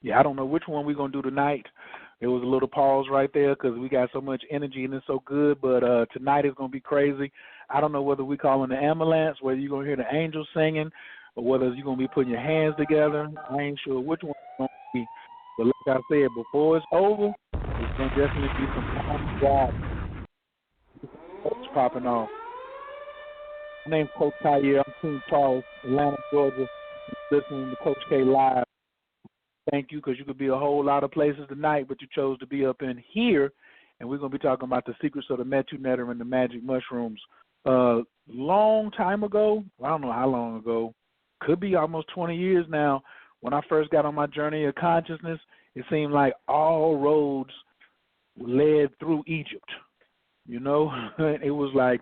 Yeah, I don't know which one we're going to do tonight. There was a little pause right there because we got so much energy and it's so good, but tonight is going to be crazy. I don't know whether we call in the ambulance, whether you're going to hear the angels singing, or whether you're going to be putting your hands together. I ain't sure which one it's going to be. But like I said, before it's over, it's going to definitely be some wild popping off. My name's Coach Khayr. I'm Team Charles, Atlanta, Georgia, listening to Coach K Live. Thank you, because you could be a whole lot of places tonight, but you chose to be up in here, and we're going to be talking about the secrets of the Metu Netter and the magic mushrooms. Long time ago, I don't know how long ago, could be almost 20 years now, when I first got on my journey of consciousness, it seemed like all roads led through Egypt. You know, it was like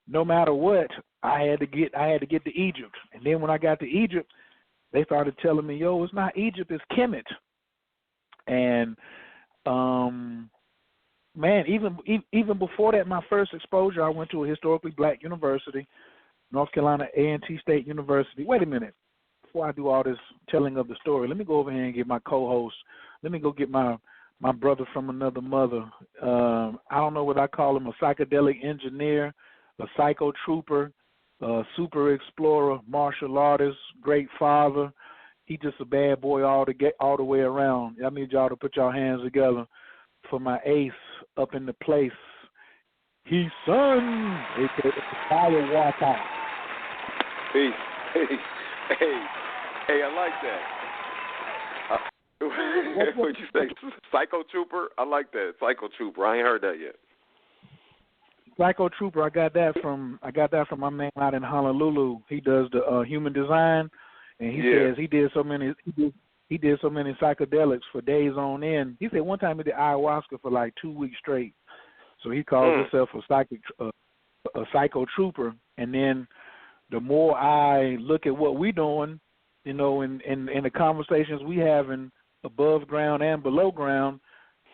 no matter what, I had to get to Egypt. And then when I got to Egypt, they started telling me, yo, it's not Egypt, it's Kemet. And, man, even before that, my first exposure, I went to a historically black university, North Carolina A&T State University. Wait a minute. Before I do all this telling of the story, let me go over here and get my co-host. Let me go get my brother from another mother. I don't know what I call him, a psychedelic engineer, a psycho trooper, super explorer, martial artist, great father. He just a bad boy all the way around. I need y'all to put y'all hands together for my ace up in the place. He's son. It's Fire Walkout. Hey, I like that. What'd you say? Psycho Trooper? I like that. Psycho Trooper. I ain't heard that yet. Psycho Trooper, I got that from my man out in Honolulu. He does the human design, and he says he did so many psychedelics for days on end. He said one time he did ayahuasca for like 2 weeks straight. So he calls himself a psycho trooper. And then the more I look at what we're doing, you know, in the conversations we having above ground and below ground,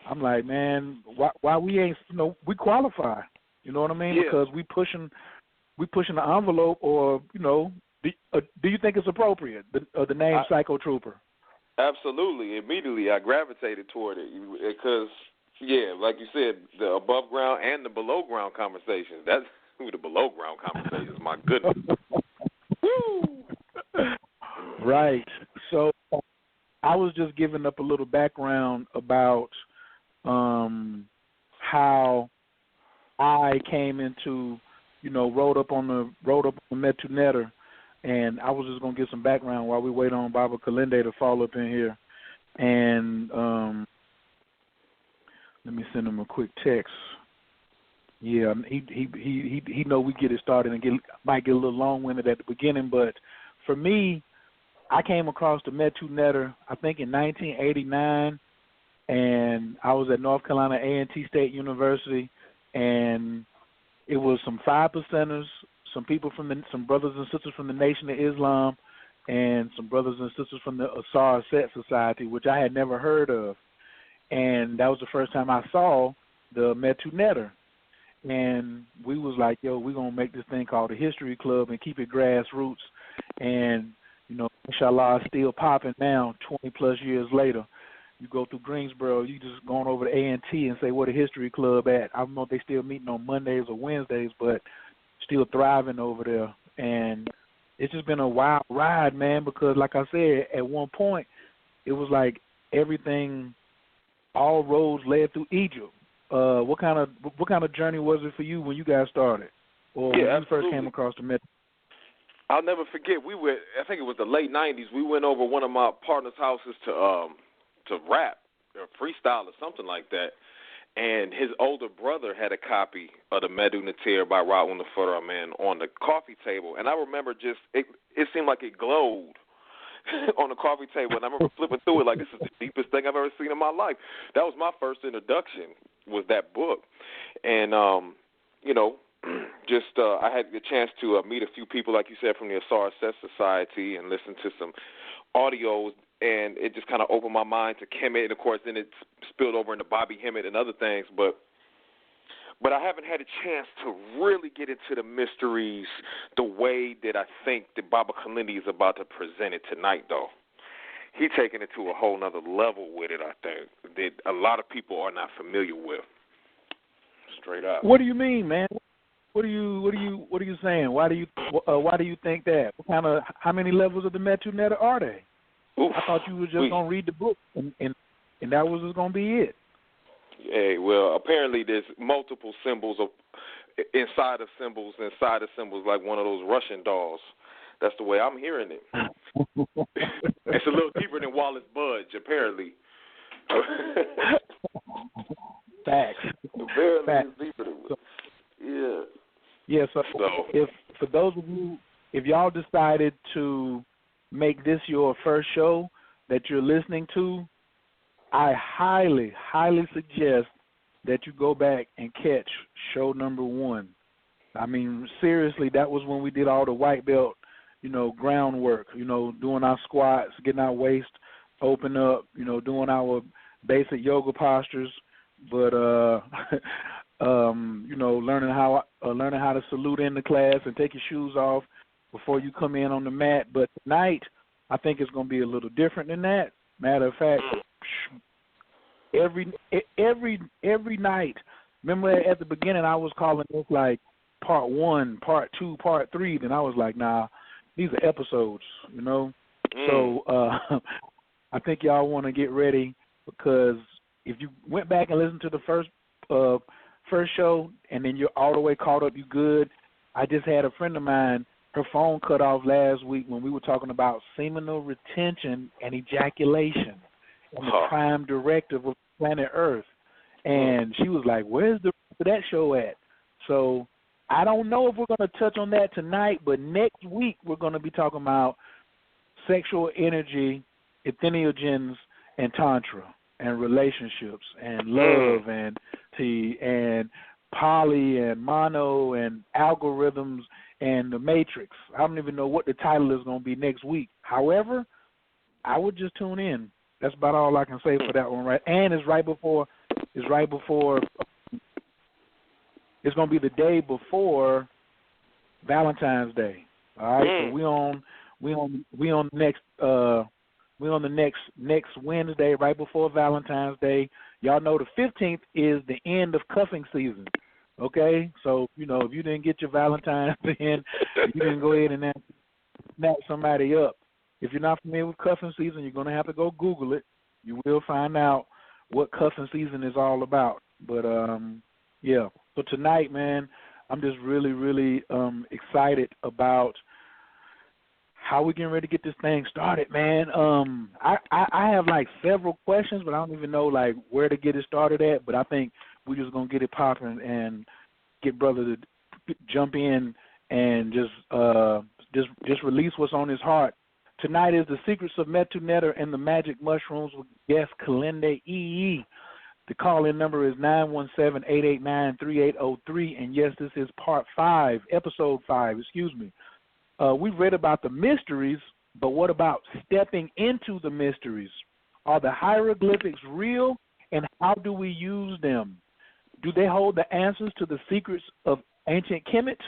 I'm like, man, why we ain't, you know, we qualify. You know what I mean? Yeah. Because we pushing the envelope, or, you know, do you think it's appropriate, the name Psycho Trooper? Absolutely. Immediately I gravitated toward it because, yeah, like you said, the above ground and the below ground conversations. That's the below ground conversations. My goodness. Woo! Right. So I was just giving up a little background about how I came into, you know, rode up on the Metu Netter, and I was just gonna get some background while we wait on Baba Kilindi to fall up in here, and let me send him a quick text. Yeah, he know we get it started and might get a little long-winded at the beginning, but for me, I came across the Metu Netter I think in 1989, and I was at North Carolina A&T State University. And it was some 5%ers, some people some brothers and sisters from the Nation of Islam, and some brothers and sisters from the Asar Set Society, which I had never heard of. And that was the first time I saw the Metu Netter. And we was like, yo, we're going to make this thing called the History Club and keep it grassroots. And, you know, inshallah, it's still popping now 20-plus years later. You go through Greensboro, you just going over to A&T and say, where the History Club at? I don't know if they still meeting on Mondays or Wednesdays, but still thriving over there. And it's just been a wild ride, man, because like I said, at one point, it was like everything, all roads led through Egypt. What kind of journey was it for you when you guys started? Or when you first came across the Metu? I'll never forget, I think it was the late 90s, we went over one of my partner's houses to rap or freestyle or something like that, and his older brother had a copy of the Metu Netter by Ra'un Nefer, man, on the coffee table, and I remember it seemed like it glowed on the coffee table, and I remember flipping through it like this is the deepest thing I've ever seen in my life. That was my first introduction, was that book, and you know, just I had the chance to meet a few people, like you said, from the Asar Set Society and listen to some audios. And it just kind of opened my mind to Kemet, and of course, then it spilled over into Bobby Hemmett and other things. But I haven't had a chance to really get into the mysteries the way that I think that Baba Kilindi is about to present it tonight, though. He's taking it to a whole nother level with it, I think, that a lot of people are not familiar with. Straight up. What do you mean, man? What are you saying? Why do you think that? How many levels of the Metu Nete are they? Oof. I thought you were just gonna read the book and that was just gonna be it. Hey, well, apparently there's multiple symbols inside of symbols, like one of those Russian dolls. That's the way I'm hearing it. It's a little deeper than Wallace Budge, apparently. Facts. Apparently Facts. it's deeper than yeah. Yeah, so if for those of you, if y'all decided to make this your first show that you're listening to, I highly, highly suggest that you go back and catch show number 1. I mean, seriously, that was when we did all the white belt, groundwork, doing our squats, getting our waist open up, doing our basic yoga postures, but learning how to salute in the class and take your shoes off before you come in on the mat. But tonight, I think it's going to be a little different than that. Matter of fact, every night. Remember at the beginning, I was calling this like part 1, part 2, part 3. Then I was like, nah, these are episodes, So I think y'all want to get ready, because if you went back and listened to the first show and then you're all the way caught up, you good. I just had a friend of mine, her phone cut off last week when we were talking about seminal retention and ejaculation and the prime directive of planet Earth. And she was like, where's the rest of that show at? So I don't know if we're going to touch on that tonight, but next week we're going to be talking about sexual energy, entheogens, and tantra, and relationships, and love, and poly, and mono, and algorithms, and the matrix. I don't even know what the title is going to be next week. However, I would just tune in. That's about all I can say for that one, right? And it's right before. It's going to be the day before Valentine's Day. All right, so we on the next Wednesday, right before Valentine's Day. Y'all know the 15th is the end of cuffing season. Okay, so if you didn't get your Valentine's in, you can go ahead and snap somebody up. If you're not familiar with cuffing season, you're going to have to go Google it. You will find out what cuffing season is all about. But yeah. So tonight, man, I'm just really, really excited about how we getting ready to get this thing started, man. I have like several questions, but I don't even know like where to get it started at. But I think we're just gonna get it popping and get brother to jump in and just release what's on his heart. Tonight is the Secrets of Metu Nete and the Magic Mushrooms with guest Kilindi Iyi. The call-in number is 917-889-3803, and yes, this is episode 5, We've read about the mysteries, but what about stepping into the mysteries? Are the hieroglyphics real, and how do we use them? Do they hold the answers to the secrets of ancient Kemet?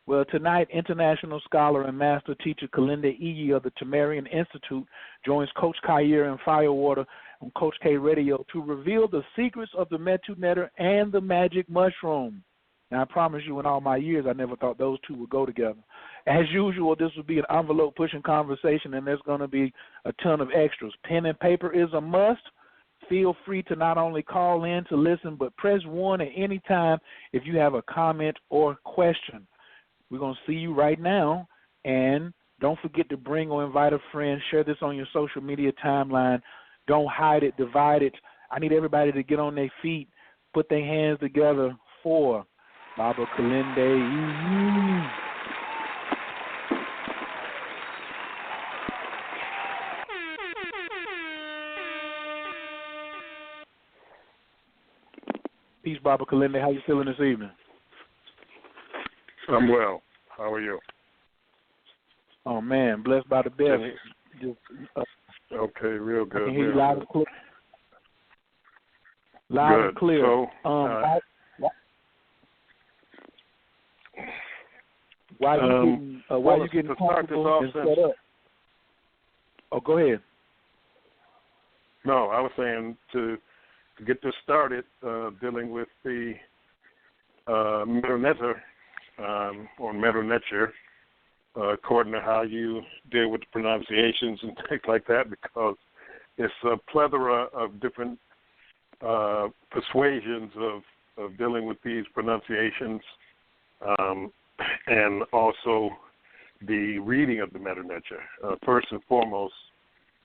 Well, tonight, international scholar and master teacher Kilindi Iyi of the Tamarian Institute joins Coach Khayr and Firewater on Coach K Radio to reveal the secrets of the Metu Nete and the magic mushroom. Now, I promise you, in all my years, I never thought those two would go together. As usual, this will be an envelope-pushing conversation, and there's going to be a ton of extras. Pen and paper is a must. Feel free to not only call in to listen, but press 1 at any time if you have a comment or question. We're going to see you right now, and don't forget to bring or invite a friend. Share this on your social media timeline. Don't hide it, divide it. I need everybody to get on their feet, put their hands together for Baba Kilindi Iyi. Peace, Baba Kilindi. How you feeling this evening? I'm well. How are you? Oh, man, blessed by the best. Okay, real good. I can hear you loud and clear. Loud and clear. So, why you getting comfortable and set up? Oh, go ahead. No, I was saying to get this started, dealing with the Metu Nete or Metu Nete, according to how you deal with the pronunciations and things like that, because it's a plethora of different persuasions of dealing with these pronunciations, and also the reading of the Metu Nete. First and foremost,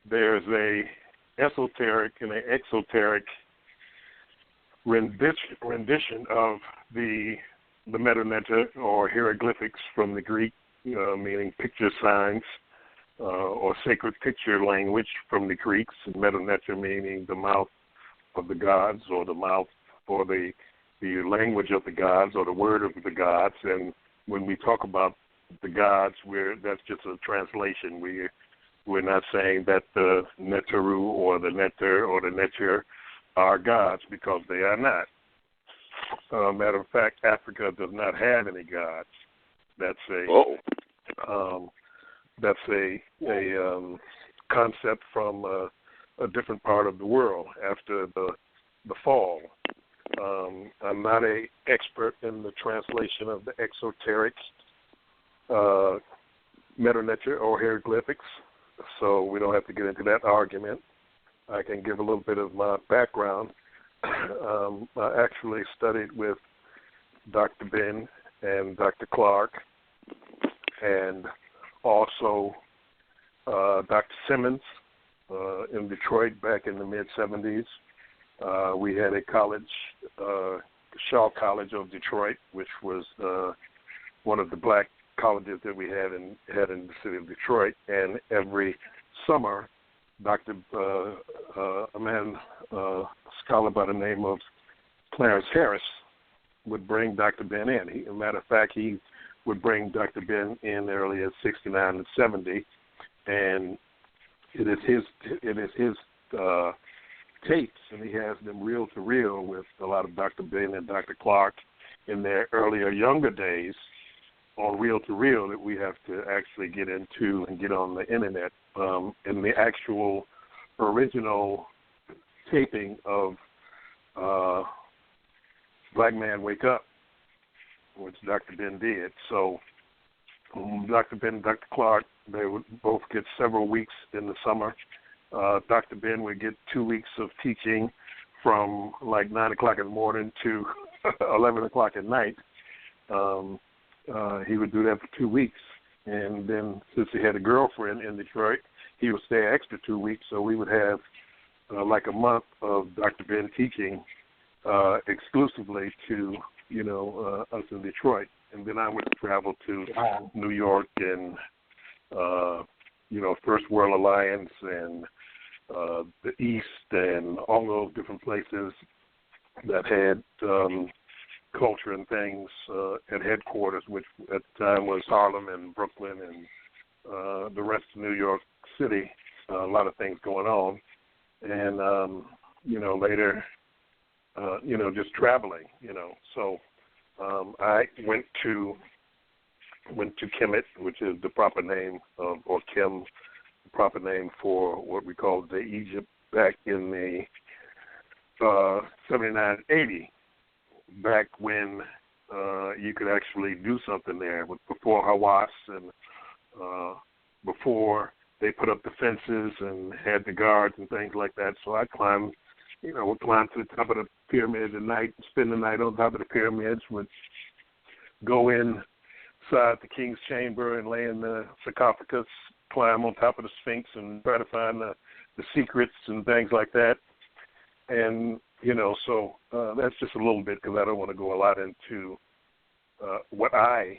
there's a esoteric and an exoteric rendition of the Metu Nete, or hieroglyphics from the Greek, meaning picture signs, or sacred picture language from the Greeks, and Metu Nete meaning the mouth of the gods, or the mouth, or the language of the gods, or the word of the gods. And when we talk about the gods, that's just a translation. We're not saying that the Neteru or the Neter or the Neter are gods, because they are not. Matter of fact, Africa does not have any gods. That's a concept from a different part of the world after the fall. I'm not an expert in the translation of the exoteric Metu Nete or hieroglyphics, so we don't have to get into that argument. I can give a little bit of my background. I actually studied with Dr. Ben and Dr. Clark, and also Dr. Simmons in Detroit back in the mid-'70s. We had a college, Shaw College of Detroit, which was one of the black colleges that we had in the city of Detroit. And every summer, a scholar by the name of Clarence Harris would bring Dr. Ben in. As a matter of fact, he would bring Dr. Ben in early as 69 and 70, and it is his tapes, and he has them reel to reel with a lot of Dr. Ben and Dr. Clark in their earlier, younger days on reel to reel that we have to actually get into and get on the internet. And the actual original taping of Black Man Wake Up, which Dr. Ben did. So Dr. Ben and Dr. Clark, they would both get several weeks in the summer. Dr. Ben would get 2 weeks of teaching from like 9 o'clock in the morning to 11 o'clock at night. He would do that for 2 weeks. And then since he had a girlfriend in Detroit, he would stay an extra 2 weeks. So we would have like a month of Dr. Ben teaching exclusively to, us in Detroit. And then I would travel to New York and, First World Alliance and the East and all those different places that had culture and things at headquarters, which at the time was Harlem and Brooklyn and the rest of New York City. A lot of things going on. And, later, just traveling, So I went to Kemet, which is the proper name or Kim, the proper name for what we call the Egypt back in the 79, 80, back when you could actually do something there, before Hawass and before they put up the fences and had the guards and things like that. So I climbed, would climb to the top of the pyramids at night, spend the night on top of the pyramids, would go inside the king's chamber and lay in the sarcophagus, climb on top of the Sphinx and try to find the secrets and things like that. And, so that's just a little bit, because I don't want to go a lot into what I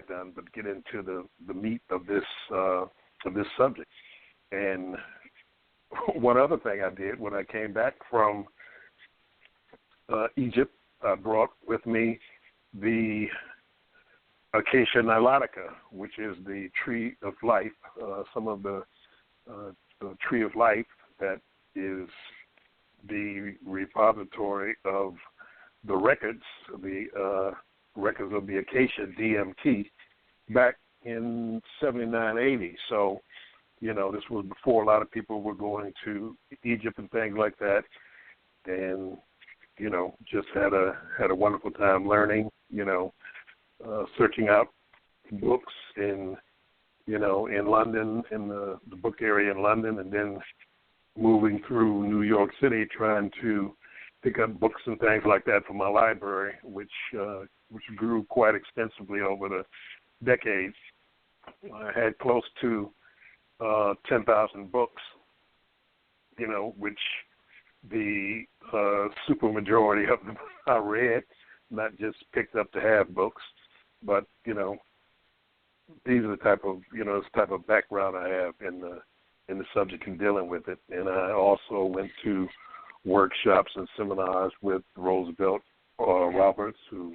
done, but get into the meat of this subject. And one other thing I did when I came back from Egypt, I brought with me the Acacia nilotica, which is the tree of life, some of the tree of life that is the repository of the records of the Acacia DMT back in 79, 80. So this was before a lot of people were going to Egypt and things like that, and just had a wonderful time learning. Searching out books in London, in the book area in London, and then moving through New York City, trying to pick up books and things like that for my library, which grew quite extensively over the decades. I had close to 10,000 books, which the super majority of them I read, not just picked up to have books, but these are the type of background I have in the subject and dealing with it. And I also went to workshops and seminars with Roosevelt Roberts, who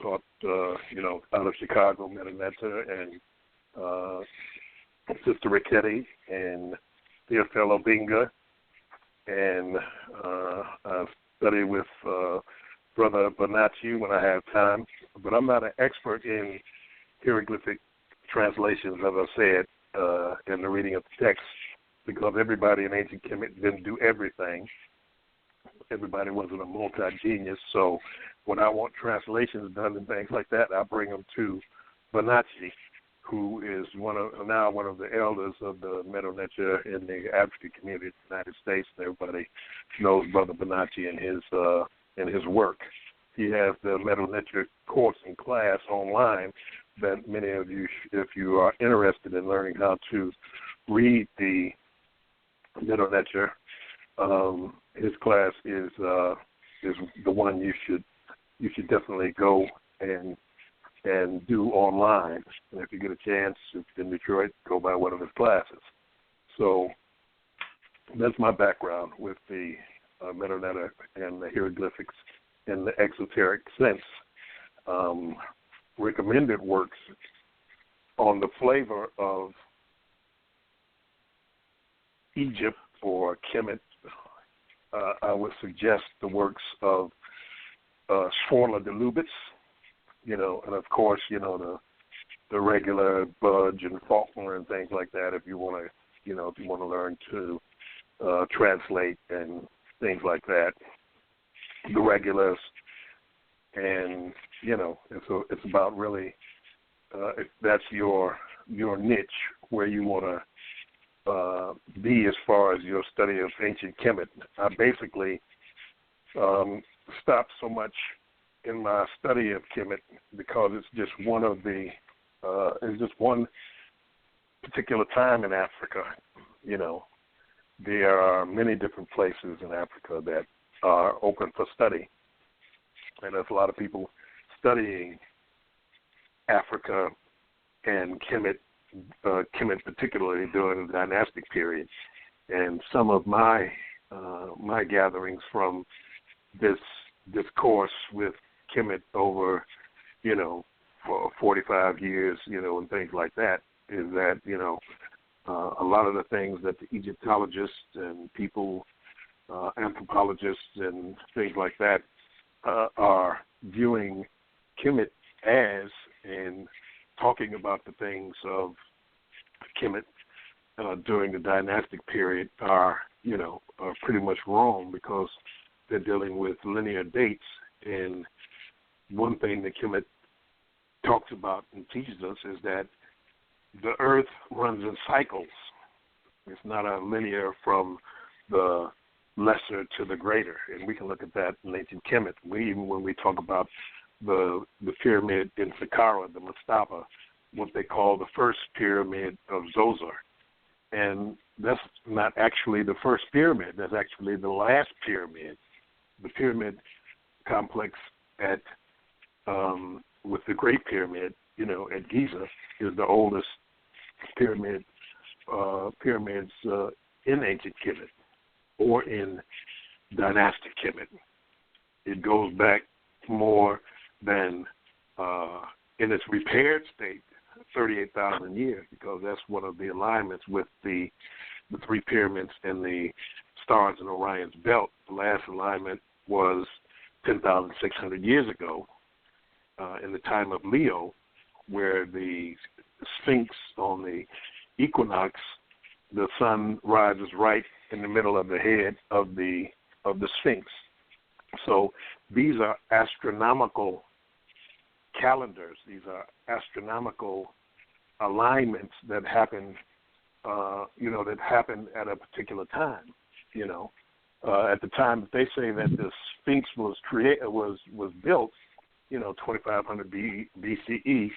taught out of Chicago, Nete, and Sister Riquetti and Theophilo Binga, and I study with Brother Bonacci when I have time. But I'm not an expert in hieroglyphic translations, as I said, in the reading of the text, because everybody in ancient Kemet didn't do everything. Everybody wasn't a multi-genius. So when I want translations done and things like that, I bring them to Bonacci, who is one of the elders of the Metu in the African community of the United States. And everybody knows Brother Bonacci and his work. He has the Metu course and class online that many of you, if you are interested in learning how to read the Metu, his class is the one you should definitely go and do online. And if you get a chance, if you're in Detroit, go by one of his classes. So that's my background with the Metu and the hieroglyphics in the exoteric sense. Recommended works on the flavor of Egypt or Kemet, I would suggest the works of Sforla de Lubitz, and of course, the regular Budge and Faulkner and things like that. If you want to, learn to translate and things like that, the regulars, and it's about really if that's your niche where you want to be as far as your study of ancient Kemet. I basically stopped so much in my study of Kemet because it's just it's just one particular time in Africa. There are many different places in Africa that are open for study, and there's a lot of people studying Africa and Kemet particularly during the dynastic period. And some of my gatherings from this course with Kemet over, for 45 years, and things like that, is that, a lot of the things that the Egyptologists and people, anthropologists and things like that, are viewing Kemet as and talking about the things of Kemet during the dynastic period are pretty much wrong, because they're dealing with linear dates. And one thing that Kemet talks about and teaches us is that the earth runs in cycles. It's not a linear from the lesser to the greater. And we can look at that in ancient Kemet. Even when we talk about the pyramid in Saqqara, the Mastaba, what they call the first pyramid of Zoser. And that's not actually the first pyramid. That's actually the last pyramid. The pyramid complex at with the Great Pyramid, at Giza, is the oldest pyramids in ancient Kemet or in dynastic Kemet. It goes back more than in its repaired state, 38,000 years, because that's one of the alignments with the three pyramids and the stars in Orion's belt. The last alignment was 10,600 years ago, in the time of Leo, where the Sphinx on the equinox, the sun rises right in the middle of the head of the Sphinx. So these are astronomical calendars. These are astronomical alignments that happen, that happen at a particular time. At the time that they say that the Sphinx was built, 2500 BCE.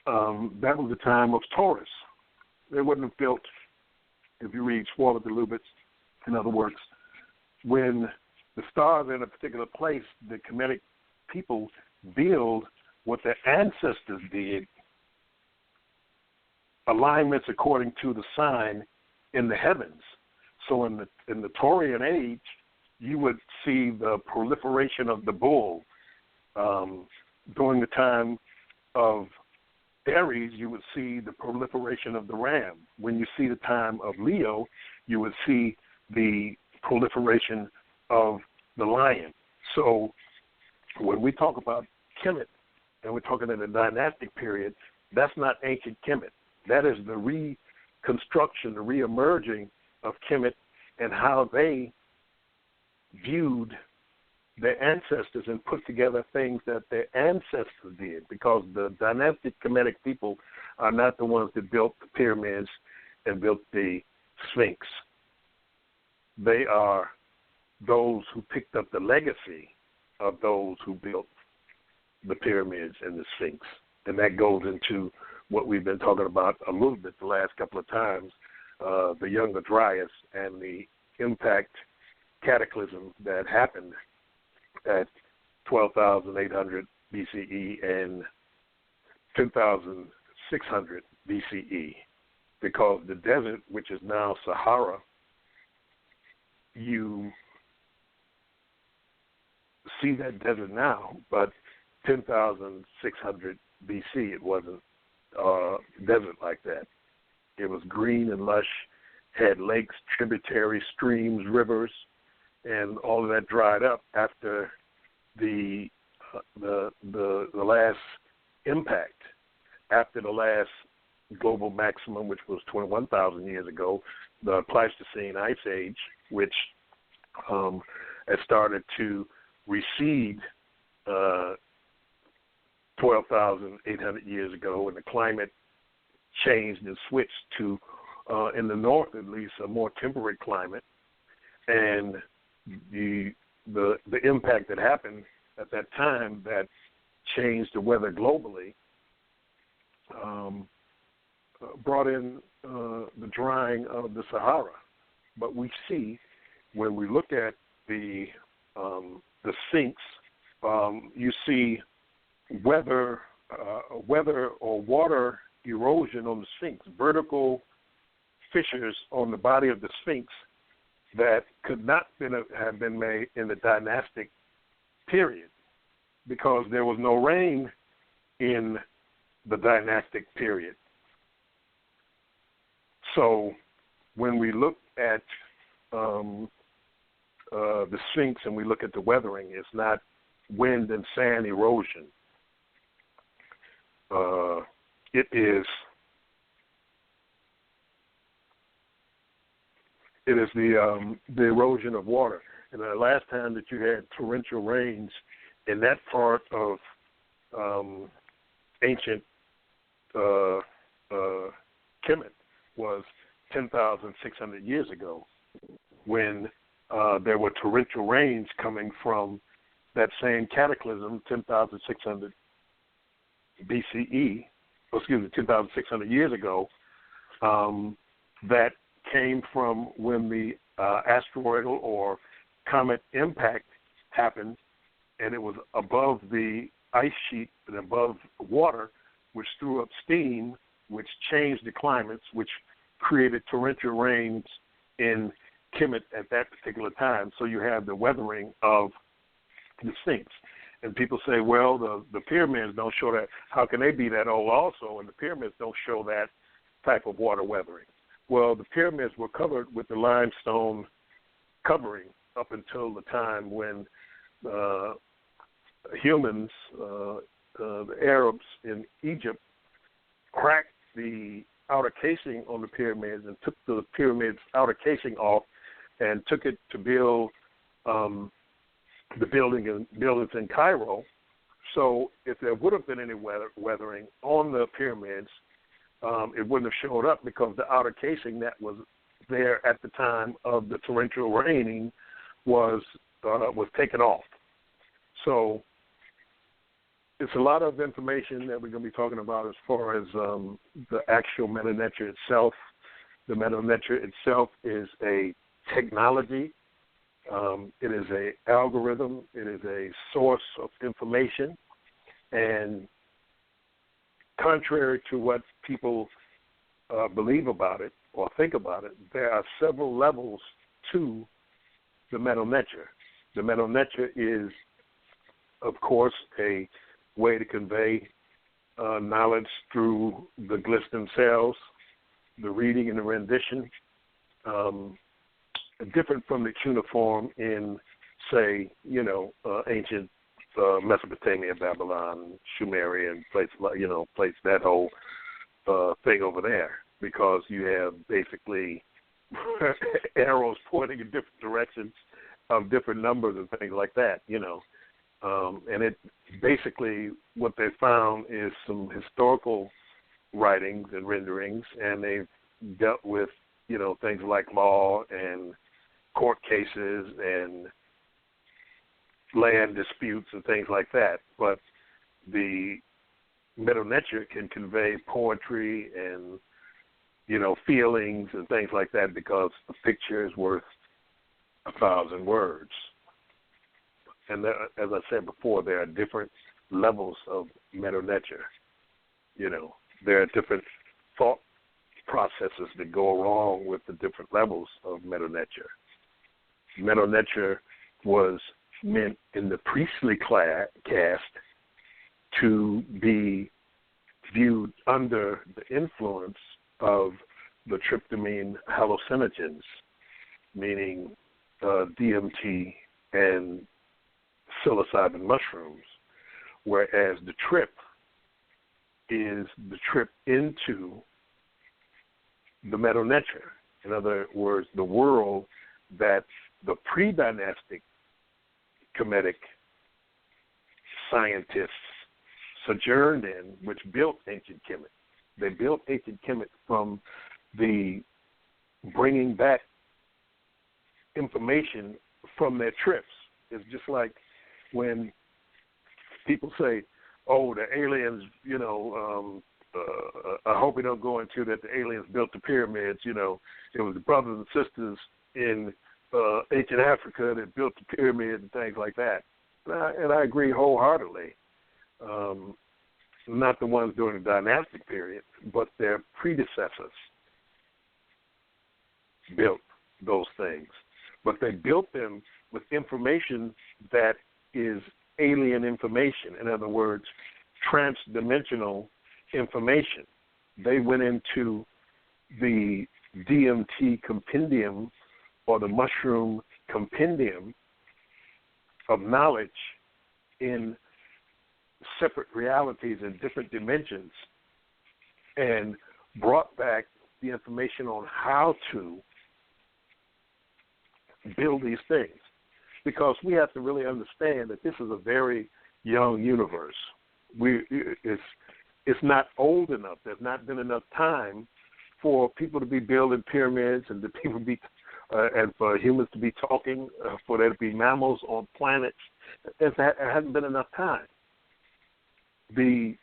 That was the time of Taurus. They wouldn't have built, if you read Schwaller de Lubitz and other works, when the stars are in a particular place, the Kemetic people build what their ancestors did, alignments according to the sign in the heavens. So in the Taurian age, you would see the proliferation of the bull. During the time of Aries, you would see the proliferation of the ram. When you see the time of Leo, you would see the proliferation of the lion. So when we talk about Kemet, and we're talking in the dynastic period, that's not ancient Kemet. That is the reconstruction, the reemerging of Kemet and how they viewed their ancestors and put together things that their ancestors did, because the dynastic Kemetic people are not the ones that built the pyramids and built the Sphinx. They are those who picked up the legacy of those who built the pyramids and the Sphinx. And that goes into what we've been talking about a little bit the last couple of times, the Younger Dryas and the impact cataclysm that happened at 12,800 BCE and 10,600 BCE, because the desert, which is now Sahara, you see that desert now, but 10,600 BC, it wasn't desert like that. It was green and lush, had lakes, tributaries, streams, rivers, and all of that dried up after the last impact, after the last global maximum, which was 21,000 years ago, the Pleistocene Ice Age, which had started to recede 12,800 years ago, and the climate changed and switched to, in the north at least, a more temperate climate, and the impact that happened at that time that changed the weather globally brought in the drying of the Sahara. But we see, when we look at the Sphinx, you see weather or water erosion on the Sphinx, vertical fissures on the body of the Sphinx that could not have been made in the dynastic period, because there was no rain in the dynastic period. So when we look at the Sphinx and we look at the weathering, it's not wind and sand erosion. It is the erosion of water. And the last time that you had torrential rains in that part of ancient Kemet was 10,600 years ago, when there were torrential rains coming from that same cataclysm, 10,600 BCE, 10,600 years ago, that came from when the asteroidal or comet impact happened, and it was above the ice sheet and above water, which threw up steam, which changed the climates, which created torrential rains in Kemet at that particular time. So you have the weathering of the Sphinx. And people say, well, the pyramids don't show that. How can they be that old also? And the pyramids don't show that type of water weathering. Well, the pyramids were covered with the limestone covering up until the time when humans, the Arabs in Egypt, cracked the outer casing on the pyramids and took the pyramids' outer casing off and took it to build the buildings in Cairo. So if there would have been any weathering on the pyramids, it wouldn't have showed up because the outer casing that was there at the time of the torrential raining was taken off. So it's a lot of information that we're going to be talking about as far as the actual Metu Neter itself. The Metu Neter itself is a technology. It is an algorithm. It is a source of information. And contrary to what people believe about it or think about it, there are several levels to the Metu Neter. The Metu Neter is, of course, a way to convey knowledge through the glyphs themselves, the reading and the rendition, different from the cuneiform in, say, ancient Mesopotamia, Babylon, Sumerian, places that whole thing over there, because you have basically arrows pointing in different directions of different numbers and things like that, and it basically what they found is some historical writings and renderings, and they've dealt with, things like law and court cases and land disputes and things like that. But the Metu Neter can convey poetry and, feelings and things like that, because a picture is worth 1,000 words. And there, as I said before, there are different levels of Metu Neter. There are different thought processes that go along with the different levels of Metu Neter. Metu Neter was meant in the priestly caste to be viewed under the influence of the tryptamine hallucinogens, meaning DMT and psilocybin mushrooms, whereas the trip is the trip into the Metu Neter. In other words, the world that the pre-dynastic Kemetic scientists sojourned in, which built ancient Kemet. They built ancient Kemet from the bringing back information from their trips. It's just like when people say, "Oh, the aliens," I hope we don't go into that. The aliens built the pyramids. It was the brothers and sisters in ancient Africa that built the pyramid and things like that. And I agree wholeheartedly. Not the ones during the dynastic period, but their predecessors built those things. But they built them with information that is alien information. In other words, transdimensional information. They went into the DMT compendium or the mushroom compendium of knowledge in separate realities and different dimensions, and brought back the information on how to build these things. Because we have to really understand that this is a very young universe. It's not old enough. There's not been enough time for people to be building pyramids and and for humans to be talking, for there to be mammals on planets. There hasn't been enough time. The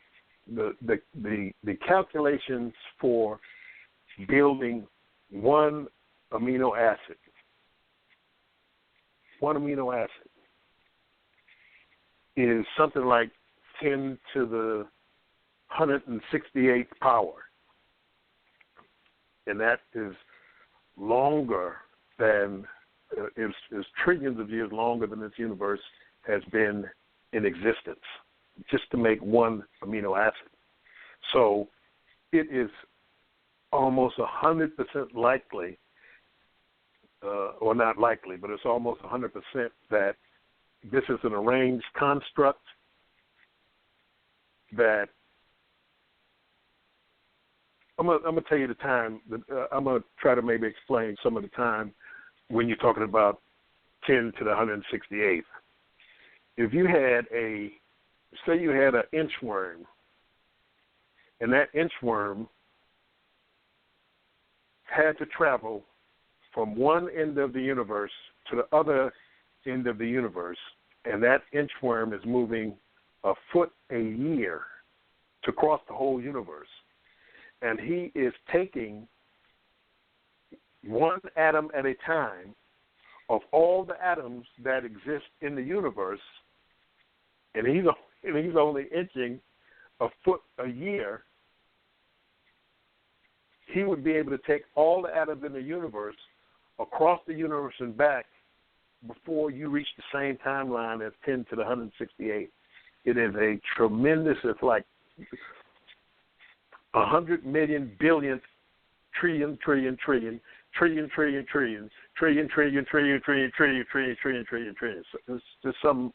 calculations for building one amino acid is something like 10 to the 168th power. And that is longer than, is trillions of years longer than this universe has been in existence, just to make one amino acid. So it is almost 100% likely, or not likely, but it's almost 100% that this is an arranged construct that I'm gonna tell you the time. I'm gonna try to maybe explain some of the time when you're talking about 10 to the 168th. If you had say you had an inchworm, and that inchworm had to travel from one end of the universe to the other end of the universe, and that inchworm is moving a foot a year to cross the whole universe. And he is taking one atom at a time of all the atoms that exist in the universe, and he's only inching a foot a year. He would be able to take all the atoms in the universe across the universe and back before you reach the same timeline as 10 to the 168. It is a tremendous, it's like 100 million billion trillion trillion trillion trillion trillion trillion trillion trillion trillion trillion trillion trillion trillion trillion trillion. It's just some,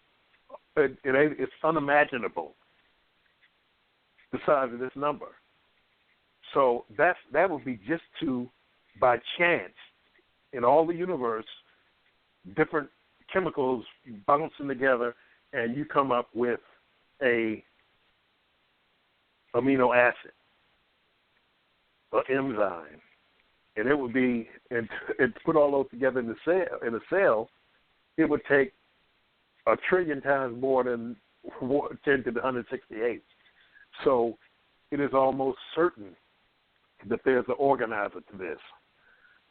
it's unimaginable, the size of this number. So that would be just to, by chance, in all the universe, different chemicals bouncing together, and you come up with a amino acid, an enzyme, and it would be, and put all those together in a cell, it would take 1 trillion times more than 10 to the 168. So it is almost certain that there's an organizer to this.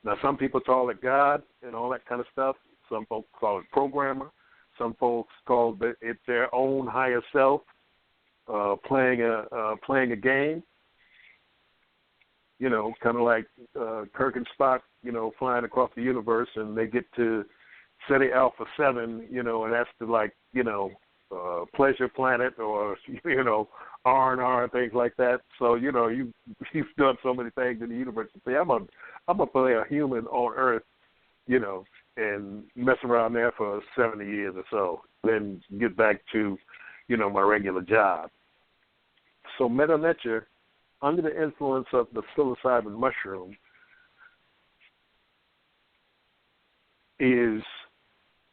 Now, some people call it God and all that kind of stuff. Some folks call it programmer. Some folks call it their own higher self playing a game. You know, kind of like Kirk and Spock, you know, flying across the universe, and they get to Ceti Alpha 7, you know, and that's the, like, you know, Pleasure Planet, or, you know, R&R and things like that. So, you know, you've done so many things in the universe. You say, I'm gonna play a human on Earth, you know, and mess around there for 70 years or so, then get back to, you know, my regular job. So Metu Neter, under the influence of the psilocybin mushroom, is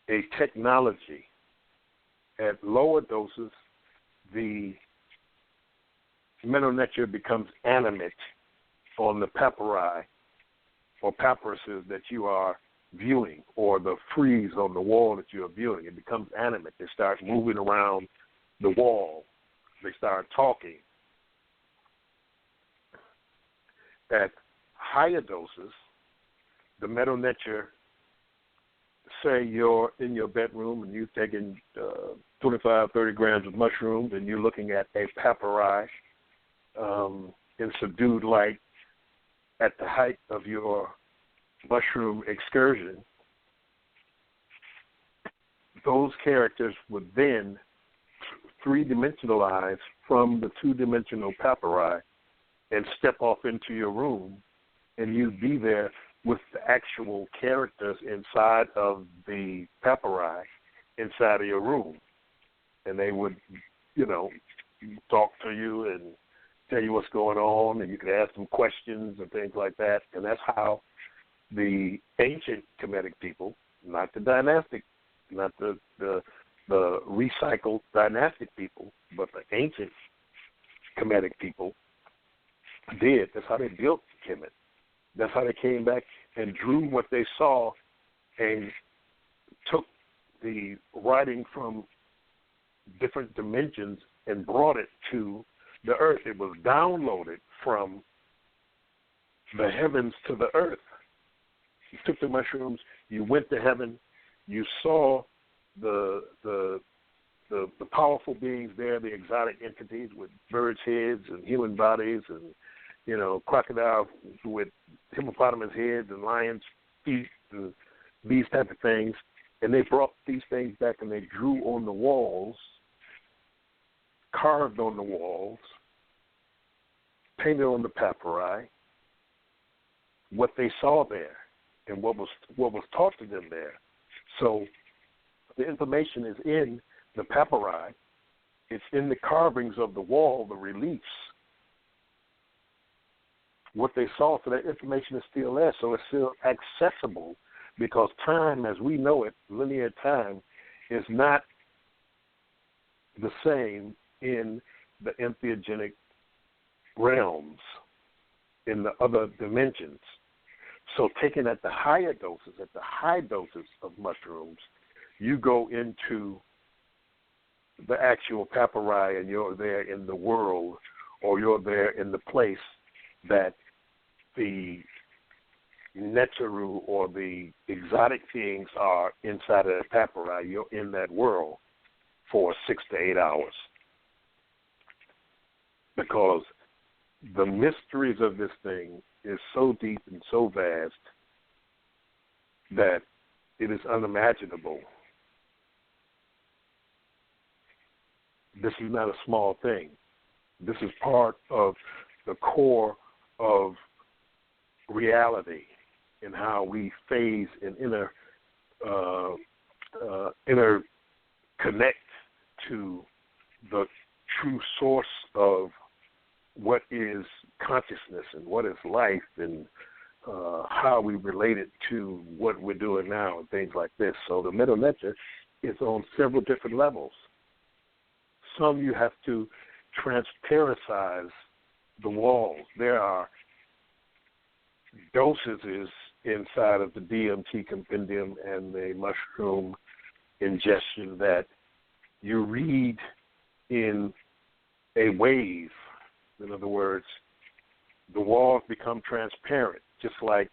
a technology. At lower doses, the Metu Neter becomes animate on the papyri or papyruses that you are viewing, or the frieze on the wall that you are viewing. It becomes animate. They start moving around the wall. They start talking. At higher doses, the Metu Neter, say you're in your bedroom and you've taken 25, 30 grams of mushrooms, and you're looking at a papyri in subdued light at the height of your mushroom excursion, those characters would then three-dimensionalize from the two-dimensional papyri and step off into your room, and you'd be there with the actual characters inside of the papyri inside of your room. And they would, you know, talk to you and tell you what's going on, and you could ask them questions and things like that. And that's how the ancient Kemetic people, not the dynastic, not the recycled dynastic people, but the ancient Kemetic people did. That's how they built Kemet. That's how they came back and drew what they saw and took the writing from different dimensions and brought it to the earth. It was downloaded from the heavens to the earth. You took the mushrooms, you went to heaven, you saw the powerful beings there, the exotic entities with birds' heads and human bodies, and, you know, crocodiles with hippopotamus heads and lions' feet and these type of things. And they brought these things back and they drew on the walls, carved on the walls, painted on the papyri what they saw there and what was taught to them there. So the information is in the papyri. It's in the carvings of the wall, the reliefs. what they saw, so that information is still there, so it's still accessible, because time as we know it, linear time, is not the same in the entheogenic realms, in the other dimensions. So taken at the higher doses, at the high doses of mushrooms, you go into the actual papyri and you're there in the world, or you're there in the place that the Neteru or the exotic beings are inside of the papyri. You're in that world for 6 to 8 hours, because the mysteries of this thing is so deep and so vast that it is unimaginable. This is not a small thing. This is part of the core of reality and how we phase and interconnect to the true source of what is consciousness and what is life, and how we relate it to what we're doing now and things like this. So the middle ledger is on several different levels. Some you have to transparentize the walls. There are dosages inside of the DMT compendium and the mushroom ingestion that you read in a wave. In other words, the walls become transparent, just like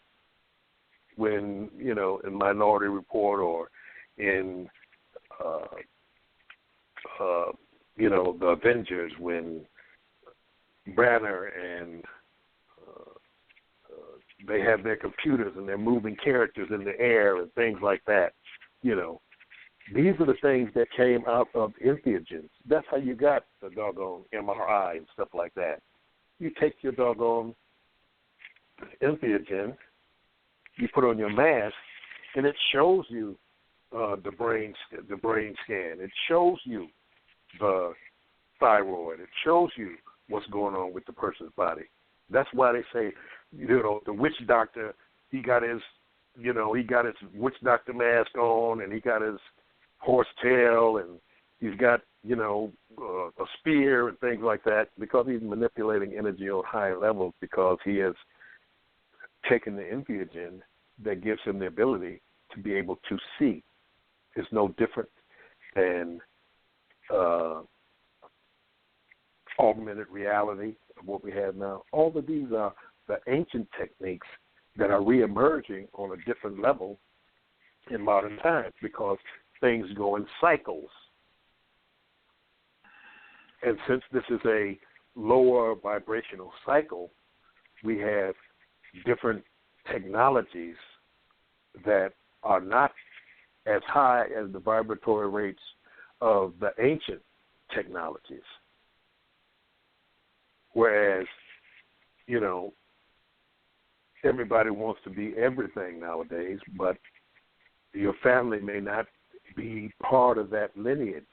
when, in Minority Report or in, the Avengers, when Banner and they have their computers and they're moving characters in the air and things like that. These are the things that came out of entheogens. That's how you got the doggone MRI and stuff like that. You take your doggone entheogen, you put on your mask, and it shows you the brain scan. It shows you the thyroid. It shows you what's going on with the person's body. That's why they say, the witch doctor, he got his witch doctor mask on, and he got his horse tail, and he's got, a spear and things like that, because he's manipulating energy on higher levels, because he has taken the entheogen that gives him the ability to be able to see. It's no different than augmented reality of what we have now. All of these are the ancient techniques that are reemerging on a different level in modern times, because things go in cycles. And since this is a lower vibrational cycle, we have different technologies that are not as high as the vibratory rates of the ancient technologies. Whereas, everybody wants to be everything nowadays, but your family may not be part of that lineage,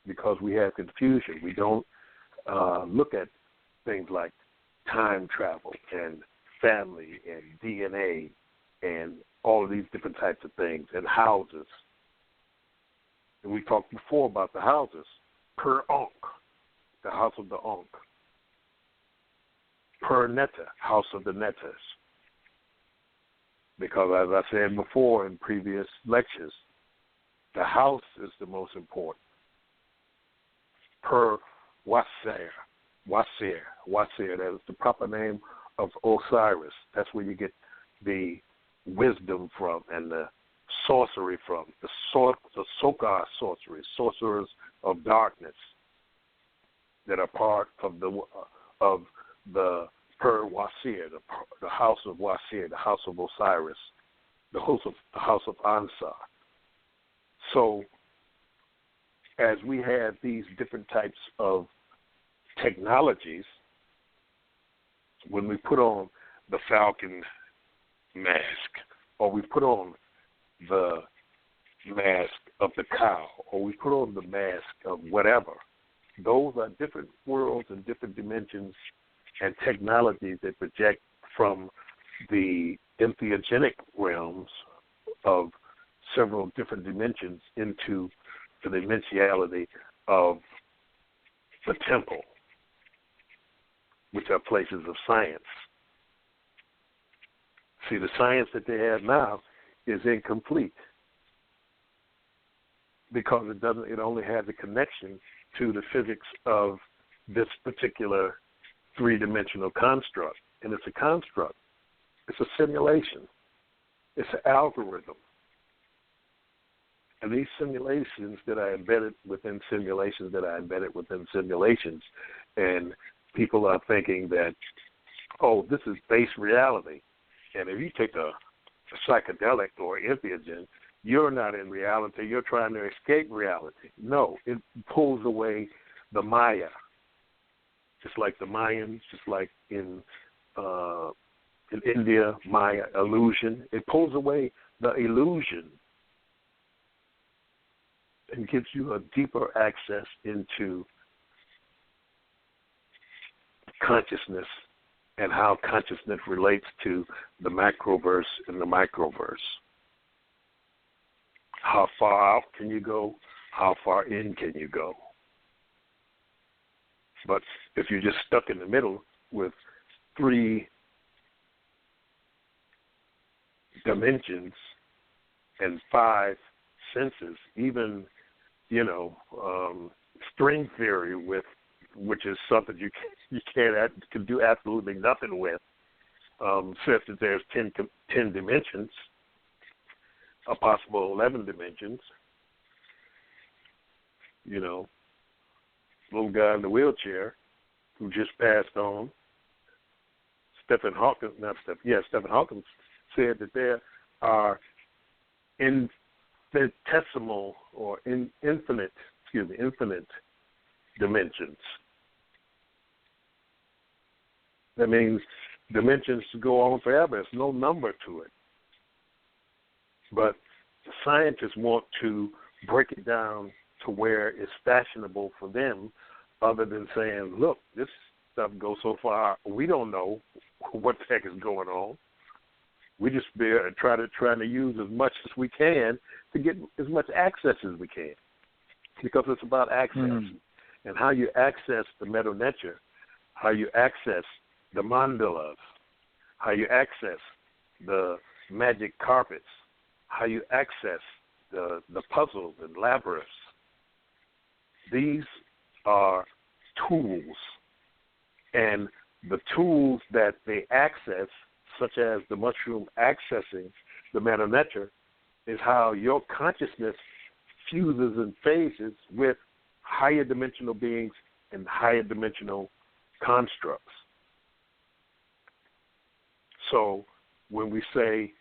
because we have confusion. We don't look at things like time travel and family and DNA and all of these different types of things, and houses. And we talked before about the houses. Per Ankh, the house of the Ankh. Per Nete, house of the Netes. Because as I said before in previous lectures, the house is the most important. Per Wasir, that is the proper name of Osiris. That's where you get the wisdom from and the sorcery from, the Sokar sorcery, sorcerers of darkness that are part of the Per Wasir, the house of Wasir, the house of Osiris, the house of Ansar. So, as we have these different types of technologies, when we put on the falcon mask, or we put on the mask of the cow, or we put on the mask of whatever, those are different worlds and different dimensions and technologies that project from the entheogenic realms of several different dimensions into the dimensionality of the temple, which are places of science. See, the science that they have now is incomplete because it only has a connection to the physics of this particular three-dimensional construct. And it's a construct. It's a simulation. It's an algorithm. And these simulations that are embedded within simulations that are embedded within simulations, and people are thinking that, oh, this is base reality. And if you take a psychedelic or entheogen, you're not in reality. You're trying to escape reality. No, it pulls away the Maya, just like the Mayans, just like in India, Maya illusion. It pulls away the illusion and gives you a deeper access into consciousness and how consciousness relates to the macroverse and the microverse. How far out can you go? How far in can you go? But if you're just stuck in the middle with 3 dimensions and 5 senses, even, string theory, which is something you can do absolutely nothing with, says that there's 10 dimensions, a possible 11 dimensions. Little guy in the wheelchair who just passed on, Stephen Hawking said that there are infinitesimal or infinite dimensions. That means dimensions go on forever. There's no number to it. But scientists want to break it down to where it's fashionable for them, other than saying, look, this stuff goes so far, we don't know what the heck is going on. We just trying to use as much as we can to get as much access as we can, because it's about access and how you access the Metu nature, how you access the mandalas, how you access the magic carpets, how you access the puzzles and labyrinths. These are tools, and the tools that they access, such as the mushroom accessing the Metu nature, is how your consciousness fuses and phases with higher dimensional beings and higher dimensional constructs. So when we say,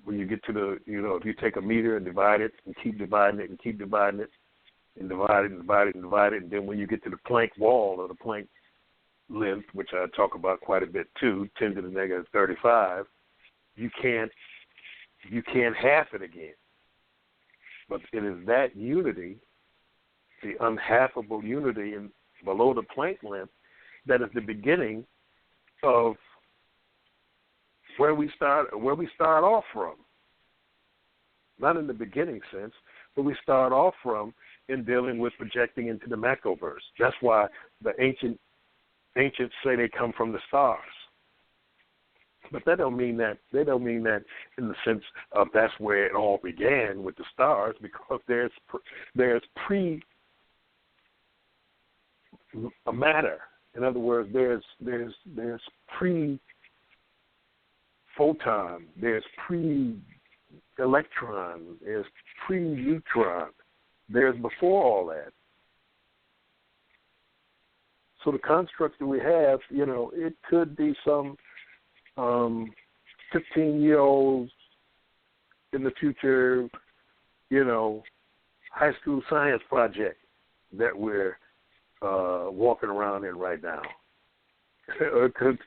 when you get to the, if you take a meter and divide it and keep dividing it and keep dividing it and divide it and divide it and divide it, and then when you get to the Planck wall or the Planck length, which I talk about quite a bit too, 10 to the negative 35, you can't half it again. But it is that unity, the unhalfable unity below the Planck length, that is the beginning of where we start off from. Not in the beginning sense, but we start off from in dealing with projecting into the macroverse. That's why the ancients say they come from the stars. But they don't mean that in the sense of that's where it all began with the stars, because there's matter. In other words, there's pre-photon, there's pre-electron, there's pre-neutron, there's before all that. So the construct that we have, it could be some 15-year-olds in the future, high school science project that we're walking around in right now. Or it could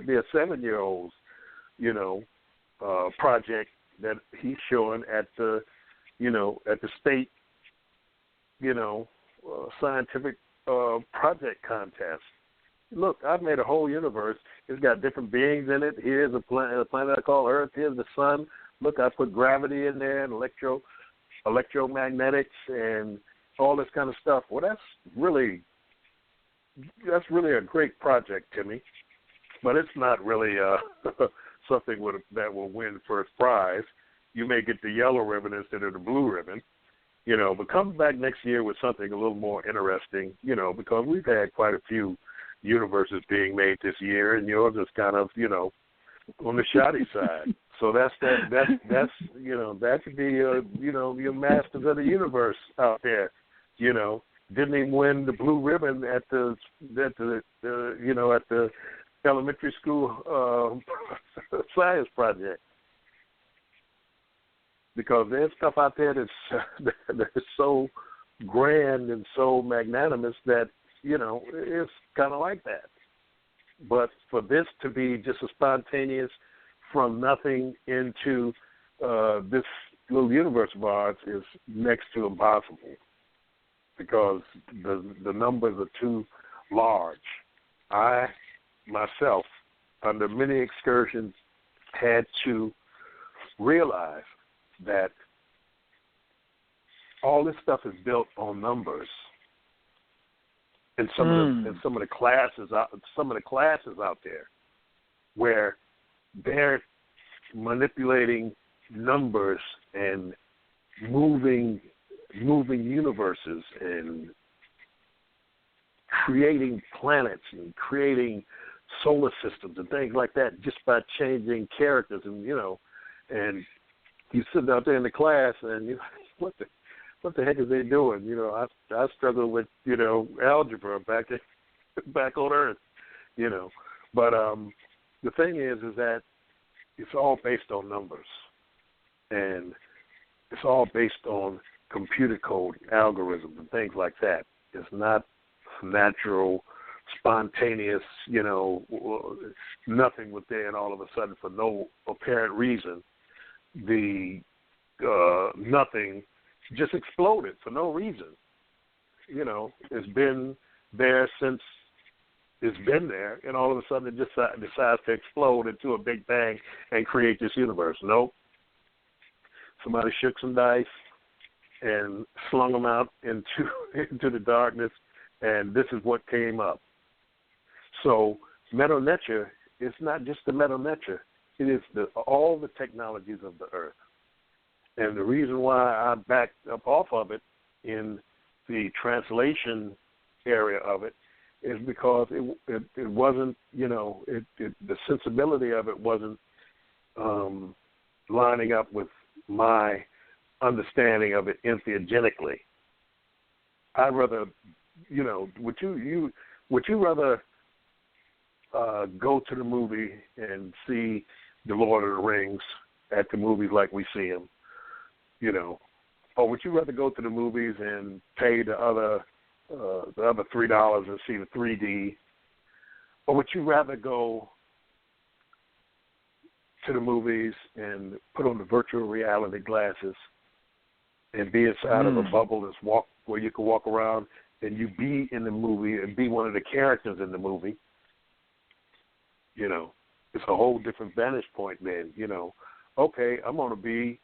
be a 7-year-old's, project that he's showing at the state, scientific project contest. Look, I've made a whole universe. It's got different beings in it. Here's a planet I call Earth. Here's the sun. Look, I put gravity in there and electromagnetics and all this kind of stuff. Well, that's really a great project, Timmy. But it's not really something that will win first prize. You may get the yellow ribbon instead of the blue ribbon, but come back next year with something a little more interesting, because we've had quite a few universes being made this year, and yours is kind of, on the shoddy side. So that could be your masters of the universe out there, Didn't even win the blue ribbon at the elementary school science project. Because there's stuff out there that's so grand and so magnanimous that, it's kind of like that. But for this to be just a spontaneous from nothing into this little universe of ours is next to impossible because the numbers are too large. I, myself, under many excursions, had to realize that all this stuff is built on numbers. And some of the classes out there where they're manipulating numbers and moving universes and creating planets and creating solar systems and things like that just by changing characters and and you sit out there in the class and what the heck is they doing? I struggle with, algebra back on Earth, But the thing is that it's all based on numbers. And it's all based on computer code, algorithms, and things like that. It's not natural, spontaneous, nothing was there and all of a sudden for no apparent reason, the nothing just exploded for no reason. It's been there since it's been there, and all of a sudden it just decides to explode into a big bang and create this universe. Nope. Somebody shook some dice and slung them out into the darkness, and this is what came up. So Metu Nature is not just the Metu Nature. It is all the technologies of the Earth. And the reason why I backed up off of it in the translation area of it is because it wasn't, the sensibility of it wasn't lining up with my understanding of it entheogenically. I'd rather, would you rather go to the movie and see The Lord of the Rings at the movies like we see them? Or would you rather go to the movies and pay the other $3 and see the 3D, or would you rather go to the movies and put on the virtual reality glasses and be inside of a bubble where you can walk around and you be in the movie and be one of the characters in the movie? It's a whole different vantage point then. Okay, I'm going to be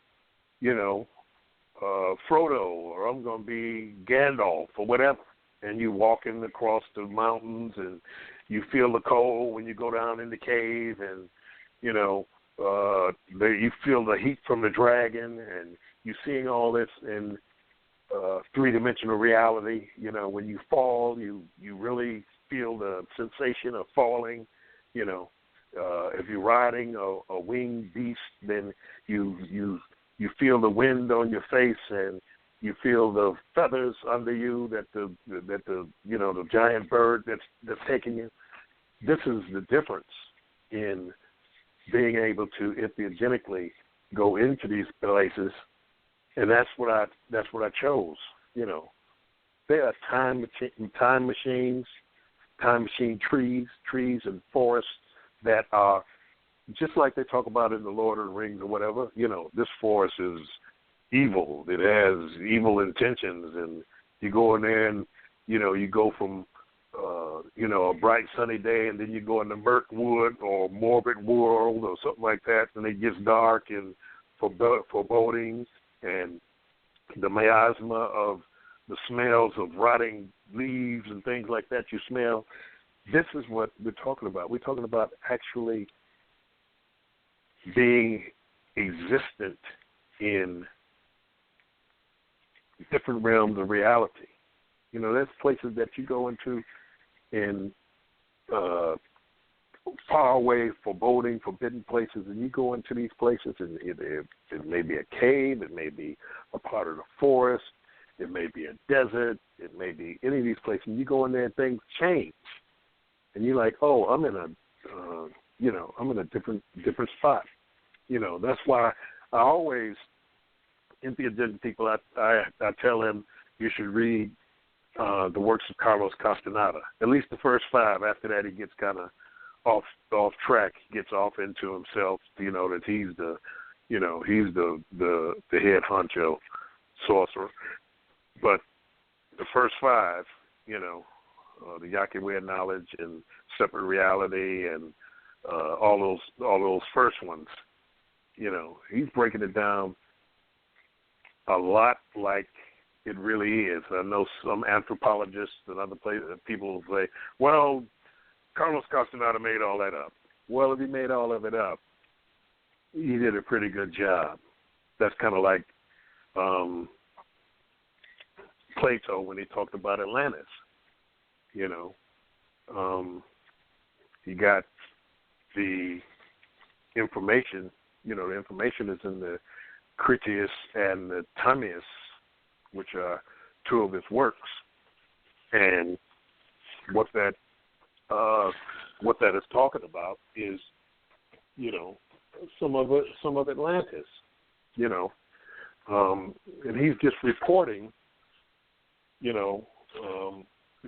Frodo, or I'm going to be Gandalf, or whatever. And you walking across the mountains, and you feel the cold when you go down in the cave, and you feel the heat from the dragon, and you're seeing all this in three-dimensional reality. When you fall, you really feel the sensation of falling. If you're riding a winged beast, then you feel the wind on your face, and you feel the feathers under you that the giant bird that's taking you. This is the difference in being able to entheogenically go into these places, and that's what I chose. There are time machines, time machine trees and forests that are just like they talk about in the Lord of the Rings or whatever. This forest is evil. It has evil intentions, and you go in there and You go from a bright sunny day, and then you go into Mirkwood or Morbid World or something like that, and it gets dark and foreboding, and the miasma of the smells of rotting leaves and things like that you smell. This is what we're talking about. We're talking about actually being existent in different realms of reality. There's places that you go into in far away, foreboding, forbidden places, and you go into these places, and it may be a cave, it may be a part of the forest, it may be a desert, it may be any of these places. And you go in there and things change, and you're like, oh, I'm in a different spot. That's why I always, intelligent people, I tell them you should read the works of Carlos Castaneda, at least the first 5. After that, he gets kind of off track, gets off into himself. That he's the head honcho sorcerer. But the first 5, the Yahweh knowledge and separate reality and all those first ones, he's breaking it down a lot like it really is. I know some anthropologists and other people will say, well, Carlos Castaneda made all that up. Well, if he made all of it up, he did a pretty good job. That's kind of like Plato when he talked about Atlantis. He got the information. The information is in the Critias and the Timaeus, which are 2 of his works, and what that is talking about is, some of Atlantis, and he's just reporting,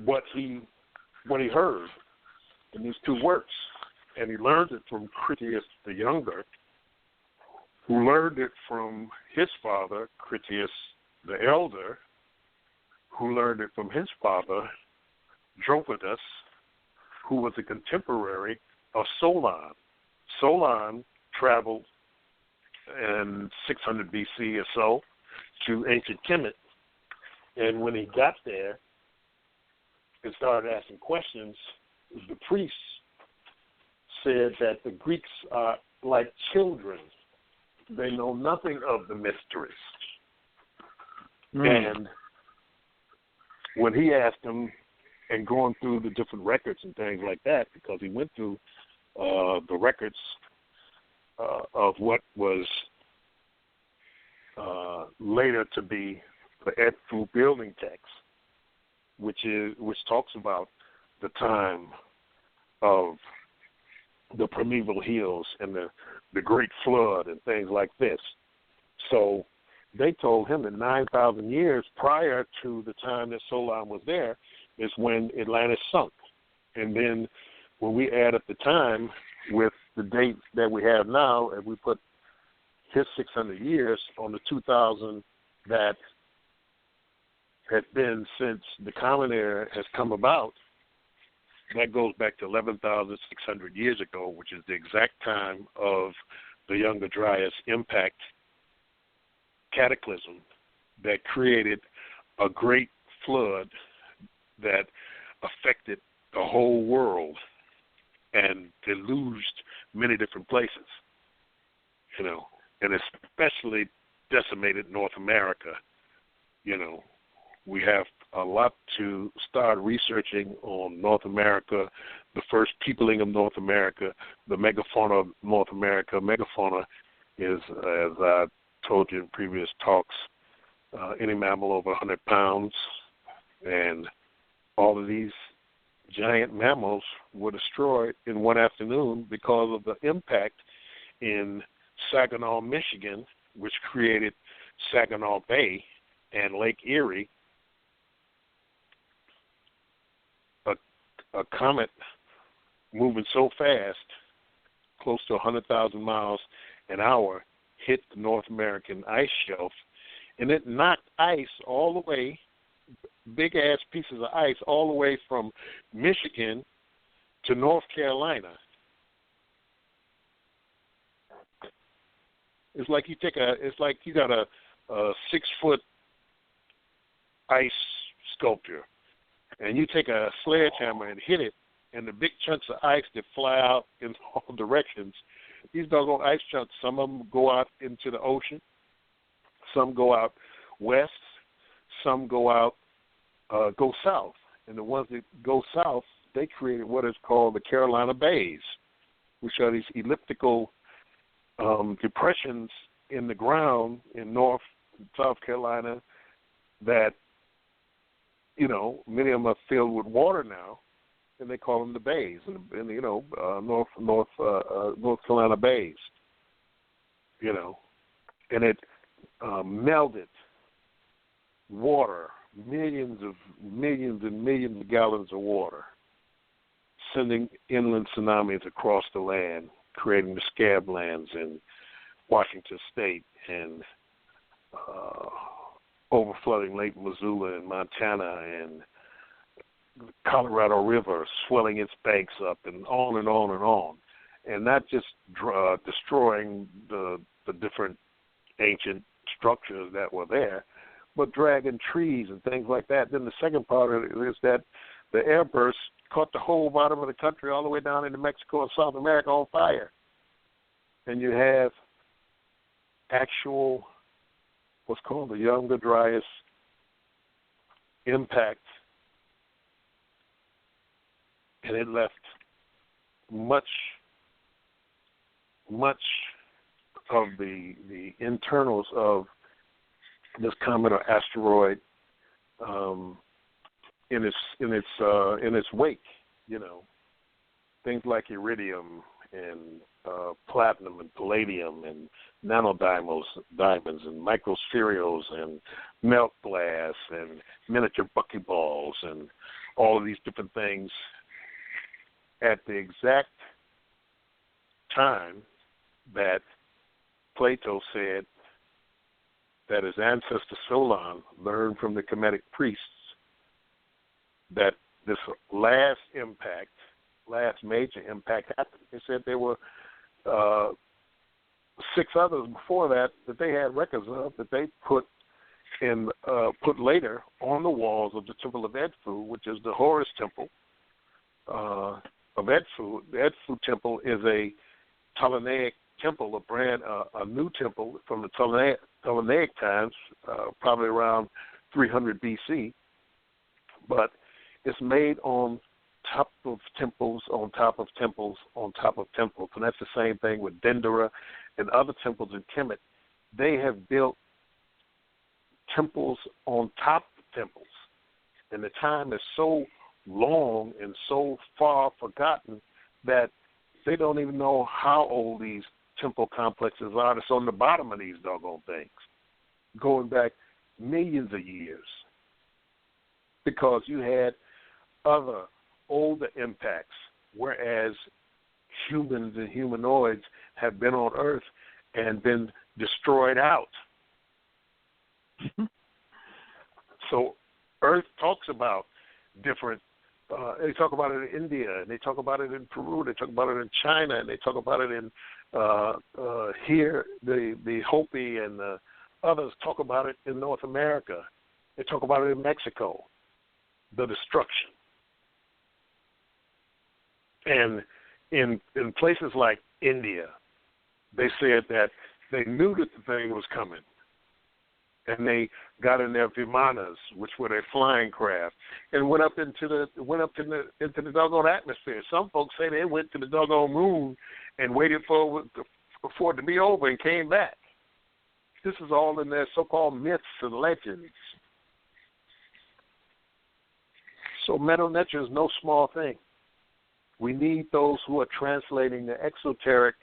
what he heard in these 2 works, and he learned it from Critias the Younger, who learned it from his father, Critias the Elder, who learned it from his father, Dropidas, who was a contemporary of Solon. Solon traveled in 600 BC or so to ancient Kemet, and when he got there and started asking questions, the priests said that the Greeks are like children. They know nothing of the mysteries. And when he asked him, and going through the different records and things like that, because he went through the records of what was later to be the Ep-5 building text, which talks about the time of the primeval hills and the great flood and things like this. So they told him that 9,000 years prior to the time that Solon was there is when Atlantis sunk. And then when we add up the time with the date that we have now, and we put his 600 years on the 2,000 that had been since the Common Era has come about, that goes back to 11,600 years ago, which is the exact time of the Younger Dryas impact cataclysm that created a great flood that affected the whole world and deluged many different places, and especially decimated North America. We have a lot to start researching on North America, the first peopling of North America, the megafauna of North America. Megafauna is, as I told you in previous talks, any mammal over 100 pounds, and all of these giant mammals were destroyed in one afternoon because of the impact in Saginaw, Michigan, which created Saginaw Bay and Lake Erie. A comet moving so fast, close to 100,000 miles an hour, hit the North American ice shelf, and it knocked ice all the way big-ass pieces of ice all the way from Michigan to North Carolina. It's like you got a 6-foot ice sculpture, and you take a sledgehammer and hit it, and the big chunks of ice that fly out in all directions, these doggone ice chunks, some of them go out into the ocean, some go out west, some go south. And the ones that go south, they created what is called the Carolina Bays, which are these elliptical depressions in the ground in North and South Carolina that, many of them are filled with water now, and they call them the bays, and North Carolina Bays, and it melded water, millions and millions of gallons of water, sending inland tsunamis across the land, creating the scablands in Washington State and overflooding Lake Missoula in Montana and the Colorado River, swelling its banks up, and on and on and on. And not just destroying the different ancient structures that were there, but dragging trees and things like that. Then the second part of it is that the airburst caught the whole bottom of the country all the way down into Mexico and South America on fire. And you have actual, what's called the Younger Dryas impact, and it left much of the internals of this comet or asteroid in its wake. Things like iridium and platinum and palladium and nanodiamonds and microspherules and melt glass and miniature buckyballs and all of these different things at the exact time that Plato said that his ancestor Solon learned from the Kemetic priests that this last major impact happened. They said there were 6 others before that they had records of, that they put later on the walls of the Temple of Edfu, which is the Horus Temple of Edfu. The Edfu Temple is a Ptolemaic temple, a new temple from the Ptolemaic times, probably around 300 BC, but it's made on top of temples, on top of temples, on top of temples, and that's the same thing with Dendera and other temples in Kemet. They have built temples on top of temples, and the time is so long and so far forgotten that they don't even know how old these temple complexes are that's on the bottom of these doggone things, going back millions of years, because you had other older impacts, whereas humans and humanoids have been on Earth and been destroyed out. So Earth talks about different, they talk about it in India, and they talk about it in Peru, they talk about it in China, and they talk about it in here, the Hopi and the others talk about it in North America. They talk about it in Mexico, the destruction. And in places like India, they said that they knew that the thing was coming, and they got in their vimanas, which were their flying craft, and went up into the doggone atmosphere. Some folks say they went to the doggone moon and waited for it to be over and came back. This is all in their so-called myths and legends. So Metu Neter is no small thing. We need those who are translating the exoteric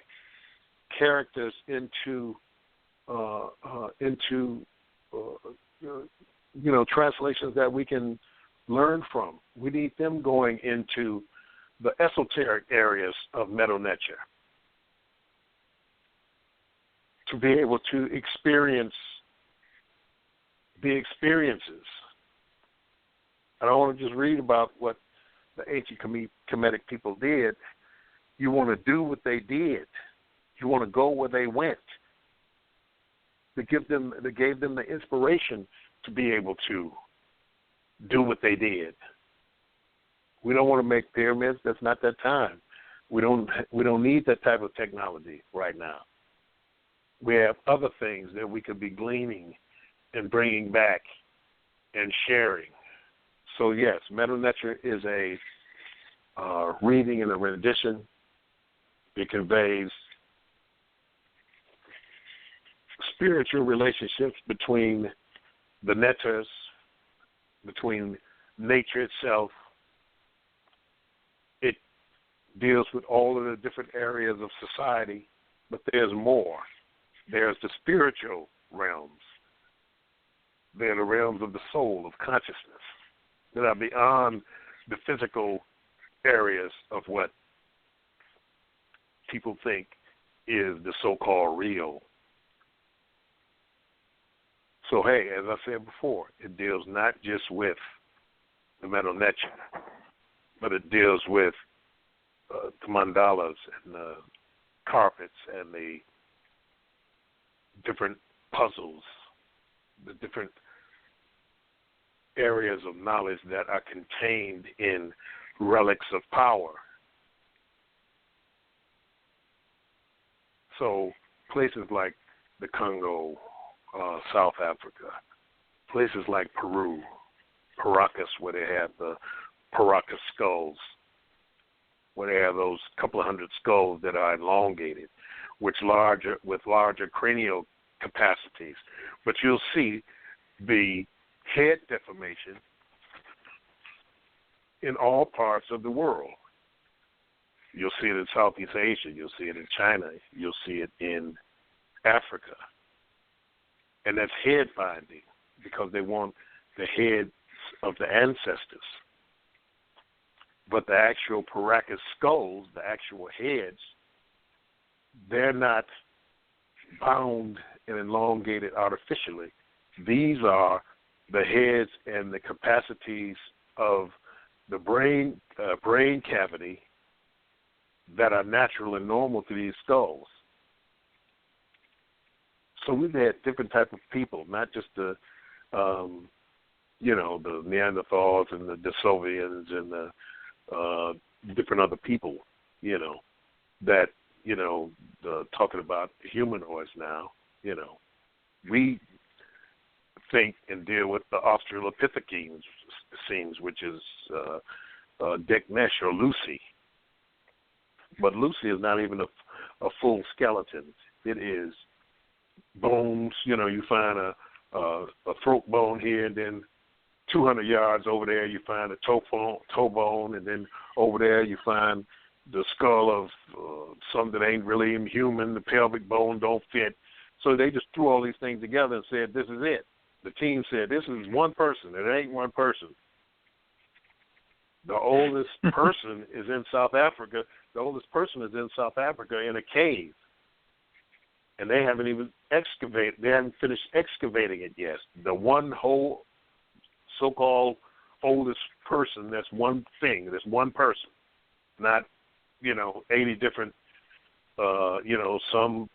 characters into translations that we can learn from. We need them going into the esoteric areas of Metu Neter to be able to experience the experiences I don't want to just read about what the ancient Kemetic people did. You want to do what they did. You want to go where they went. That gave them the inspiration to be able to do what they did. We don't want to make pyramids. That's not that time. We don't need that type of technology right now. We have other things that we could be gleaning and bringing back and sharing. So yes, Metu Neter is a reading and a rendition. It conveys spiritual relationships between the Netters, between nature itself. It deals with all of the different areas of society, but there's more. There's the spiritual realms. They're the realms of the soul, of consciousness, that are beyond the physical areas of what people think is the so-called real. So, hey, as I said before, it deals not just with the Metu Neter, but it deals with the mandalas and the carpets and the different puzzles, the different areas of knowledge that are contained in relics of power. So places like the Congo, South Africa, places like Peru, Paracas, where they have the Paracas skulls, where they have those couple of hundred skulls that are elongated, with larger cranial capacities. But you'll see the head deformation in all parts of the world. You'll see it in Southeast Asia. You'll see it in China. You'll see it in Africa. And that's head binding because they want the heads of the ancestors. But the actual Paracas skulls, the actual heads, they're not bound and elongated artificially. These are the heads and the capacities of the brain cavity that are natural and normal to these skulls. So we've had different type of people, not just the the Neanderthals and the Desovians and the different other people, that talking about humanoids now. We think and deal with the Australopithecines, which is Deknesh or Lucy. But Lucy is not even a full skeleton. It is bones. You find a throat bone here, and then 200 yards over there you find a toe bone, and then over there you find the skull of some that ain't really even human. The pelvic bone don't fit. So they just threw all these things together and said, this is it. The team said, this is one person. It ain't one person. The oldest person is in South Africa. The oldest person is in South Africa in a cave. And they haven't even excavated. They haven't finished excavating it yet. The one whole so-called oldest person, that's one thing. That's one person. Not, 80 different, some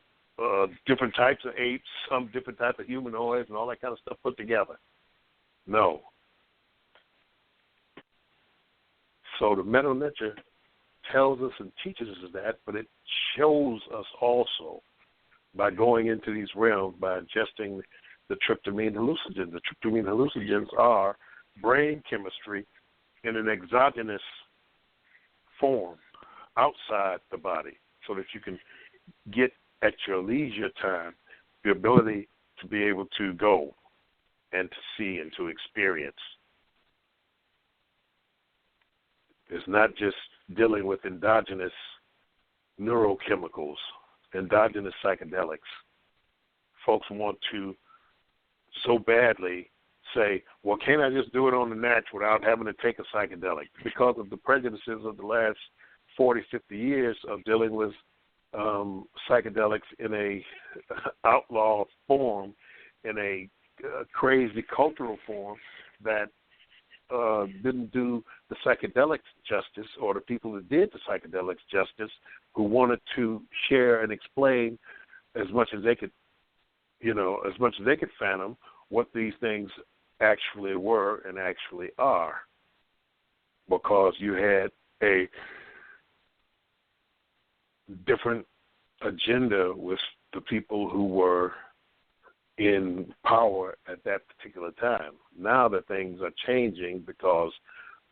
different types of apes, some different types of humanoids and all that kind of stuff put together. No. So the Metu Neter tells us and teaches us that, but it shows us also by going into these realms, by ingesting the tryptamine hallucinogens. The tryptamine hallucinogens are brain chemistry in an exogenous form outside the body so that you can get at your leisure time the ability to be able to go and to see and to experience. It's not just dealing with endogenous neurochemicals, endogenous psychedelics. Folks want to so badly say, well, can't I just do it on the natural without having to take a psychedelic? Because of the prejudices of the last 40, 50 years of dealing with psychedelics in a outlaw form, in a crazy cultural form that didn't do the psychedelics justice, or the people that did the psychedelics justice, who wanted to share and explain as much as they could, as much as they could fathom what these things actually were and actually are, because you had a different agenda with the people who were in power at that particular time. Now that things are changing because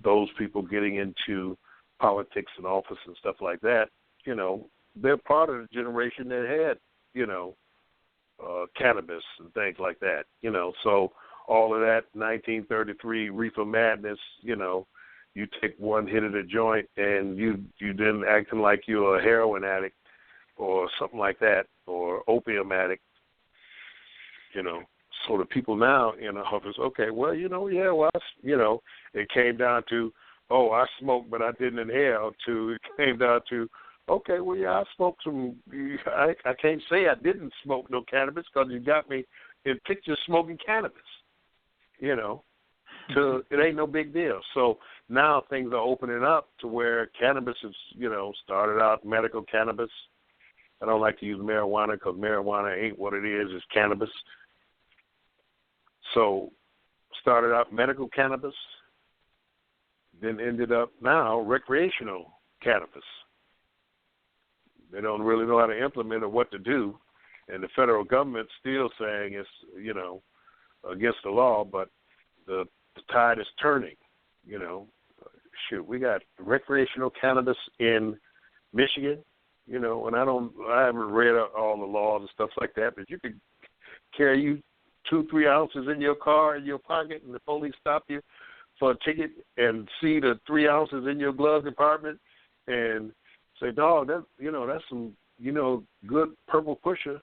those people getting into politics and office and stuff like that, they're part of the generation that had, cannabis and things like that, So all of that 1933 reefer madness, you take one hit of the joint and you then acting like you're a heroin addict or something like that, or opium addict, So the people now in the office, okay, well, it came down to, I smoked but I didn't inhale, to it came down to, okay, well, yeah, I smoked some, I can't say I didn't smoke no cannabis because you got me in pictures smoking cannabis, to it ain't no big deal. So now things are opening up to where cannabis is, started out medical cannabis. I don't like to use marijuana because marijuana ain't what it is. It's cannabis. So started out medical cannabis, then ended up now recreational cannabis. They don't really know how to implement or what to do, and the federal government's still saying it's, against the law, but the tide is turning, Shoot, we got recreational cannabis in Michigan, and I haven't read all the laws and stuff like that, but you could carry 2-3 ounces in your car, in your pocket, and the police stop you for a ticket and see the 3 ounces in your glove compartment and say, dog, that's some, good purple pusher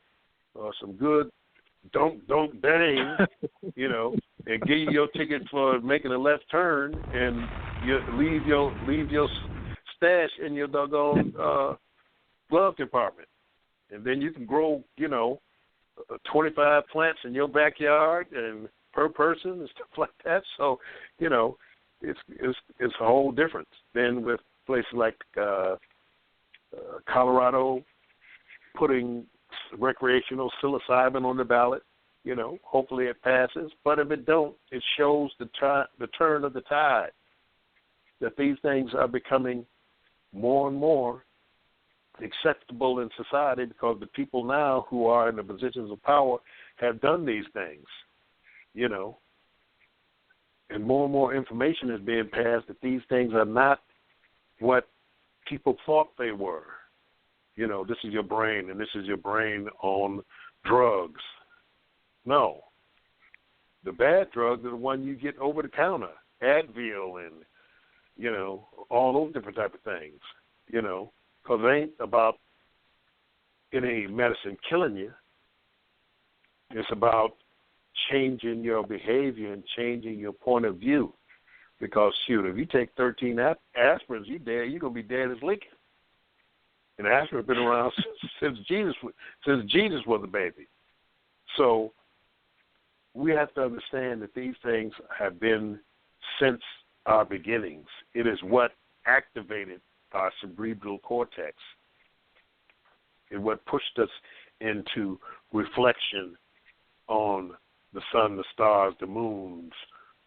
or some good don't bang, and give you your ticket for making a left turn, and you leave your stash in your doggone glove compartment, and then you can grow, 25 plants in your backyard and per person and stuff like that. So, it's a whole difference than with places like Colorado putting recreational psilocybin on the ballot. Hopefully it passes. But if it don't, it shows the turn of the tide, that these things are becoming more and more acceptable in society because the people now who are in the positions of power have done these things, and more information is being passed that these things are not what people thought they were. This is your brain, and this is your brain on drugs. No. The bad drugs are the one you get over the counter, Advil and, all those different type of things, because it ain't about any medicine killing you. It's about changing your behavior and changing your point of view. Because, shoot, if you take 13 aspirins, you're dead. You're going to be dead as Lincoln. And aspirin has been around since Jesus was a baby. So we have to understand that these things have been since our beginnings. It is what activated our cerebral cortex and what pushed us into reflection on the sun, the stars, the moons,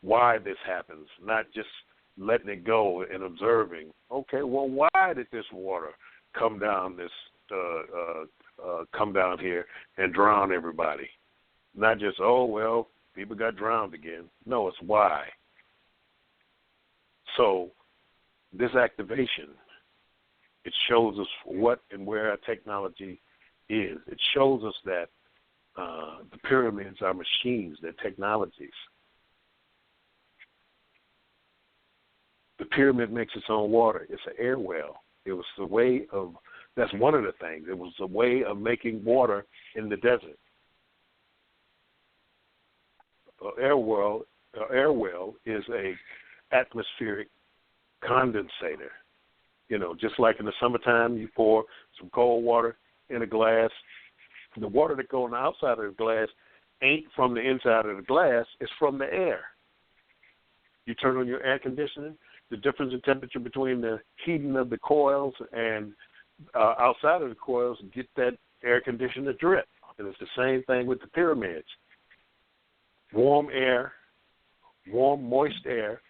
why this happens, not just letting it go and observing. Okay, well, why did this water come down here and drown everybody? Not just, people got drowned again. No, it's why. So this activation, it shows us what and where our technology is. It shows us that the pyramids are machines, they're technologies. The pyramid makes its own water. It's an air well. It was the way of, that's one of the things. It was a way of making water in the desert. Air well is a atmospheric condensator. Just like in the summertime, you pour some cold water in a glass. The water that goes on the outside of the glass ain't from the inside of the glass. It's from the air. You turn on your air conditioning, the difference in temperature between the heating of the coils and outside of the coils get that air conditioner drip. And it's the same thing with the pyramids. Warm air, warm, moist air,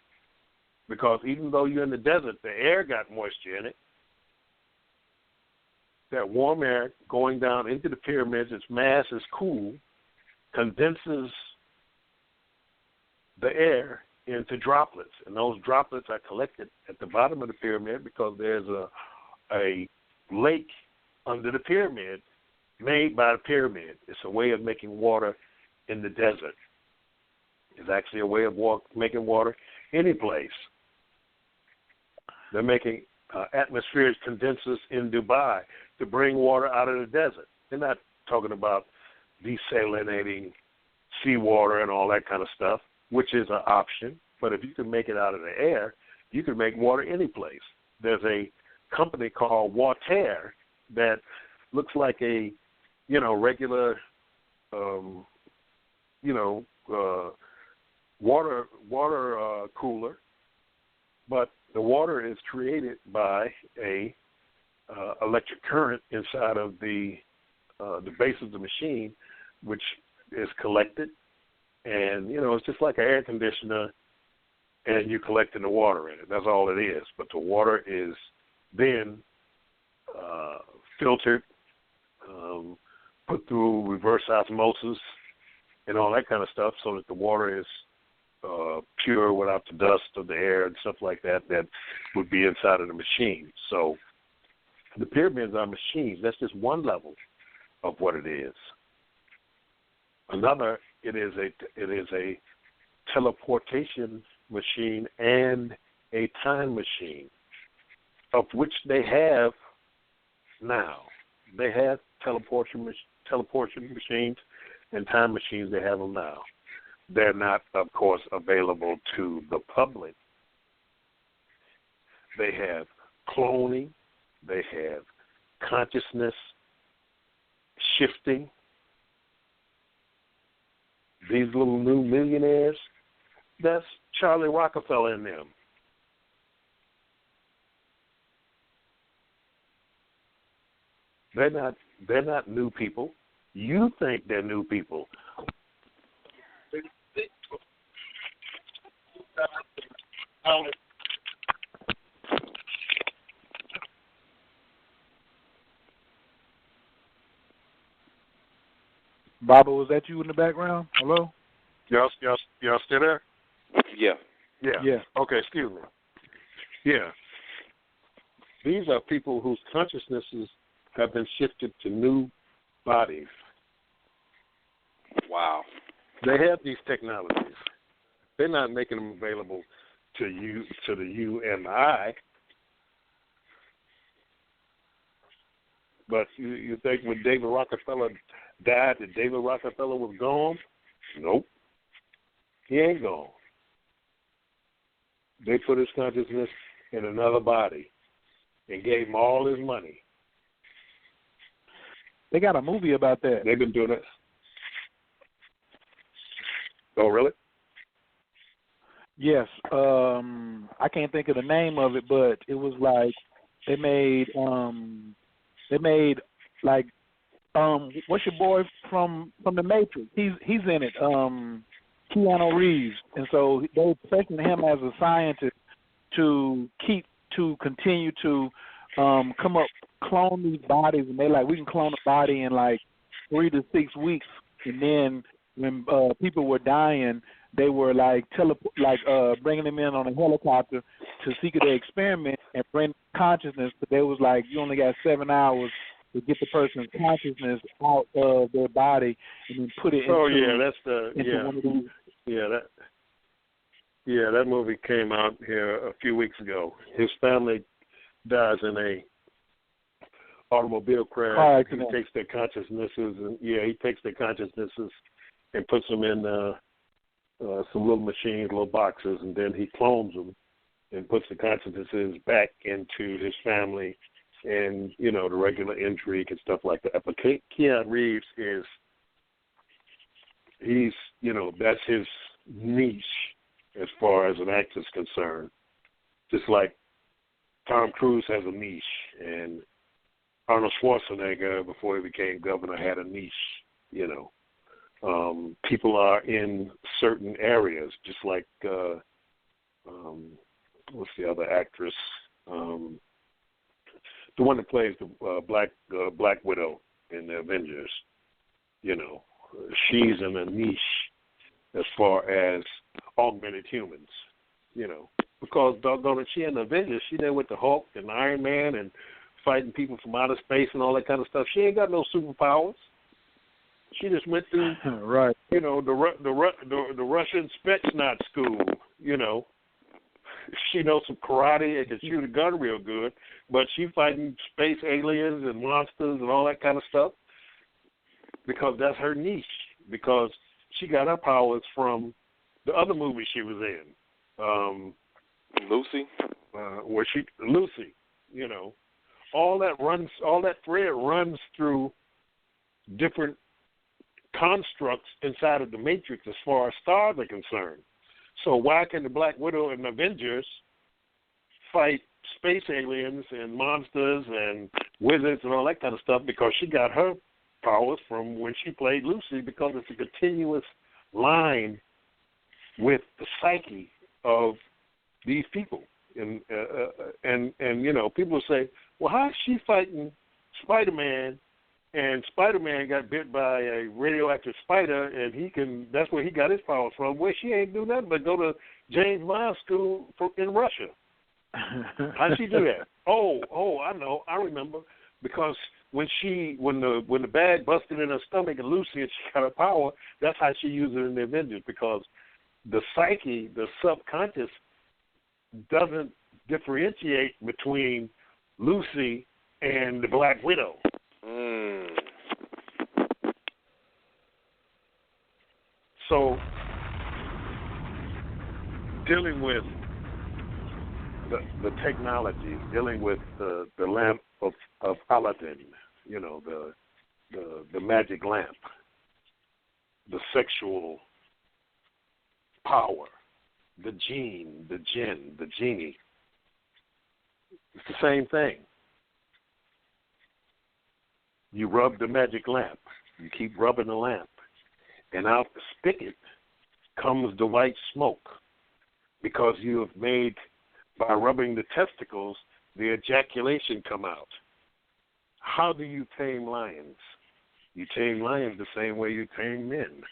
because even though you're in the desert, the air got moisture in it. That warm air going down into the pyramids, its mass is cool, condenses the air into droplets. And those droplets are collected at the bottom of the pyramid because there's a lake under the pyramid made by the pyramid. It's a way of making water in the desert. It's actually a way of making water any place. They're making atmospheric condensers in Dubai to bring water out of the desert. They're not talking about desalinating seawater and all that kind of stuff, which is an option. But if you can make it out of the air, you can make water any place. There's a company called Water that looks like a, regular, water cooler, but the water is created by a electric current inside of the base of the machine, which is collected, and it's just like an air conditioner, and you're collecting the water in it. That's all it is. But the water is then filtered, put through reverse osmosis, and all that kind of stuff, so that the water is pure without the dust of the air and stuff like that would be inside of the machine. So the pyramids are machines. That's just one level of what it is. Another, it is a teleportation machine and a time machine, of which they have now. They have teleportation machines and time machines. They have them now. They're not, of course, available to the public. They have cloning. They have consciousness shifting. These little new millionaires, that's Charlie Rockefeller and them. They're not new people. You think they're new people. Baba, was that you in the background? Hello? Y'all still there? Yeah. Yeah. Okay, excuse me. Yeah. These are people whose consciousnesses have been shifted to new bodies. Wow. They have these technologies. They're not making them available to you, to the you and I. But you think when David Rockefeller died that David Rockefeller was gone? Nope. He ain't gone. They put his consciousness in another body and gave him all his money. They got a movie about that. They've been doing it. Oh, really? Yes. I can't think of the name of it, but it was like they made like what's your boy from the Matrix? He's in it. Keanu Reeves, and so they're expecting him as a scientist to continue to come up, clone these bodies, and they like we can clone a body in like 3 to 6 weeks, and then when people were dying, they were like bringing them in on a helicopter to secret their experiment and bring consciousness. But they was like, you only got 7 hours to get the person's consciousness out of their body and then put it into. Oh yeah, that's the one of these. That movie came out here a few weeks ago. His family dies in a automobile crash. He takes their consciousnesses and puts them in some little machines, little boxes, and then he clones them and puts the consciousnesses back into his family and, the regular intrigue and stuff like that. But Keanu Reeves that's his niche, as far as an actor's concerned. Just like Tom Cruise has a niche, and Arnold Schwarzenegger, before he became governor, had a niche, you know. People are in certain areas, just like, what's the other actress? The one that plays the Black Widow in the Avengers, you know. She's in a niche as far as augmented humans, you know. Because, doggone it, she in the Avengers, she there with the Hulk and Iron Man and fighting people from outer space and all that kind of stuff. She ain't got no superpowers. She just went through, right, you know, the Russian Spetsnaz school, you know. She knows some karate and can shoot a gun real good, but she fighting space aliens and monsters and all that kind of stuff because that's her niche, because she got her powers from the other movie she was in. Lucy? Lucy, you know. All that thread runs through different constructs inside of the Matrix as far as stars are concerned. So why can the Black Widow and Avengers fight space aliens and monsters and wizards and all that kind of stuff? Because she got her powers from when she played Lucy, because it's a continuous line with the psyche of these people. And you know, people say, well, how is she fighting Spider-Man, and Spider-Man got bit by a radioactive spider, and that's where he got his powers from. Well, she ain't do nothing but go to James Bond school in Russia. How'd she do that? Oh, I know. I remember. Because when the bag busted in her stomach and Lucy and she got her power, that's how she used it in the Avengers, because the psyche, the subconscious, doesn't differentiate between Lucy and the Black Widow. So, dealing with the technology, dealing with the lamp of Aladdin, you know, the magic lamp, the sexual power, the genie. It's the same thing. You rub the magic lamp. You keep rubbing the lamp. And out the spigot comes the white smoke, because you have made, by rubbing the testicles, the ejaculation come out. How do you tame lions? You tame lions the same way you tame men,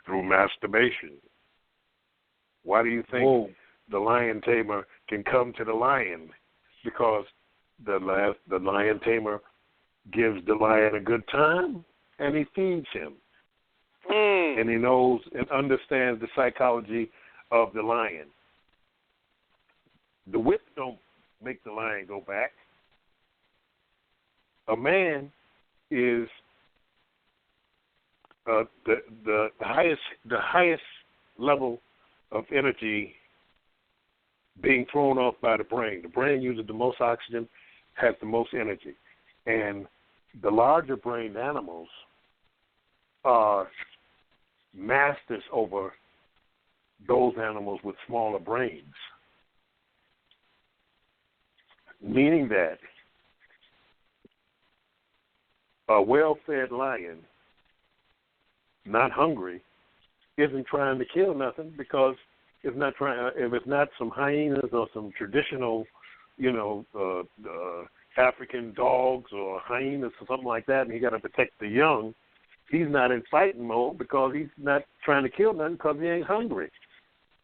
through masturbation. Why do you think the lion tamer can come to the lion? Because the lion tamer gives the lion a good time, and he feeds him. And he knows and understands the psychology of the lion. The whip don't make the lion go back. A man is the highest level of energy being thrown off by the brain. The brain uses the most oxygen, has the most energy. And the larger brained animals are masters over those animals with smaller brains. Meaning that a well-fed lion, not hungry, isn't trying to kill nothing, because if it's not some hyenas or some traditional, you know, African dogs or hyenas or something like that, and he got to protect the young, he's not in fighting mode, because he's not trying to kill nothing, because he ain't hungry.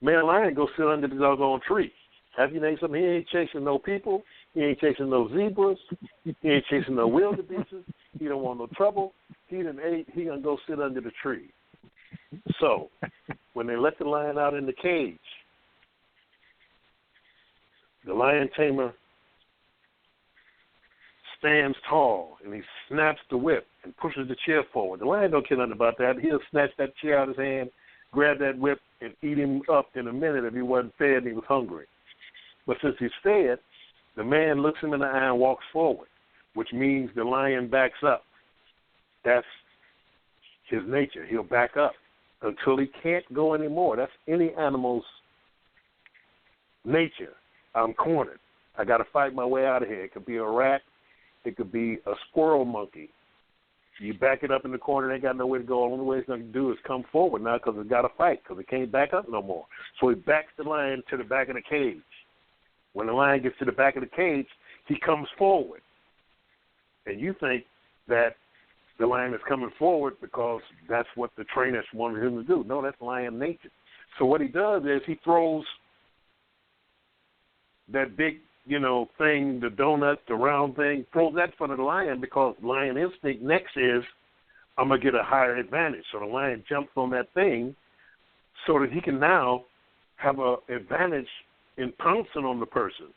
Man, lion go sit under the doggone tree. Have you named something? He ain't chasing no people. He ain't chasing no zebras. He ain't chasing no wildebeestes. He don't want no trouble. He done ate. He gonna go sit under the tree. So, when they let the lion out in the cage, the lion tamer stands tall, and he snaps the whip and pushes the chair forward. The lion don't care nothing about that. He'll snatch that chair out of his hand, grab that whip, and eat him up in a minute if he wasn't fed and he was hungry. But since he's fed, the man looks him in the eye and walks forward, which means the lion backs up. That's his nature. He'll back up until he can't go anymore. That's any animal's nature. I'm cornered. I got to fight my way out of here. It could be a rat. It could be a squirrel monkey. You back it up in the corner, they got nowhere to go. The only way it's going to do is come forward now because it's got to fight because it can't back up no more. So he backs the lion to the back of the cage. When the lion gets to the back of the cage, he comes forward. And you think that the lion is coming forward because that's what the trainers wanted him to do. No, that's lion nature. So what he does is he throws that big, thing, the donut, the round thing, throws that in front of the lion because lion instinct next is, I'm going to get a higher advantage. So the lion jumps on that thing so that he can now have an advantage in pouncing on the person.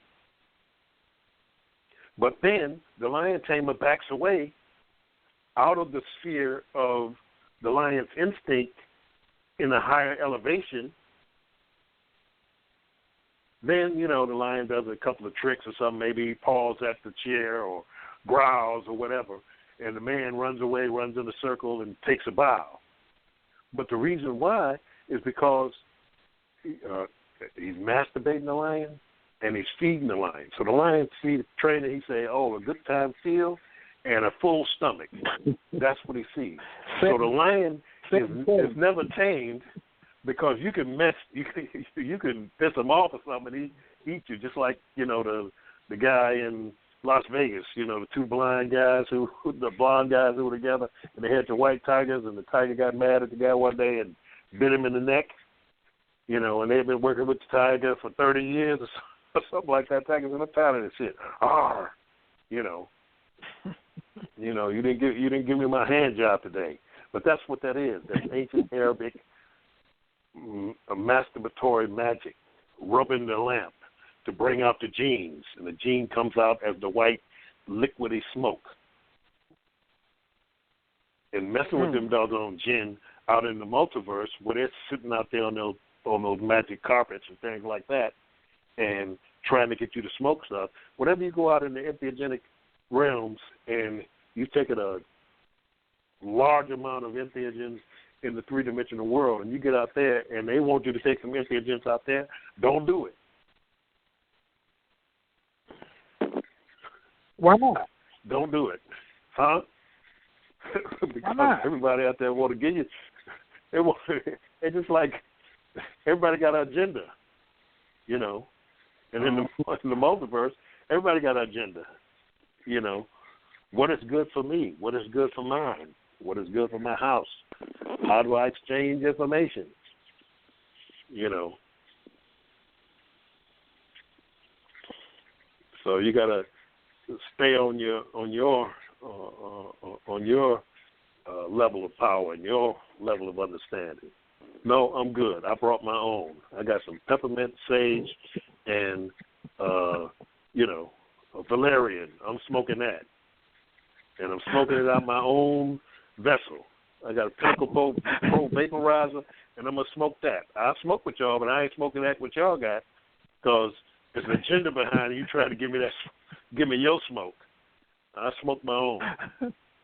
But then the lion tamer backs away out of the sphere of the lion's instinct in a higher elevation. Then, the lion does a couple of tricks or something. Maybe he paws at the chair or growls or whatever, and the man runs away, runs in a circle, and takes a bow. But the reason why is because he's masturbating the lion and he's feeding the lion. So the lion sees the trainer, he say, a good time feel and a full stomach. That's what he sees. So the lion is never tamed. Because you can piss him off or something and he eat you, just like, the guy in Las Vegas, the two blonde guys the blonde guys who were together and they had the white tigers and the tiger got mad at the guy one day and bit him in the neck, and they've been working with the tiger for 30 years or something like that. Tiger's in the town and shit. Arr! You didn't give me my hand job today. But that's what that is. That's ancient Arabic a masturbatory magic, rubbing the lamp to bring out the genes, and the gene comes out as the white liquidy smoke. And messing with them doggone jinn out in the multiverse, where they're sitting out there on those magic carpets and things like that, and trying to get you to smoke stuff. Whenever you go out in the entheogenic realms and you've taken a large amount of entheogens in the three-dimensional world, and you get out there and they want you to take some entheogens out there, don't do it. Why not? Don't do it. Huh? Because everybody out there want to give you, it's just like everybody got an agenda, and in the multiverse, everybody got an agenda, what is good for me, what is good for mine, what is good for my house, how do I exchange information, So you got to stay on your level of power and your level of understanding. No, I'm good. I brought my own. I got some peppermint, sage, and a valerian. I'm smoking that, and I'm smoking it out my own vessel. I got a Pinnacle Pro vaporizer, and I'm gonna smoke that. I smoke with y'all, but I ain't smoking that what y'all got, because there's an agenda behind it. You try to give me your smoke. I smoke my own.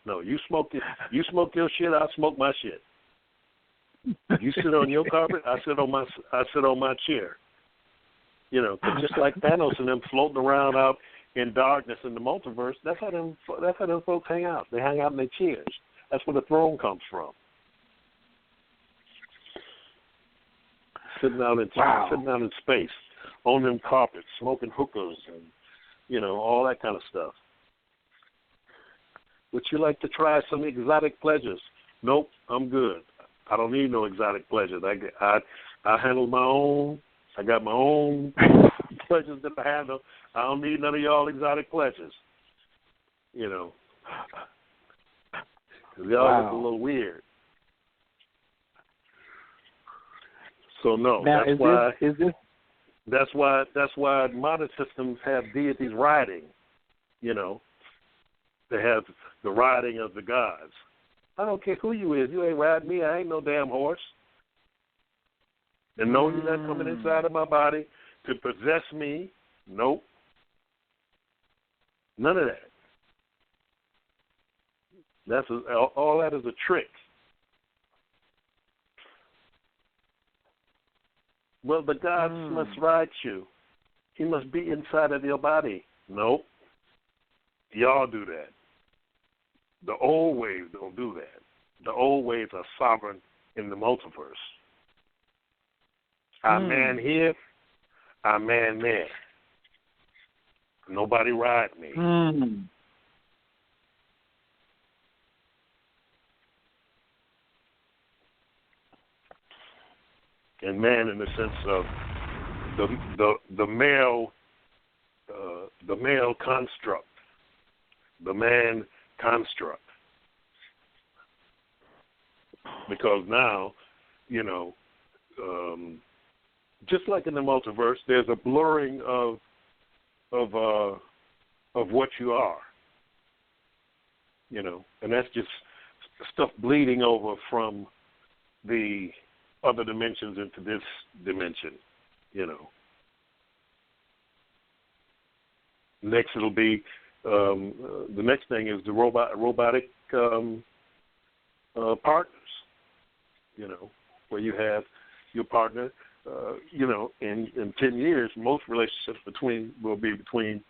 No, you smoke your shit. I smoke my shit. You sit on your carpet. I sit on my chair. Just like Thanos and them floating around out in darkness in the multiverse. That's how them folks hang out. They hang out in their chairs. That's where the throne comes from. Sitting out in space, on them carpets, smoking hookahs and all that kind of stuff. Would you like to try some exotic pleasures? Nope, I'm good. I don't need no exotic pleasures. I handle my own. I got my own pleasures that I handle. I don't need none of y'all exotic pleasures. Because y'all look a little weird. So no, now, that's why modern systems have deities riding. They have the riding of the gods. I don't care who you is. You ain't riding me. I ain't no damn horse. And no, you're not coming inside of my body to possess me. Nope. None of that. All that is a trick. Well, the gods must ride you. He must be inside of your body. Nope. Y'all do that. The old ways don't do that. The old ways are sovereign in the multiverse. I man here, I man there. Nobody ride me. And man in the sense of the male construct, the man construct. Because now, just like in the multiverse, there's a blurring of what you are, and that's just stuff bleeding over from the other dimensions into this dimension, Next, it'll be the next thing is the robotic partners, where you have your partner. In 10 years, most relationships will be between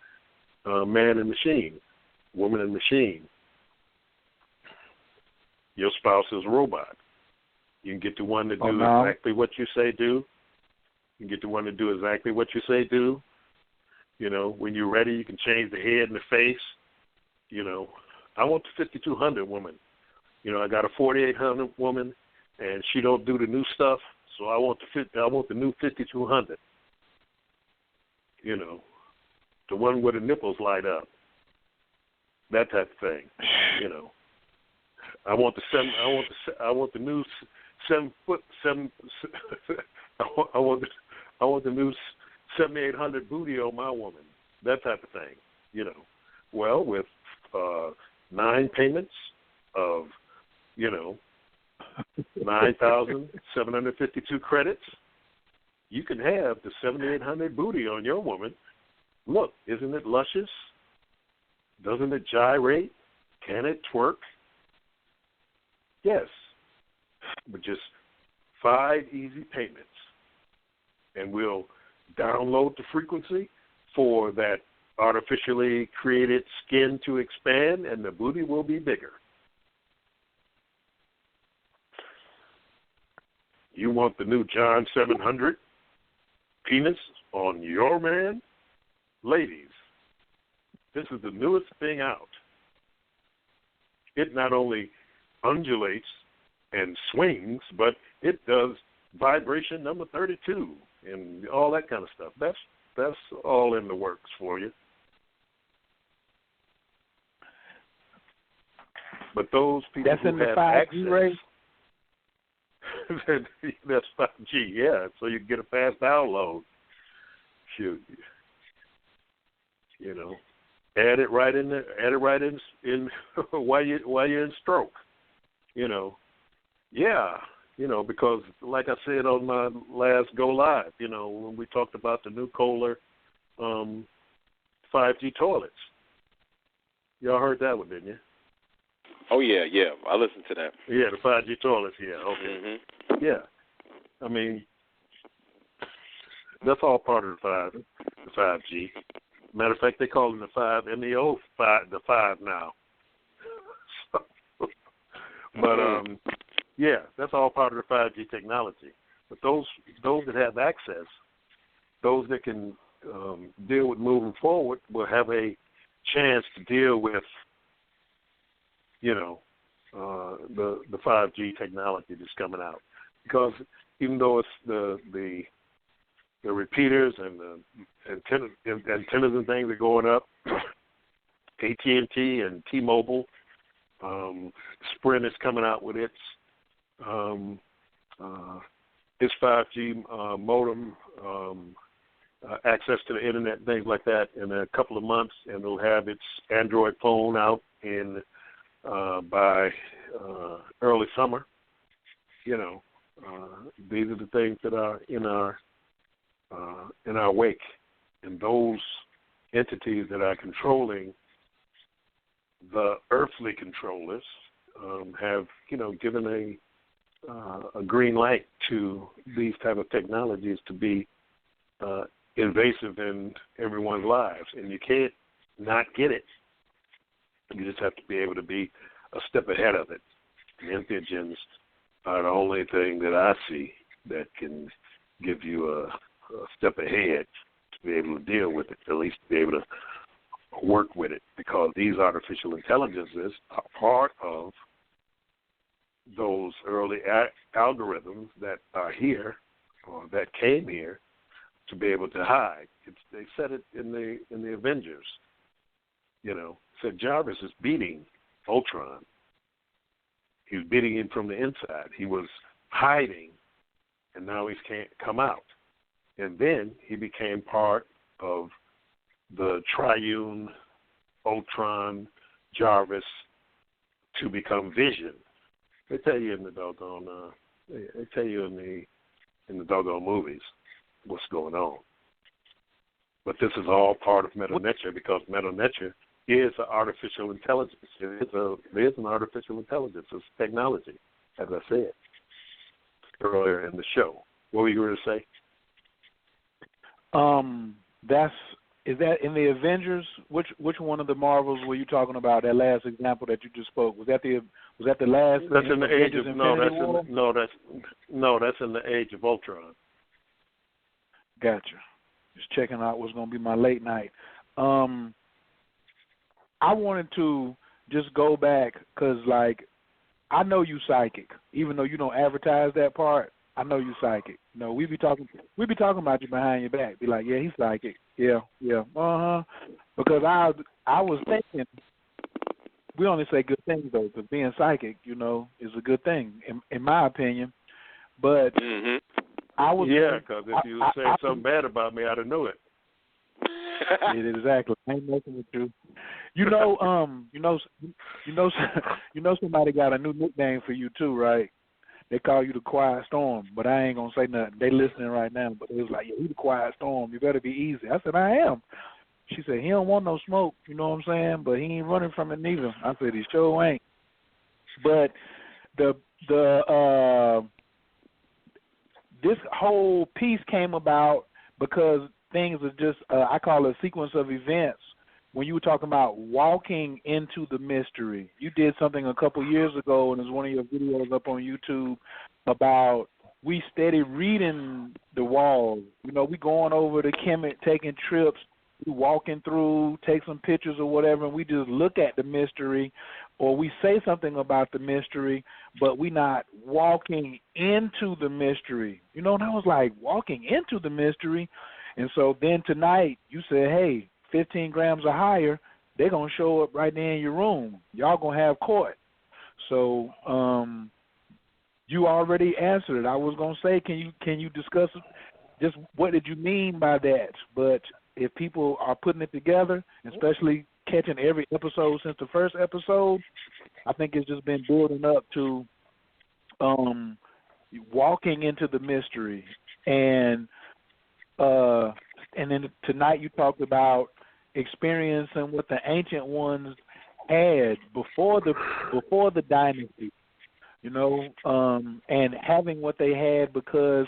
man and machine, woman and machine. Your spouse is a robot. You can get the one to do exactly what you say do. You can get the one to do exactly what you say do. When you're ready, you can change the head and the face. I want the 5200 woman. I got a 4800 woman, and she don't do the new stuff. So I want the new 5200. The one where the nipples light up. That type of thing. I want the new 7 foot 7. I want the new 7800 booty on my woman. That type of thing. Well, with 9 payments of 9,752 credits, you can have the 7,800 booty on your woman. Look, isn't it luscious? Doesn't it gyrate? Can it twerk? Yes, but just 5 easy payments, and we'll download the frequency for that artificially created skin to expand, and the booty will be bigger. You want the new John 700 penis on your man? Ladies, this is the newest thing out. It not only undulates and swings, but it does vibration number 32 and all that kind of stuff. That's all in the works for you. But those people that's who in the have 5G access, race? that's 5G, yeah. So you can get a fast download. Shoot, add it right in there. Add it right in while you're in stroke. Yeah. Because like I said on my last Go Live, when we talked about the new Kohler 5G toilets. Y'all heard that one, didn't you? Oh, yeah. I listened to that. Yeah, the 5G toilets, yeah, okay. Mm-hmm. Yeah. I mean, that's all part of the 5G. Matter of fact, they call them the 5 and the old 5, the 5 now. But, yeah, that's all part of the 5G technology. But those that have access, those that can deal with moving forward will have a chance to deal with, the 5G technology that's coming out. Because even though it's the repeaters and the antennas and things are going up, AT&T and T-Mobile, Sprint is coming out with its 5G modem, access to the internet, things like that, in a couple of months, and it'll have its Android phone out by early summer. These are the things that are in our wake, and those entities that are controlling the earthly controllers have, given a green light to these type of technologies to be invasive in everyone's lives, and you can't not get it. You just have to be able to be a step ahead of it. And entheogens are the only thing that I see that can give you a step ahead to be able to deal with it, at least be able to work with it, because these artificial intelligences are part of those early algorithms that are here or that came here to be able to hide. They said it in the Avengers. Said Jarvis is beating Ultron. He was beating him from the inside. He was hiding, and now he can't come out. And then he became part of the triune Ultron Jarvis to become Vision. They tell you in the doggone in the doggone movies what's going on. But this is all part of Metu Neter, because Metu Neter is an artificial intelligence. It is an artificial intelligence. It's technology, as I said earlier in the show. What were you going to say? Is that in the Avengers? Which one of the Marvels were you talking about? That last example that you just spoke, was that the last? That's in the Age of that's in the Age of Ultron. Gotcha. Just checking out what's going to be my late night. I wanted to just go back because, I know you psychic, even though you don't advertise that part. I know you psychic. We be talking about you behind your back. Be like, yeah, he's psychic. Yeah, Because I was thinking, we only say good things though, because being psychic, is a good thing in my opinion. But I was because if you say something bad about me, I'd have knew it. Exactly. I ain't messing with you. Somebody got a new nickname for you too, right? They call you the Quiet Storm, but I ain't gonna say nothing. They listening right now, but it was like, yeah, you the Quiet Storm. You better be easy. I said, I am. She said, he don't want no smoke. You know what I'm saying? But he ain't running from it neither. I said, he sure ain't. But this whole piece came about because things are just, I call it a sequence of events. When you were talking about walking into the mystery, you did something a couple years ago, and there's one of your videos up on YouTube about we steady reading the walls. We going over the Kemet, taking trips, we walking through, take some pictures or whatever, and we just look at the mystery, or we say something about the mystery, but we not walking into the mystery. And I was like, walking into the mystery. And so then tonight you said, hey, 15 grams or higher, they're going to show up right there in your room. Y'all going to have court. So you already answered it. I was going to say, can you discuss just what did you mean by that? But if people are putting it together, especially catching every episode since the first episode, I think it's just been building up to walking into the mystery. And then tonight you talked about experiencing what the ancient ones had before the dynasty, and having what they had because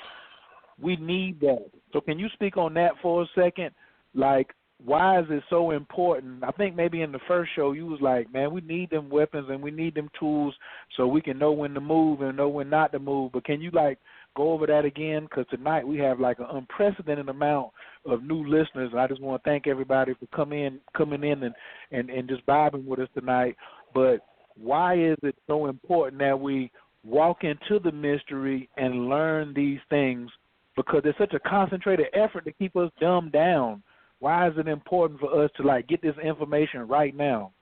we need that. So can you speak on that for a second? Like, why is it so important? I think maybe in the first show you was like, man, we need them weapons and we need them tools so we can know when to move and know when not to move. But can you go over that again? Because tonight we have an unprecedented amount of new listeners. I just want to thank everybody for coming in and just vibing with us tonight. But why is it so important that we walk into the mystery and learn these things? Because it's such a concentrated effort to keep us dumbed down. Why is it important for us to get this information right now?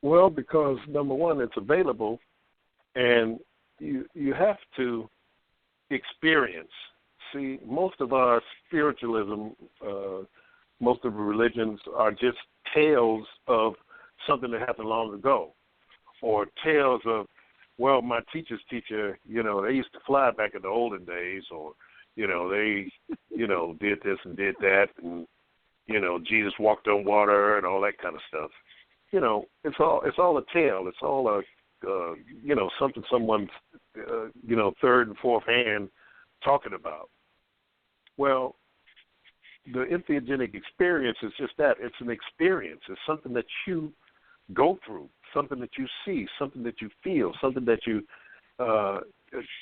Well, because number one, it's available, and you have to experience. See, most of our spiritualism, most of the religions are just tales of something that happened long ago, or tales of, well, my teacher's teacher, they used to fly back in the olden days, or they, did this and did that, and, Jesus walked on water and all that kind of stuff. It's all a tale. It's all a, something someone's, third and fourth hand talking about. Well, the entheogenic experience is just that. It's an experience. It's something that you go through, something that you see, something that you feel, something that you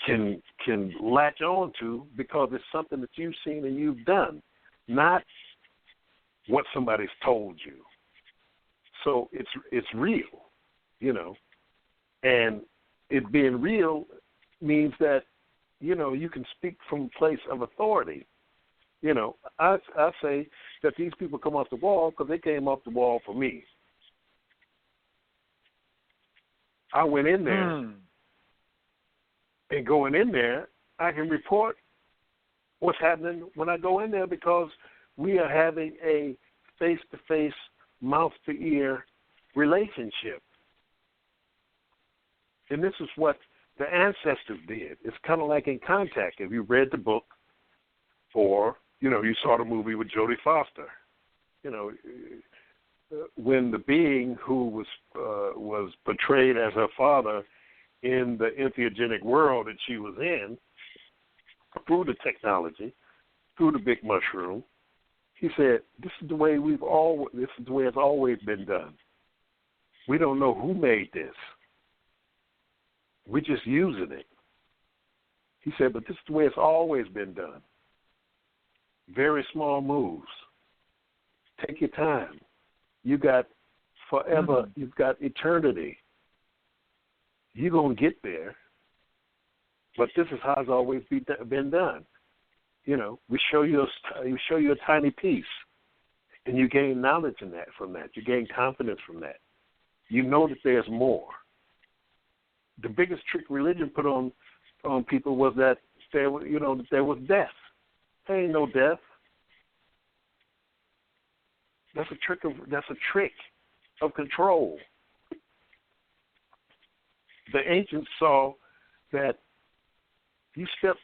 can latch on to because it's something that you've seen and you've done, not what somebody's told you. So it's real, you know, and it being real means that, you know, you can speak from a place of authority. You know, I say that these people come off the wall because they came off the wall for me. I went in there, and going in there, I can report what's happening when I go in there because we are having a face-to-face, mouth-to-ear relationship. And this is what the ancestors did. It's kind of like In Contact. If you read the book or, you know, you saw the movie with Jodie Foster, you know, when the being who was portrayed as her father in the entheogenic world that she was in, through the technology, through the big mushroom, he said, "This is the way this is the way it's always been done. We don't know who made this. We're just using it." He said, "But this is the way it's always been done. Very small moves. Take your time. You got forever. You've got eternity. You're going to get there. But this is how it's always been done. You know, we show you a tiny piece, and you gain knowledge from that. You gain confidence from that. You know that there's more." The biggest trick religion put on people was that there was death. There ain't no death. That's a trick of control. The ancients saw that you step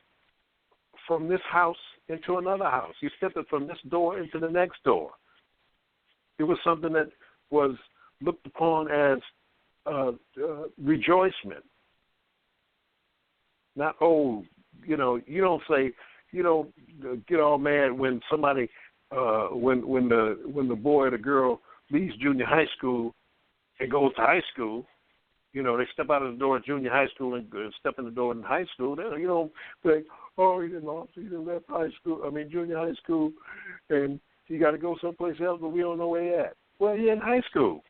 from this house into another house. You step it from this door into the next door. It was something that was looked upon as rejoicement. Not, you don't get all mad when somebody, when the boy or the girl leaves junior high school and goes to high school. You know, they step out of the door at junior high school and step in the door in high school. You don't think, "Oh, he didn't left junior high school, and he got to go someplace else, but we don't know where he at." Well, he's in high school.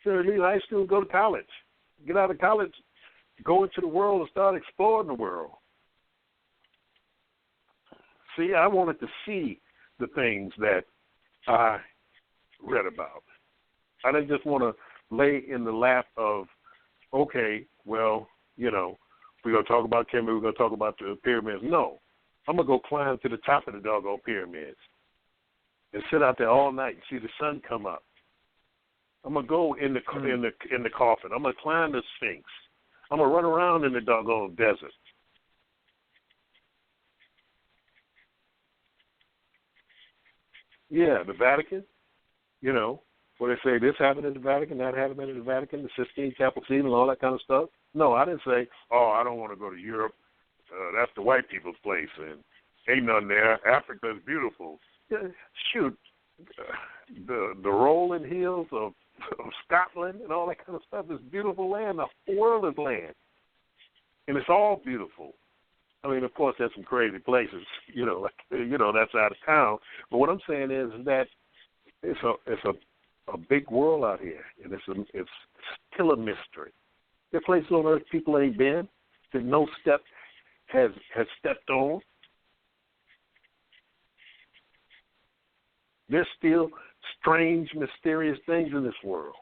So leave high school and go to college. Get out of college, go into the world and start exploring the world. See, I wanted to see the things that I read about. I didn't just want to lay in the lap of, okay, well, you know, we're going to talk about Kemet, we're going to talk about the pyramids. No, I'm going to go climb to the top of the doggone pyramids and sit out there all night and see the sun come up. I'm going to go in the coffin. I'm going to climb the Sphinx. I'm going to run around in the doggone desert. Yeah, the Vatican, you know, where they say this happened in the Vatican, that happened in the Vatican, the Sistine Chapel scene and all that kind of stuff. No, I didn't say, I don't want to go to Europe. That's the white people's place, and ain't nothing there. Africa is beautiful. Yeah, shoot, the rolling hills of Scotland and all that kind of stuff is beautiful land. The world is land, and it's all beautiful. I mean, of course, there's some crazy places, that's out of town. But what I'm saying is that it's a big world out here, and it's still a mystery. There are places on earth people ain't been, that no step has stepped on. There's still strange, mysterious things in this world.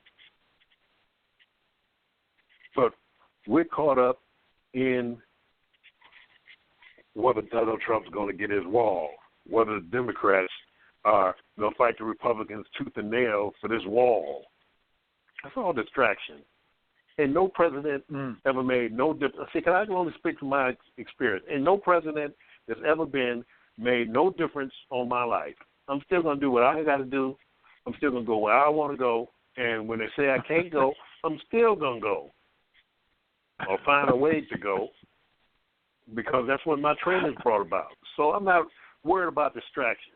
But we're caught up in whether Donald Trump's going to get his wall, whether the Democrats are going to fight the Republicans tooth and nail for this wall. That's all distraction. And no president ever made no difference. See, I can only speak from my experience. And no president that's ever been made no difference on my life. I'm still going to do what I got to do. I'm still going to go where I want to go. And when they say I can't go, I'm still going to go or find a way to go, because that's what my training's brought about. So I'm not worried about distractions.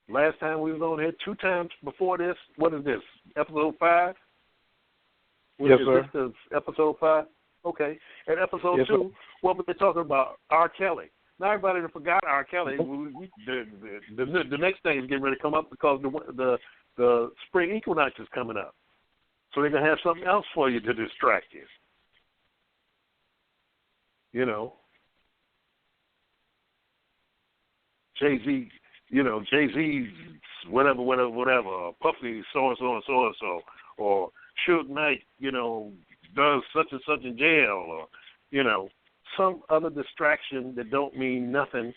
Last time we was on here, 2 times before this. What is this? Episode 5? Yes, sir. Is this episode 5? Okay. And episode Yes, 2, sir. what were they talking about? R. Kelly. Now everybody done forgot R. Kelly. The next thing is getting ready to come up because the spring equinox is coming up. So they're going to have something else for you to distract you. You know. Jay-Z, Jay-Z, whatever, or Puffy, so-and-so, or Suge Knight, does such and such in jail, or, some other distraction that don't mean nothing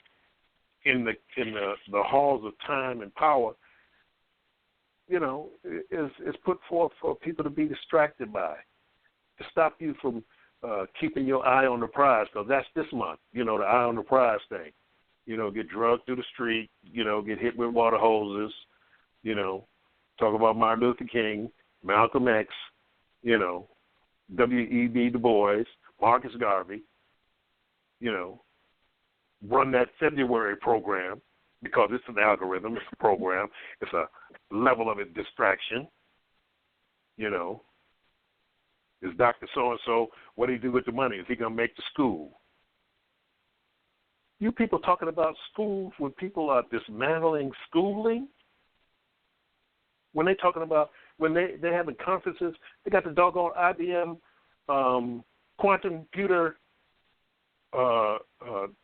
in the halls of time and power, is put forth for people to be distracted by, to stop you from keeping your eye on the prize, because that's this month, the eye on the prize thing. Get drugged through the street, get hit with water hoses, talk about Martin Luther King, Malcolm X, W.E.B. Du Bois, Marcus Garvey, run that February program because it's an algorithm, it's a program, it's a level of a distraction, Is Dr. So-and-so, what do he do with the money? Is he going to make the school? You people talking about schools when people are dismantling schooling? When they talking about, when they're having conferences, they got the doggone IBM quantum computer, the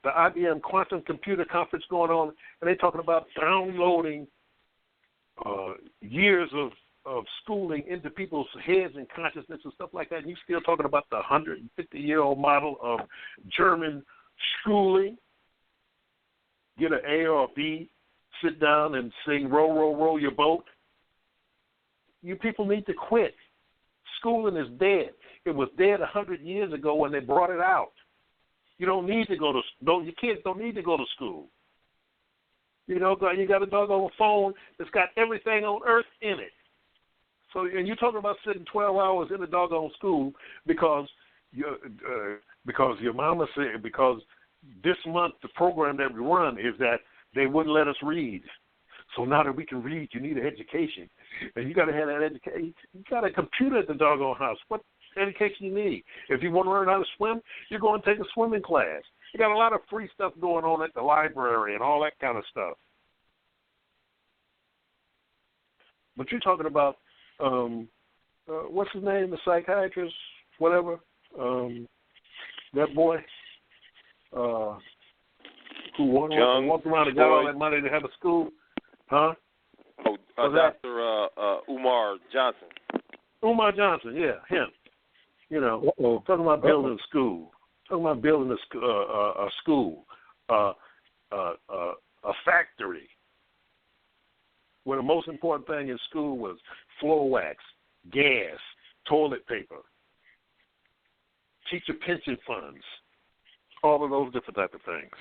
IBM quantum computer conference going on, and they talking about downloading years of schooling into people's heads and consciousness and stuff like that, and you still talking about the 150-year-old model of German schooling. Get an A or a B, sit down and sing row, row, row your boat. You people need to quit. Schooling is dead. It was dead 100 years ago when they brought it out. You don't need to go to your kids don't need to go to school. You got a doggone phone that's got everything on earth in it. So, and you're talking about sitting 12 hours in the doggone school because your mama said, because this month, the program that we run is that they wouldn't let us read. So now that we can read, you need an education. And you got to have that education. You got a computer at the doggone house. What education you need? If you want to learn how to swim, you're going to take a swimming class. You got a lot of free stuff going on at the library and all that kind of stuff. But you're talking about, what's his name, the psychiatrist, whatever, that boy. Who walked around and got all that money to have a school, huh? Oh, Dr. Umar Johnson. Umar Johnson, yeah, him. Talking about building a school, a school, a factory, where the most important thing in school was floor wax, gas, toilet paper, teacher pension funds. All of those different type of things.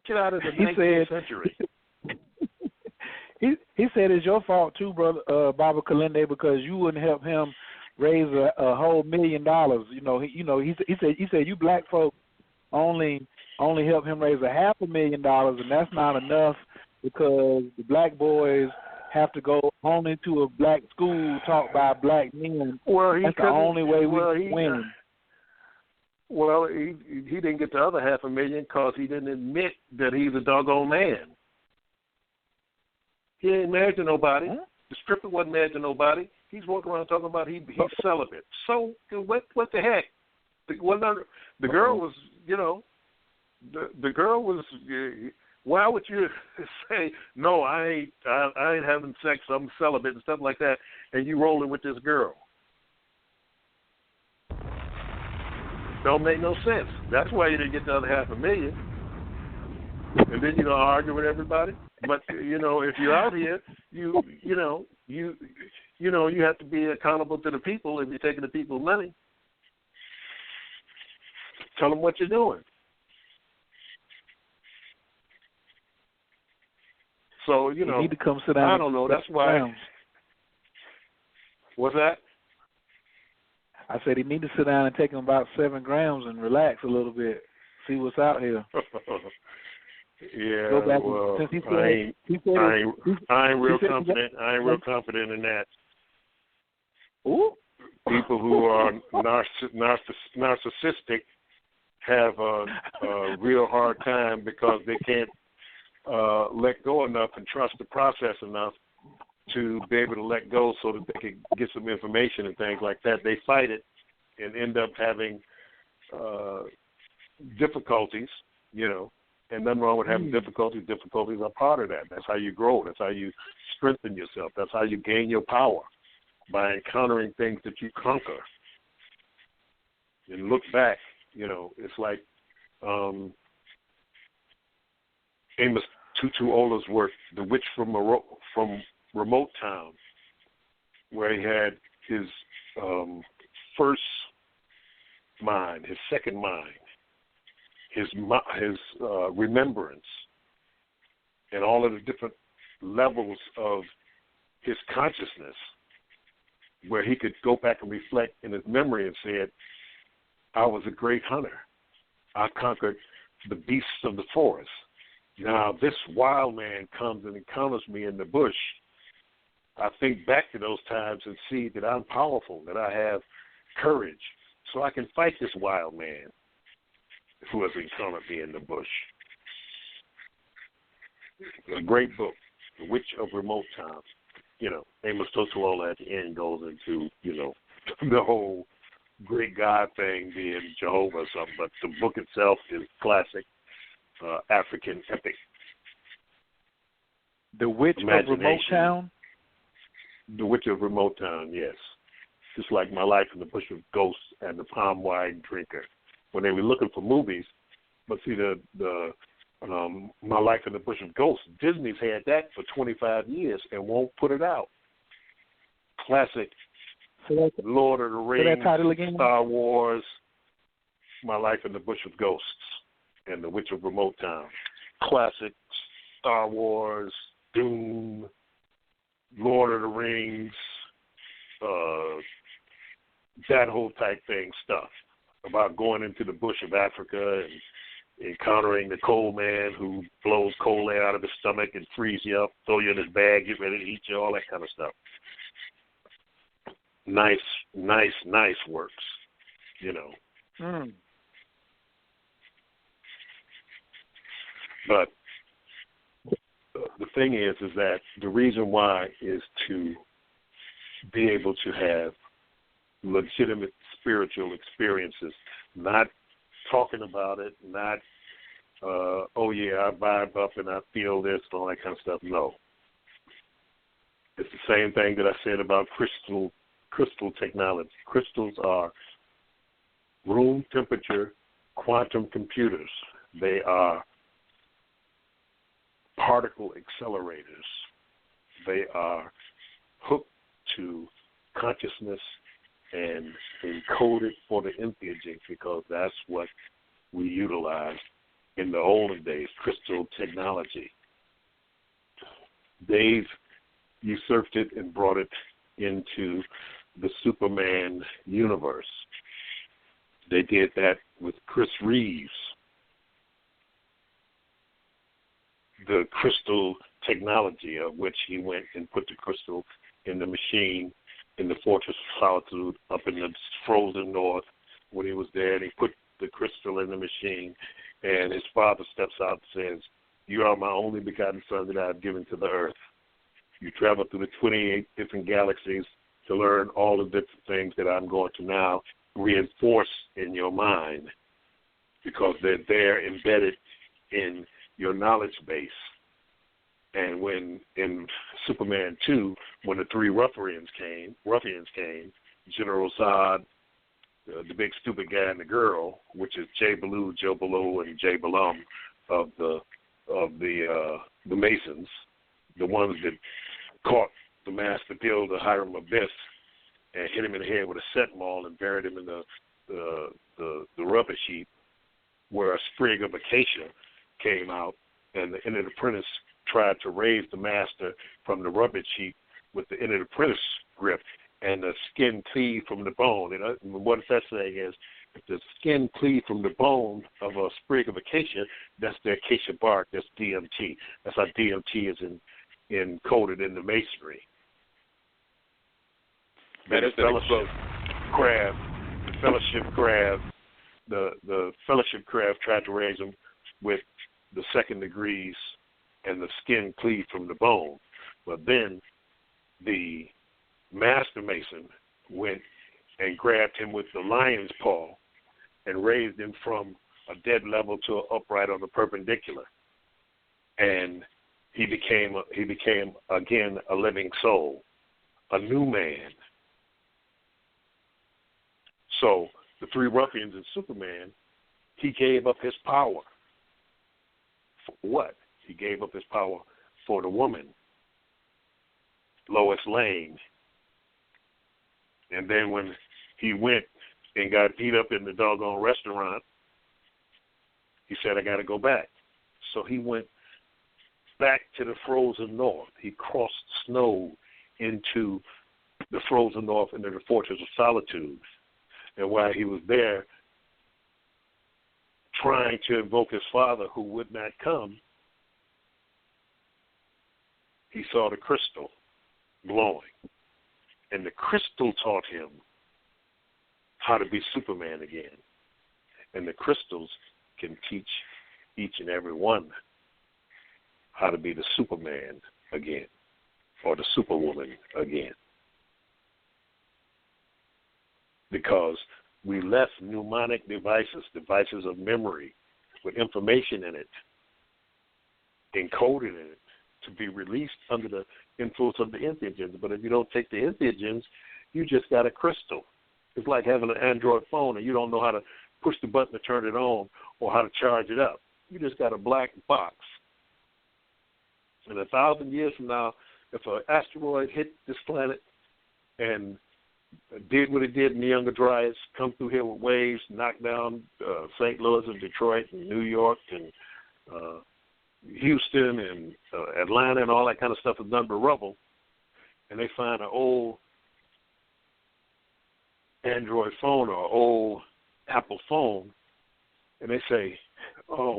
Get out of the 19th century. He said it's your fault too, brother Baba Kilindi, because you wouldn't help him raise a whole $1 million. He said you black folks only help him raise $500,000, and that's not enough because the black boys have to go only to a black school taught by black men. Well, that's the only way we win. Well, he didn't get the other $500,000 because he didn't admit that he's a doggone man. He ain't married to nobody. Huh? The stripper wasn't married to nobody. He's walking around talking about he's celibate. So what the heck? The girl was, the girl was. Why would you say no? I ain't having sex. I'm celibate and stuff like that. And you rolling with this girl? Don't make no sense. That's why you didn't get the other $500,000. And then you're gonna argue with everybody. But if you're out here, you have to be accountable to the people. If you're taking the people's money, tell them what you're doing. So you need to come sit down. I don't know. That's why. Down. What's that? I said he need to sit down and take him about 7 grams and relax a little bit. See what's out here. Yeah, Go back well, since he ain't real confident. I ain't real confident in that. Ooh. People who are narcissistic have a real hard time because they can't let go enough and trust the process enough to be able to let go so that they can get some information and things like that. They fight it and end up having difficulties, and nothing wrong with having difficulties. Difficulties are part of that. That's how you grow. That's how you strengthen yourself. That's how you gain your power, by encountering things that you conquer. And look back, it's like Amos Tutuola's work, The Witch from Remote Town, where he had his first mind, his second mind, his remembrance, and all of the different levels of his consciousness, where he could go back and reflect in his memory and said, I was a great hunter. I conquered the beasts of the forest. Now this wild man comes and encounters me in the bush. I think back to those times and see that I'm powerful, that I have courage, so I can fight this wild man who has encountered me in the bush. A great book, The Witch of Remote Town. Amos Tutuola at the end goes into, the whole Greek God thing being Jehovah or something, but the book itself is classic African epic. The Witch of Remote Town? The Witch of Remote Town, yes. Just like My Life in the Bush of Ghosts and The Palm Wine Drinker. When they were looking for movies, but see the My Life in the Bush of Ghosts, Disney's had that for 25 years and won't put it out. Classic Lord of the Rings, Star Wars, My Life in the Bush of Ghosts, and The Witch of Remote Town. Classic Star Wars, Doom, Lord of the Rings, that whole type thing stuff about going into the bush of Africa and encountering the cold man who blows cold air out of his stomach and frees you up, throw you in his bag, get ready to eat you, all that kind of stuff. Nice works, But the thing is that the reason why is to be able to have legitimate spiritual experiences, not talking about it, not, I vibe up and I feel this and all that kind of stuff. No. It's the same thing that I said about crystal technology. Crystals are room temperature quantum computers. They are particle accelerators. They are hooked to consciousness and encoded for the entheogen, because that's what we utilized in the olden days, crystal technology. They've usurped it and brought it into the Superman universe. They did that with Chris Reeves. The crystal technology of which he went and put the crystal in the machine in the Fortress of Solitude up in the frozen north when he was there, and he put the crystal in the machine, and his father steps out and says, "You are my only begotten son that I have given to the earth. You travel through the 28 different galaxies to learn all the different things that I'm going to now reinforce in your mind, because they're there embedded in your knowledge base." And when in Superman 2, when the three ruffians came, General Zod, the big stupid guy, and the girl, which is Jay Ballou, Joe Ballou, and Jay Ballum of the Masons, the ones that caught the master builder Hiram Abyss and hit him in the head with a set maul and buried him in the rubbish heap, where a sprig of acacia came out, and the end of the apprentice tried to raise the master from the rubbish heap with the end of the apprentice grip, and the skin cleave from the bone. And what it's saying is, if the skin cleave from the bone of a sprig of acacia, that's the acacia bark. That's DMT. That's how DMT is encoded in the masonry. Man, the fellowship craft tried to raise them with the second degrees and the skin cleaved from the bone. But then the master mason went and grabbed him with the lion's paw and raised him from a dead level to an upright on the perpendicular. And he became again a living soul, a new man. So the three ruffians and Superman, he gave up his power. For what? He gave up his power for the woman, Lois Lane. And then when he went and got beat up in the doggone restaurant, he said, I got to go back. So he went back to the frozen north. He crossed snow into the frozen north, into the fortress of solitude. And while he was there trying to invoke his father who would not come, he saw the crystal glowing. And the crystal taught him how to be Superman again. And the crystals can teach each and every one how to be the Superman again, or the Superwoman again. Because we left mnemonic devices of memory with information in it, encoded in it, to be released under the influence of the entheogens. But if you don't take the entheogens, you just got a crystal. It's like having an Android phone and you don't know how to push the button to turn it on or how to charge it up. You just got a black box. And 1,000 years from now, if an asteroid hit this planet and did what it did in the Younger Dryas, come through here with waves, knock down St. Louis and Detroit and New York and Houston and Atlanta and all that kind of stuff is done but rubble, and they find an old Android phone or old Apple phone, and they say, "Oh,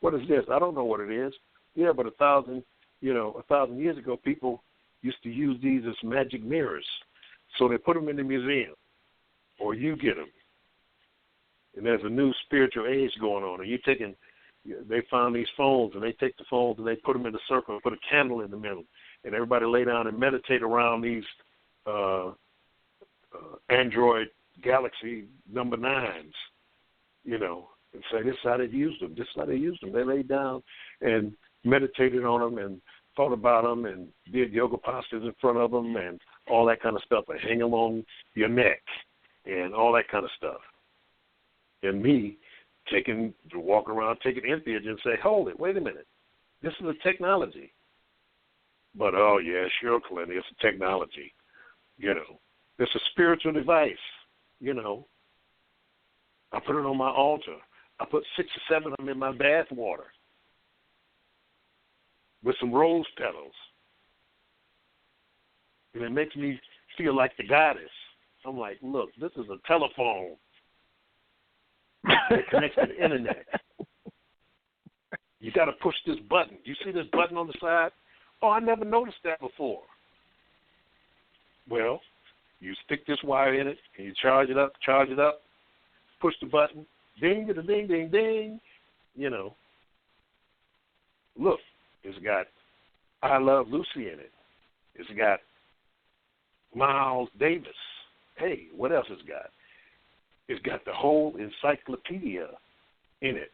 what is this? I don't know what it is." Yeah, but 1,000 years ago, people used to use these as magic mirrors. So they put them in the museum, or you get them. And there's a new spiritual age going on. And they found these phones, and they take the phones and they put them in a circle and put a candle in the middle. And everybody lay down and meditate around these Android Galaxy number 9s, and say, this is how they used them. This is how they used them. They laid down and meditated on them and thought about them and did yoga postures in front of them and all that kind of stuff, and hang them on your neck and all that kind of stuff. And me walk around taking entheogens and say, hold it, wait a minute. This is a technology. But, oh, yeah, sure, Kilindi, it's a technology. It's a spiritual device, I put it on my altar. I put 6 or 7 of them in my bath water with some rose petals. And it makes me feel like the goddess. I'm like, look, this is a telephone that connects to the internet. You got to push this button. You see this button on the side? Oh, I never noticed that before. Well, you stick this wire in it, and you charge it up, push the button, ding, ding, ding, ding, Look, it's got I Love Lucy in it. It's got Miles Davis. Hey, what else it's got? It's got the whole encyclopedia in it.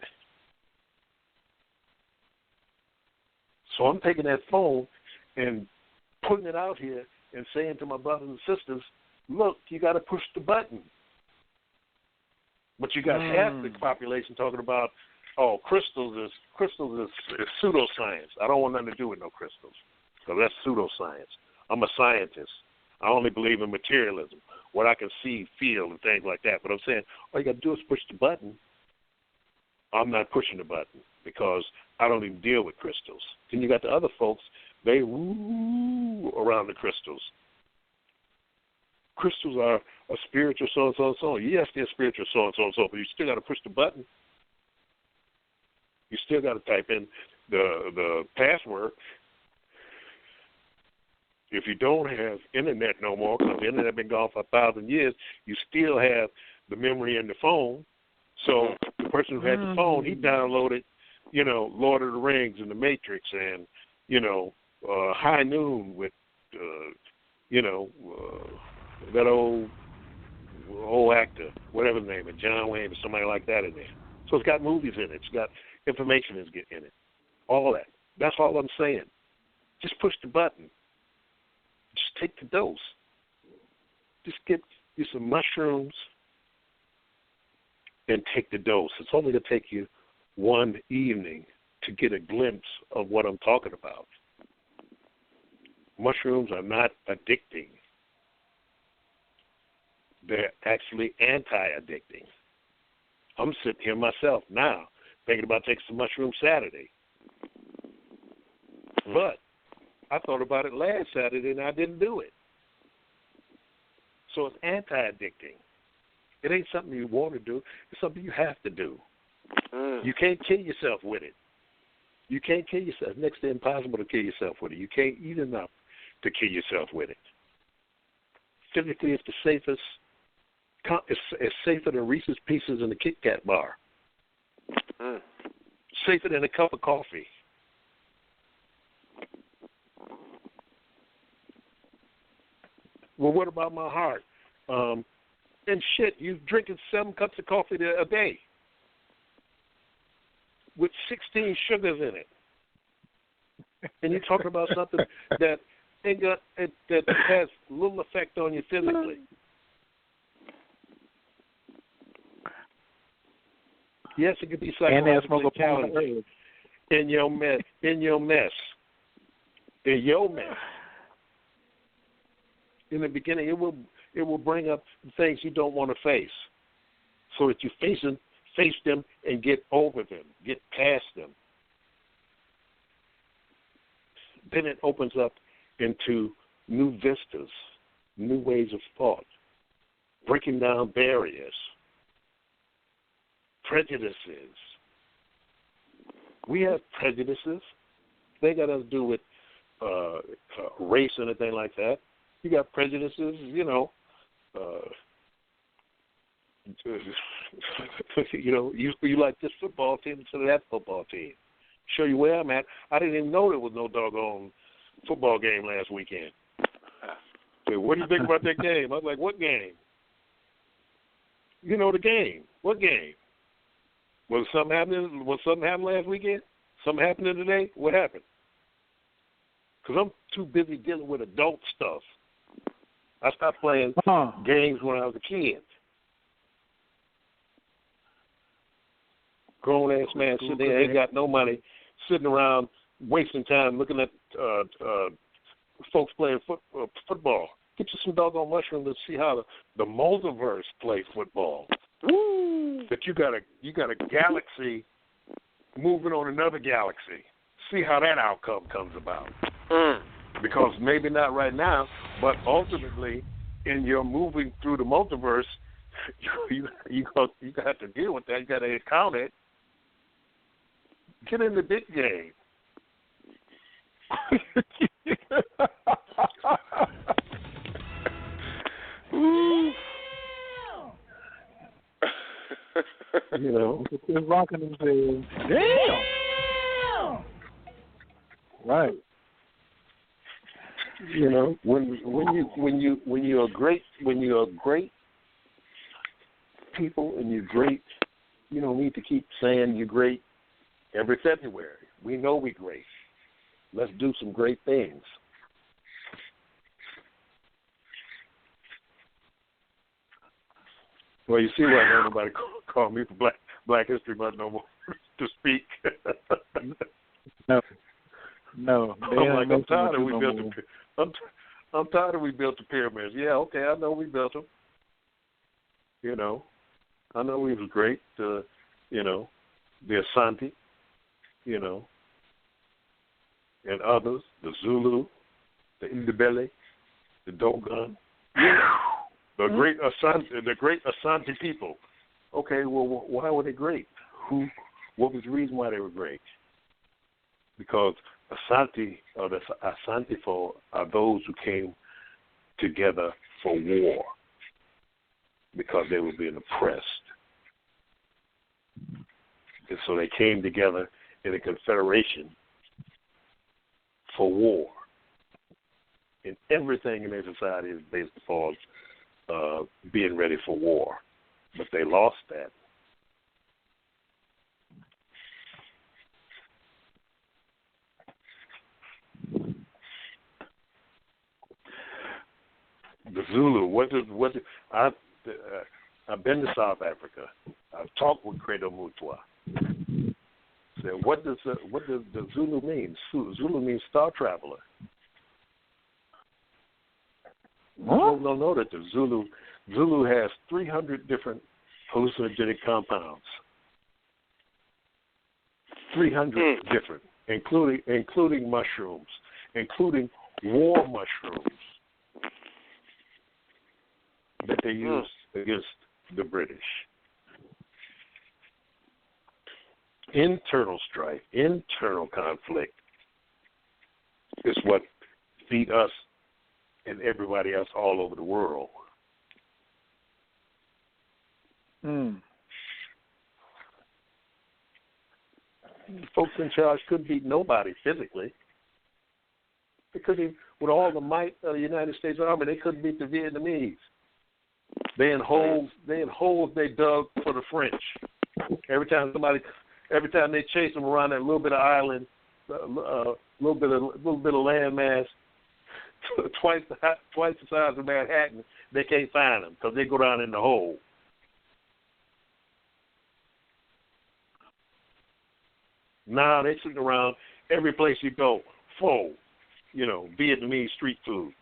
So I'm taking that phone and putting it out here and saying to my brothers and sisters, look, you got to push the button. But you got half the population talking about, oh, crystals is pseudoscience. I don't want nothing to do with no crystals, because that's pseudoscience. I'm a scientist. I only believe in materialism, what I can see, feel, and things like that. But I'm saying, all you got to do is push the button. I'm not pushing the button because I don't even deal with crystals. Then you got the other folks, they woo around the crystals. crystals are a spiritual so and so and so. Yes, they're spiritual so and so and so, but you still got to push the button. You still got to type in the password. If you don't have internet no more, because the internet been gone for 1,000 years, you still have the memory in the phone. So the person who had the phone, he downloaded, Lord of the Rings and The Matrix and, High Noon with, that old actor, whatever his name is, John Wayne or somebody like that in there. So it's got movies in it. It's got information in it. All that. That's all I'm saying. Just push the button. Just take the dose. Just get you some mushrooms and take the dose. It's only going to take you one evening to get a glimpse of what I'm talking about. Mushrooms are not addicting. They're actually anti-addicting. I'm sitting here myself now thinking about taking some mushrooms Saturday. But I thought about it last Saturday and I didn't do it. So it's anti-addicting. It ain't something you want to do. It's something you have to do. You can't kill yourself with it. You can't kill yourself. Next to impossible to kill yourself with it. You can't eat enough to kill yourself with it. Physically, it's the safest. It's safer than Reese's Pieces in the Kit Kat bar. Safer than a cup of coffee. Well, what about my heart? And shit, you're drinking 7 cups of coffee a day with 16 sugars in it. And you're talking about something that has little effect on you physically. Yes, it could be psychologically challenging in your mess. In the beginning, it will bring up things you don't want to face, so that you face them and get over them, get past them. Then it opens up into new vistas, new ways of thought, breaking down barriers, prejudices. We have prejudices. They got nothing to do with race or anything like that. You got prejudices, you like this football team instead of that football team. Show you where I'm at. I didn't even know there was no doggone football game last weekend. Say, what do you think about that game? I was like, what game? The game. What game? Was something happening last weekend? Something happening today? What happened? Because I'm too busy dealing with adult stuff. I stopped playing games when I was a kid. Grown-ass man sitting there, ain't got no money, sitting around wasting time looking at folks playing football. Get you some doggone mushrooms to see how the multiverse play football. Woo! That you got a galaxy moving on another galaxy. See how that outcome comes about. Because maybe not right now, but ultimately, in your moving through the multiverse, you got to deal with that. You got to account it. Get in the big game. It's rocking and saying, damn. Right. When you're great people and you're great, you don't need to keep saying you're great every February. We know we're great. Let's do some great things. Well, you see why nobody call me for Black History Month no more to speak. No. I'm tired of I'm tired of we built the pyramids. Yeah, okay, I know we built them. I know we was great. The Asante, and others, the Zulu, the Indibele, the Dogon. The great Asante people. Okay, well, why were they great? What was the reason why they were great? Because Asante, or the Asante folk, are those who came together for war because they were being oppressed. And so they came together in a confederation for war. And everything in their society is based upon being ready for war. But they lost that. The Zulu. I've been to South Africa. I've talked with Credo Mutwa. Said, what does the Zulu mean? Zulu means star traveler. People don't know that the Zulu has 300 different hallucinogenic compounds. 300 different, including mushrooms, including war mushrooms that they used against the British. Internal strife, internal conflict is what feed us and everybody else all over the world. Folks in charge couldn't beat nobody physically because with all the might of the United States Army, they couldn't beat the Vietnamese. They in holes they dug for the French. Every time they chased them around that little bit of island, little bit of land mass, twice the size of Manhattan, they can't find them because they go down in the hole. Now they sitting around every place you go, pho, Vietnamese street food.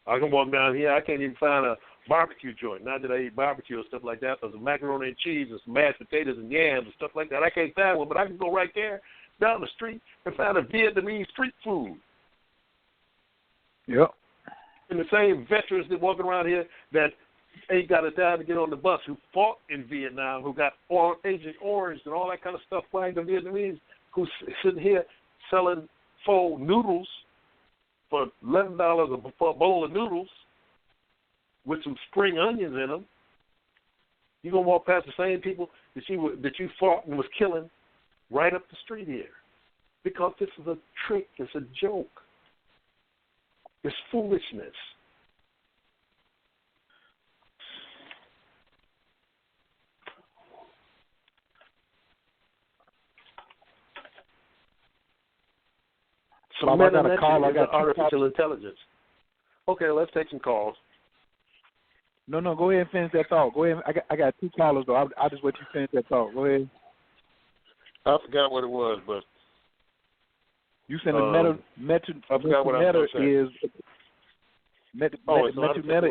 I can walk down here, I can't even find a barbecue joint. Not that I eat barbecue and stuff like that. There's macaroni and cheese and some mashed potatoes and yams and stuff like that. I can't find one, but I can go right there down the street and find a Vietnamese street food. Yep. And the same veterans that walking around here that ain't got a dime to get on the bus, who fought in Vietnam, who got Agent Orange and all that kind of stuff flying the Vietnamese, who's sitting here selling pho noodles for $11 a bowl of noodles with some spring onions in them. You're going to walk past the same people that you fought and was killing right up the street here. Because this is a trick. It's a joke. It's foolishness. So I got a call. I got artificial intelligence. Okay, let's take some calls. No, go ahead and finish that thought. Go ahead. I got two callers though. I'll just let you finish that thought. Go ahead. I forgot what it was, but you said the Metu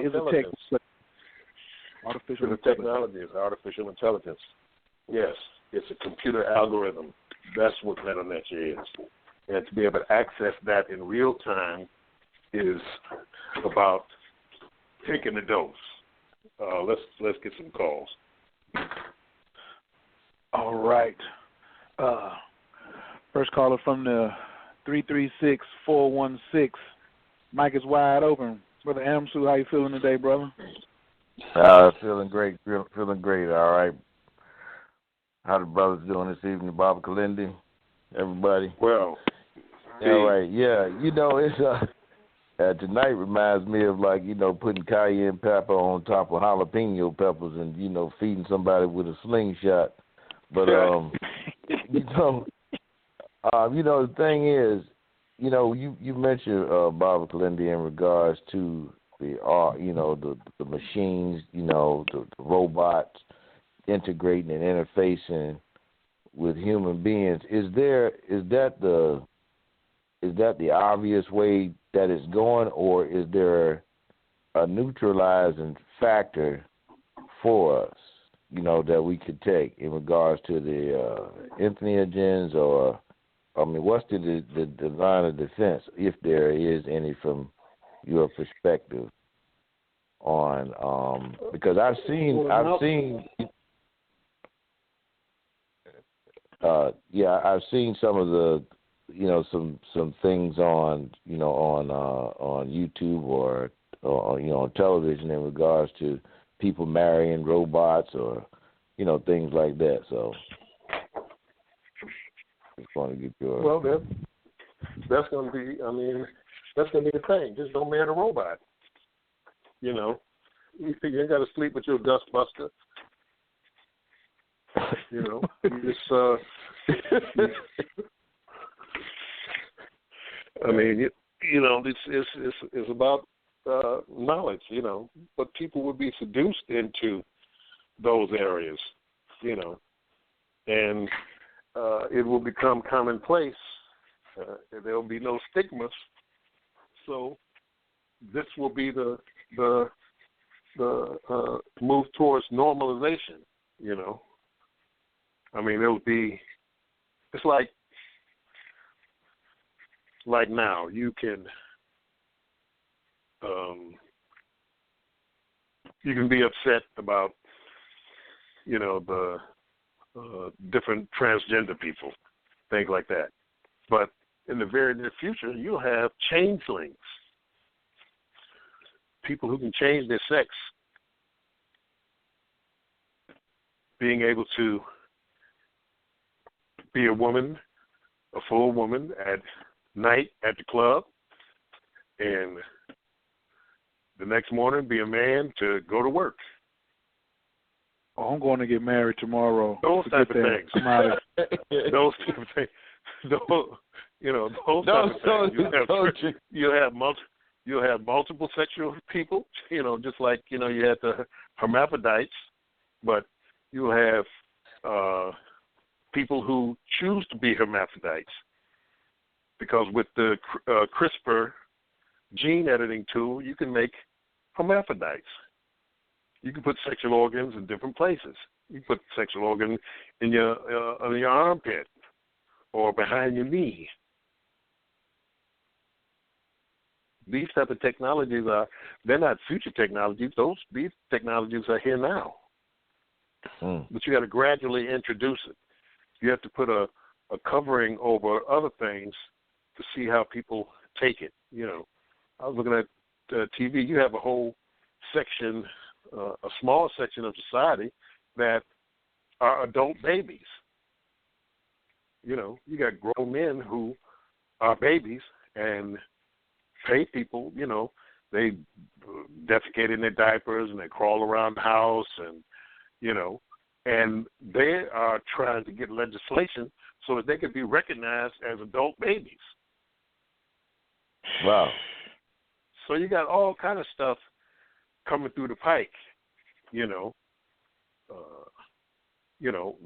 is a tech. Artificial technology is artificial intelligence. Yes, it's a computer algorithm. That's what MetaNet is. And to be able to access that in real time is about taking a dose. Let's get some calls. All right. First caller from the 336-416. Mic is wide open. Brother Amsu, how you feeling today, brother? Feeling great. Feeling great. All right. How the brothers doing this evening? Baba Kilindi, everybody. Well. All right. Yeah. It's tonight reminds me of putting cayenne pepper on top of jalapeno peppers and feeding somebody with a slingshot. But the thing is, you mentioned Baba Kilindi in regards to the machines, the robots integrating and interfacing with human beings. Is that the obvious way that it's going, or is there a neutralizing factor for us, that we could take in regards to the entheogens, or what's the line of defense, if there is any, from your perspective? on because I've seen I've seen some of the some things on on YouTube or on television in regards to people marrying robots or things like that. So just want to get your that's going to be. I mean, that's going to be the thing. Just don't marry a robot. You ain't got to sleep with your dustbuster. It's I mean, it's about knowledge, but people would be seduced into those areas, and it will become commonplace. There will be no stigmas, so this will be the move towards normalization. I mean, it's like now you can be upset about the different transgender people, things like that, but in the very near future you'll have changelings, people who can change their sex, being able to be a woman, a full woman at night at the club, and the next morning be a man to go to work. Oh, I'm going to get married tomorrow. Those type of things. Those type of things. Those type of things. You'll have multiple sexual people. Just like you had the hermaphrodites, but you'll have people who choose to be hermaphrodites, because with the CRISPR gene editing tool, you can make hermaphrodites. You can put sexual organs in different places. You put sexual organ in your armpit or behind your knee. These type of technologies they're not future technologies. These technologies are here now. But you got to gradually introduce it. You have to put a covering over other things to see how people take it. I was looking at TV. You have a whole section, a small section of society that are adult babies. You got grown men who are babies and pay people. They defecate in their diapers and they crawl around the house and and they are trying to get legislation so that they can be recognized as adult babies. Wow. So you got all kind of stuff coming through the pike,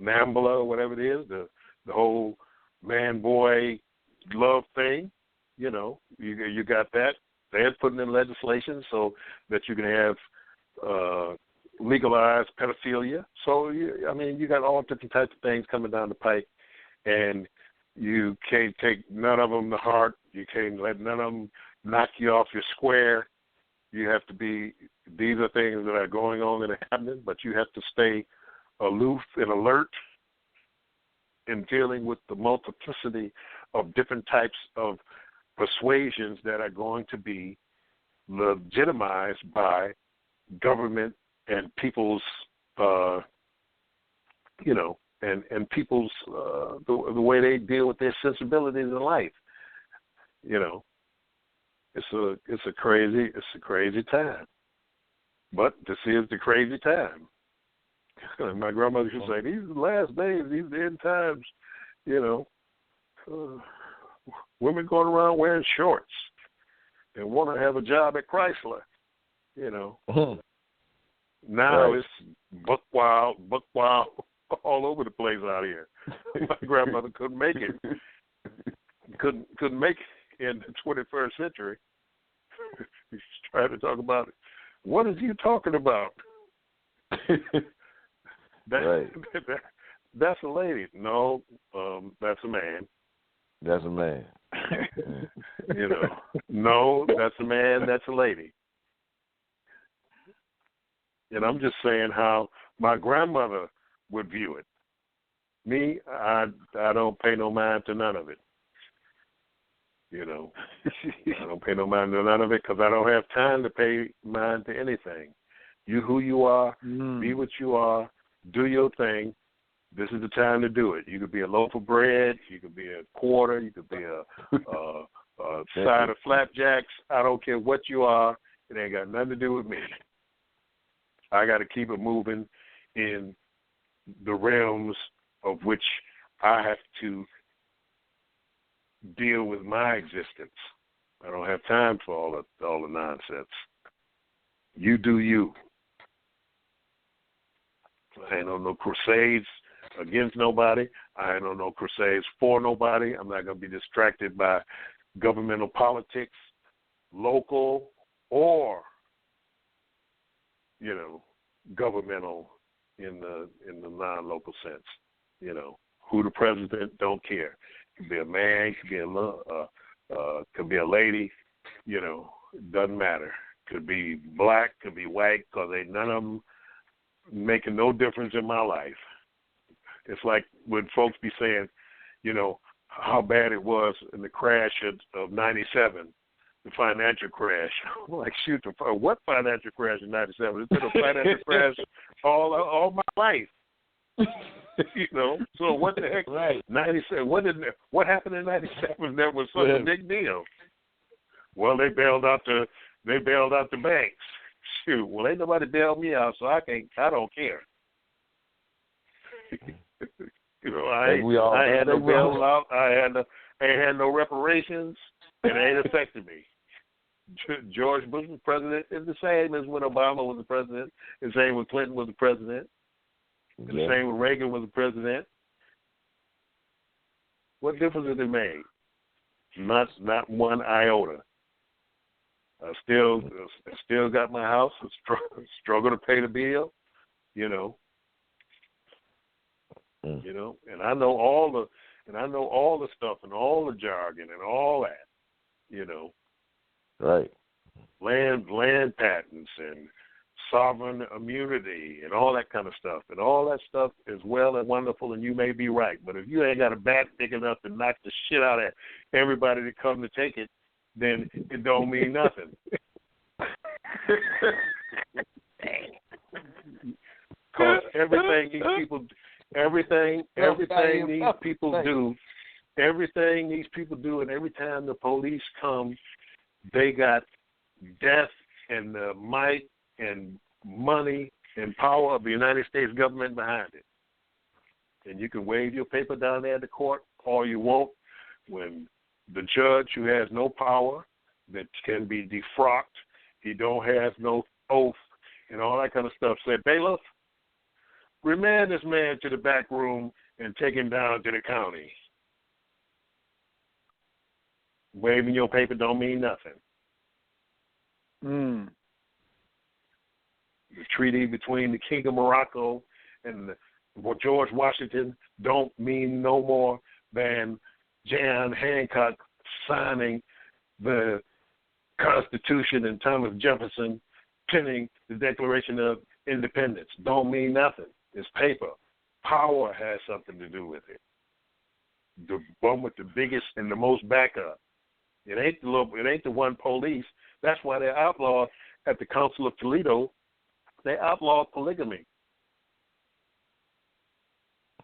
NAMBLA, whatever it is, the whole man-boy love thing, you got that. They're putting in legislation so that you can have legalized pedophilia. So, you got all different types of things coming down the pike, and you can't take none of them to heart. You can't let none of them knock you off your square. You have to these are things that are going on that are happening, but you have to stay aloof and alert in dealing with the multiplicity of different types of persuasions that are going to be legitimized by government and people's, and people's the way they deal with their sensibilities in life. It's a crazy time. But this is the crazy time. My grandmother used to say, these are the last days, these are the end times. Women going around wearing shorts and want to have a job at Chrysler. Now It's buck wild all over the place out here. My grandmother couldn't make it. Couldn't make it in the 21st century. She's trying to talk about it. What is you talking about? That's a lady. No, that's a man. That's a man. No, that's a man. That's a lady. And I'm just saying how my grandmother would view it. Me, I don't pay no mind to none of it. You know, I don't pay no mind to none of it because I don't have time to pay mind to anything. You who you are, be what you are, do your thing. This is the time to do it. You could be a loaf of bread, you could be a quarter, you could be a side of flapjacks. I don't care what you are. It ain't got nothing to do with me. I got to keep it moving in the realms of which I have to deal with my existence. I don't have time for all the nonsense. You do you. I ain't on no crusades against nobody. I ain't on no crusades for nobody. I'm not going to be distracted by governmental politics, local or, you know, governmental in the non-local sense. You know, who the president, don't care. Could be a man, could be a lady, you know, doesn't matter. Could be black, could be white, because ain't none of them making no difference in my life. It's like when folks be saying, you know, how bad it was in the crash of 97, the financial crash. I'm like, shoot, what financial crash in 97? It's been a financial crash all my life. You know, so what the heck? Right. 97. What happened in 97 that was such a big deal? Well, they bailed out the banks. Shoot, well, ain't nobody bailed me out, so I don't care. You know, I ain't had no bailout. I ain't had no reparations, and it ain't affected me. George Bush was president. It's the same as when Obama was the president. The same when Clinton was the president. The same when Reagan was the president. What difference did it make? Not one iota. I still got my house. I struggle to pay the bill. You know. You know, and I know all the stuff and all the jargon and all that. You know. Right. Land patents and sovereign immunity and all that kind of stuff. And all that stuff is well and wonderful, and you may be right. But if you ain't got a bat big enough to knock the shit out of everybody that come to take it, then it don't mean nothing. Because everything these people do, and every time the police come, they got death and the might and money and power of the United States government behind it. And you can wave your paper down there at the court all you want when the judge, who has no power, that can be defrocked, he don't have no oath and all that kind of stuff, said, bailiff, remand this man to the back room and take him down to the county. Waving your paper don't mean nothing. The treaty between the King of Morocco and George Washington don't mean no more than John Hancock signing the Constitution and Thomas Jefferson penning the Declaration of Independence. Don't mean nothing. It's paper. Power has something to do with it. The one with the biggest and the most backup. It ain't the one police. That's why they outlawed at the Council of Toledo. They outlawed polygamy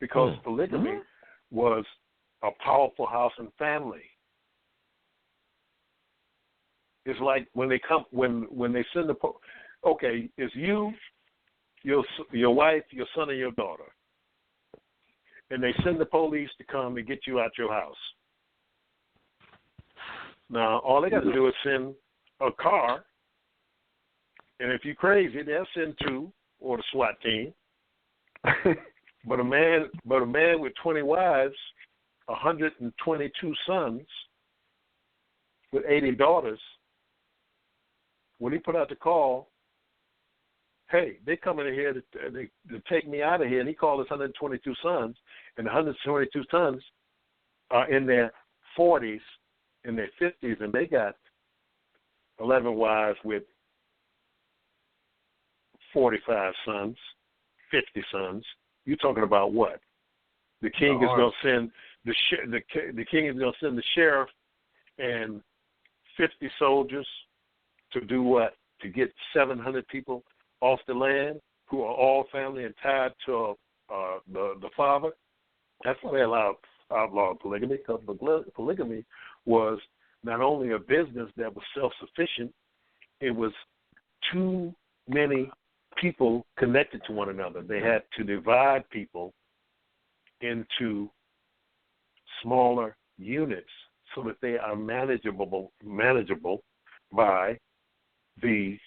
because polygamy was a powerful house and family. It's like when they come when they send the okay, it's you, your wife, your son, and your daughter, and they send the police to come and get you out your house. Now, all they got to do is send a car, and if you're crazy, they'll send two or the SWAT team. But a man with 20 wives, 122 sons, with 80 daughters, when he put out the call, hey, they're coming in here to take me out of here, and he called his 122 sons, and the 122 sons are in their 40s, in their 50s, and they got 11 wives with 45 sons, 50 sons. You're talking about what? The king is going to send the king is going to send the sheriff and 50 soldiers to do what? To get 700 people off the land who are all family and tied to the father. That's why they outlawed polygamy, because polygamy was not only a business that was self-sufficient, it was too many people connected to one another. They had to divide people into smaller units so that they are manageable by the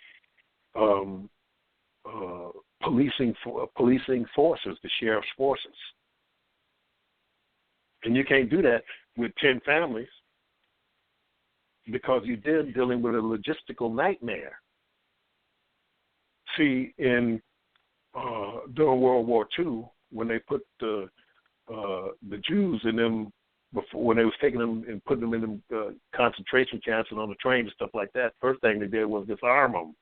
policing forces, the sheriff's forces. And you can't do that with 10 families because you're then dealing with a logistical nightmare. See, during World War II, when they put the Jews in them, when they was taking them and putting them in them concentration camps and on the train and stuff like that, first thing they did was disarm them,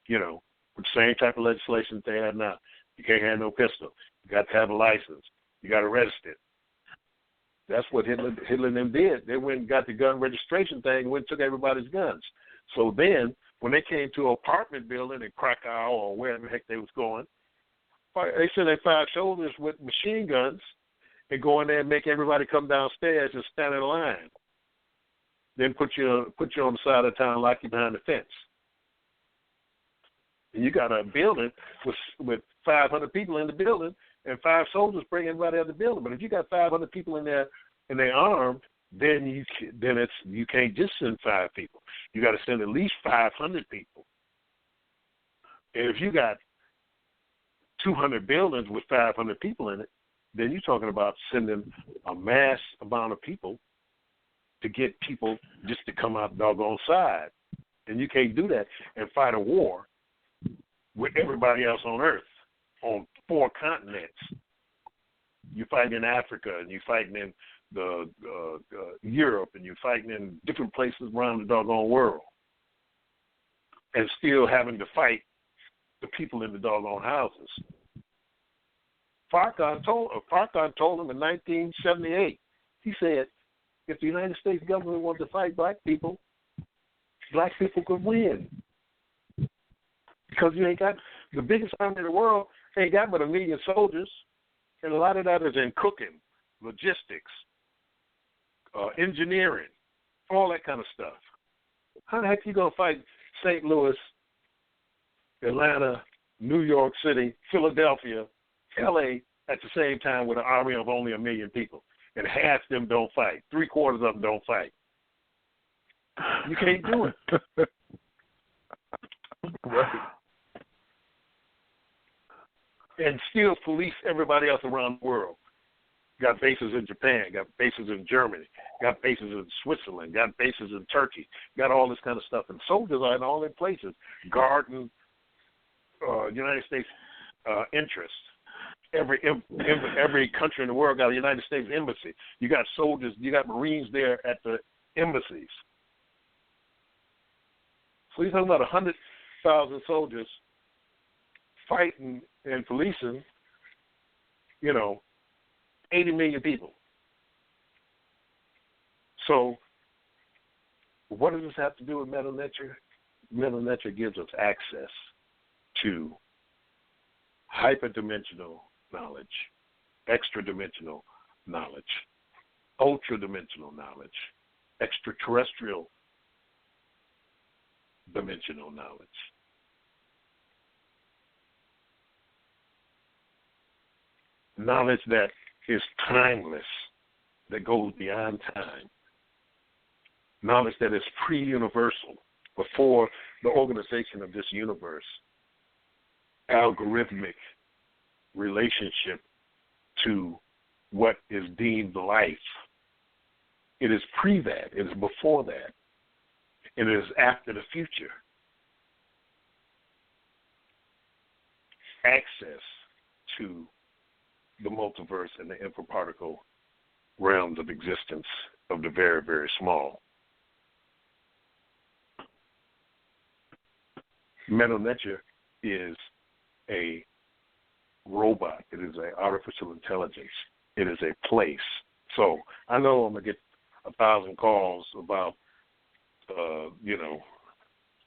with the same type of legislation that they have now. You can't have no pistol. You got to have a license. You got to register it. That's what Hitler and them did. They went and got the gun registration thing and went and took everybody's guns. So then, when they came to an apartment building in Krakow or wherever the heck they was going, they sent their 5 soldiers with machine guns and go in there and make everybody come downstairs and stand in line. Then put you on the side of town, lock you behind the fence. And you got a building with 500 people in the building, and 5 soldiers bring everybody out of the building. But if you got 500 people in there and they're armed, then you can't just send 5 people. You got to send at least 500 people. And if you got 200 buildings with 500 people in it, then you're talking about sending a mass amount of people to get people just to come out the doggone side. And you can't do that and fight a war with everybody else on Earth, on 4 continents. You're fighting in Africa, and you're fighting in Europe, and you're fighting in different places around the doggone world, and still having to fight the people in the doggone houses. Farrakhan told him in 1978, he said, if the United States government wanted to fight black people could win. Because you ain't got the biggest army in the world, ain't got but 1 million soldiers, and a lot of that is in cooking, logistics, engineering, all that kind of stuff. How the heck are you going to fight St. Louis, Atlanta, New York City, Philadelphia, L.A. at the same time with an army of only 1 million people? And half of them don't fight. 3/4 of them don't fight. You can't do it. Right. And still police everybody else around the world. Got bases in Japan, got bases in Germany, got bases in Switzerland, got bases in Turkey, got all this kind of stuff. And soldiers are in all their places, guarding United States interests. Every country in the world got a United States embassy. You got soldiers, you got Marines there at the embassies. So you're talking about 100,000 soldiers fighting and policing, 80 million people. So what does this have to do with Metu Neter? Metu Neter gives us access to hyperdimensional knowledge, extra-dimensional knowledge, ultra-dimensional knowledge, extraterrestrial dimensional knowledge. Knowledge that is timeless, that goes beyond time. Knowledge that is pre-universal, before the organization of this universe. Algorithmic relationship to what is deemed life. It is pre that. It is before that. It is after the future. Access to the multiverse and the infraparticle realms of existence of the very, very small. Metu Neter is a robot. It is an artificial intelligence. It is a place. So I know I'm going to get 1,000 calls about,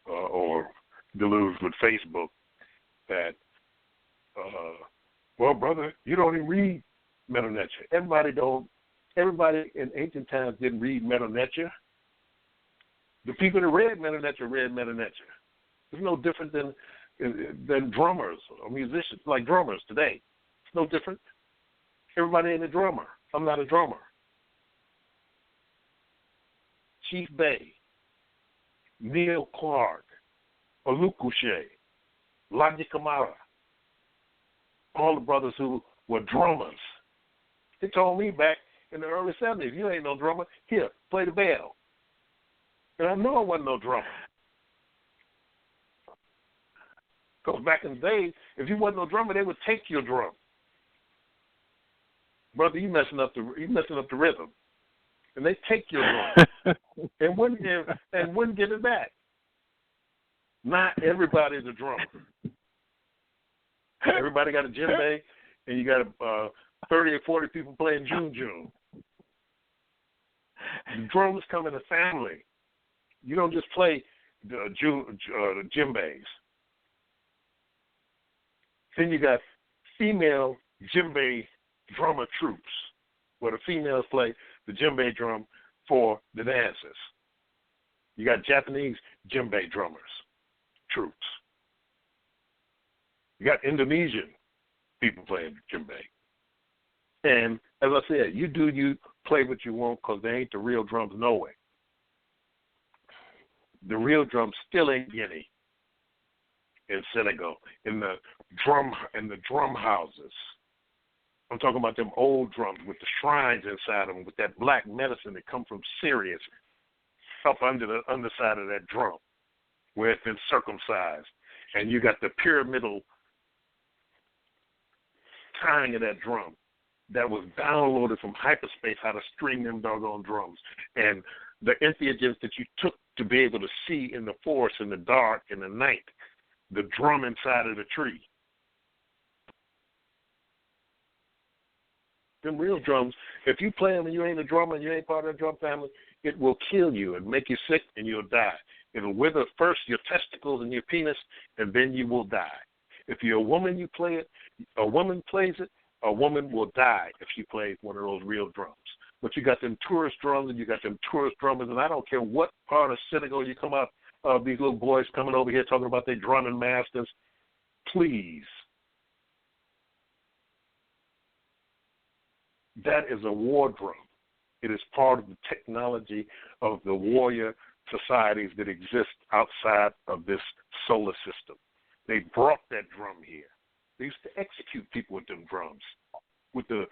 or deluged with Facebook that, well, brother, you don't even read Metu Neter. Everybody in ancient times didn't read Metu Neter. The people that read Metu Neter read Metu Neter. It's no different than drummers or musicians, like drummers today. It's no different. Everybody ain't a drummer. I'm not a drummer. Chief Bey, Neil Clark, Olukushe, Laji Kamara, all the brothers who were drummers. They told me back in the early 70s, you ain't no drummer. Here, play the bell. And I know I wasn't no drummer. Because back in the day, if you wasn't no drummer, they would take your drum. Brother, you messing up the rhythm. And they take your drum and wouldn't give it back. Not everybody's a drummer. Everybody got a djembe, and you got 30 or 40 people playing june. The drums come in a family. You don't just play the djembes. Then you got female djembe drummer troops, where the females play the djembe drum for the dances. You got Japanese djembe drummers, troops. You got Indonesian people playing djembe. And as I said, you play what you want because they ain't the real drums no way. The real drums still ain't Guinea in Senegal, in the drum houses. I'm talking about them old drums with the shrines inside them, with that black medicine that come from Syria up under the underside of that drum, where it's been circumcised. And you got the pyramidal tying of that drum that was downloaded from hyperspace, how to string them doggone drums. And the entheogens that you took to be able to see in the forest, in the dark, in the night, the drum inside of the tree. Them real drums, if you play them and you ain't a drummer and you ain't part of the drum family, it will kill you and make you sick and you'll die. It'll wither first your testicles and your penis, and then you will die. If you're a woman, you play it, a woman plays it, a woman will die if she plays one of those real drums. But you got them tourist drums and you got them tourist drummers, and I don't care what part of Senegal you come out of, these little boys coming over here talking about their drumming masters. Please. That is a war drum. It is part of the technology of the warrior societies that exist outside of this solar system. They brought that drum here. They used to execute people with them drums, with the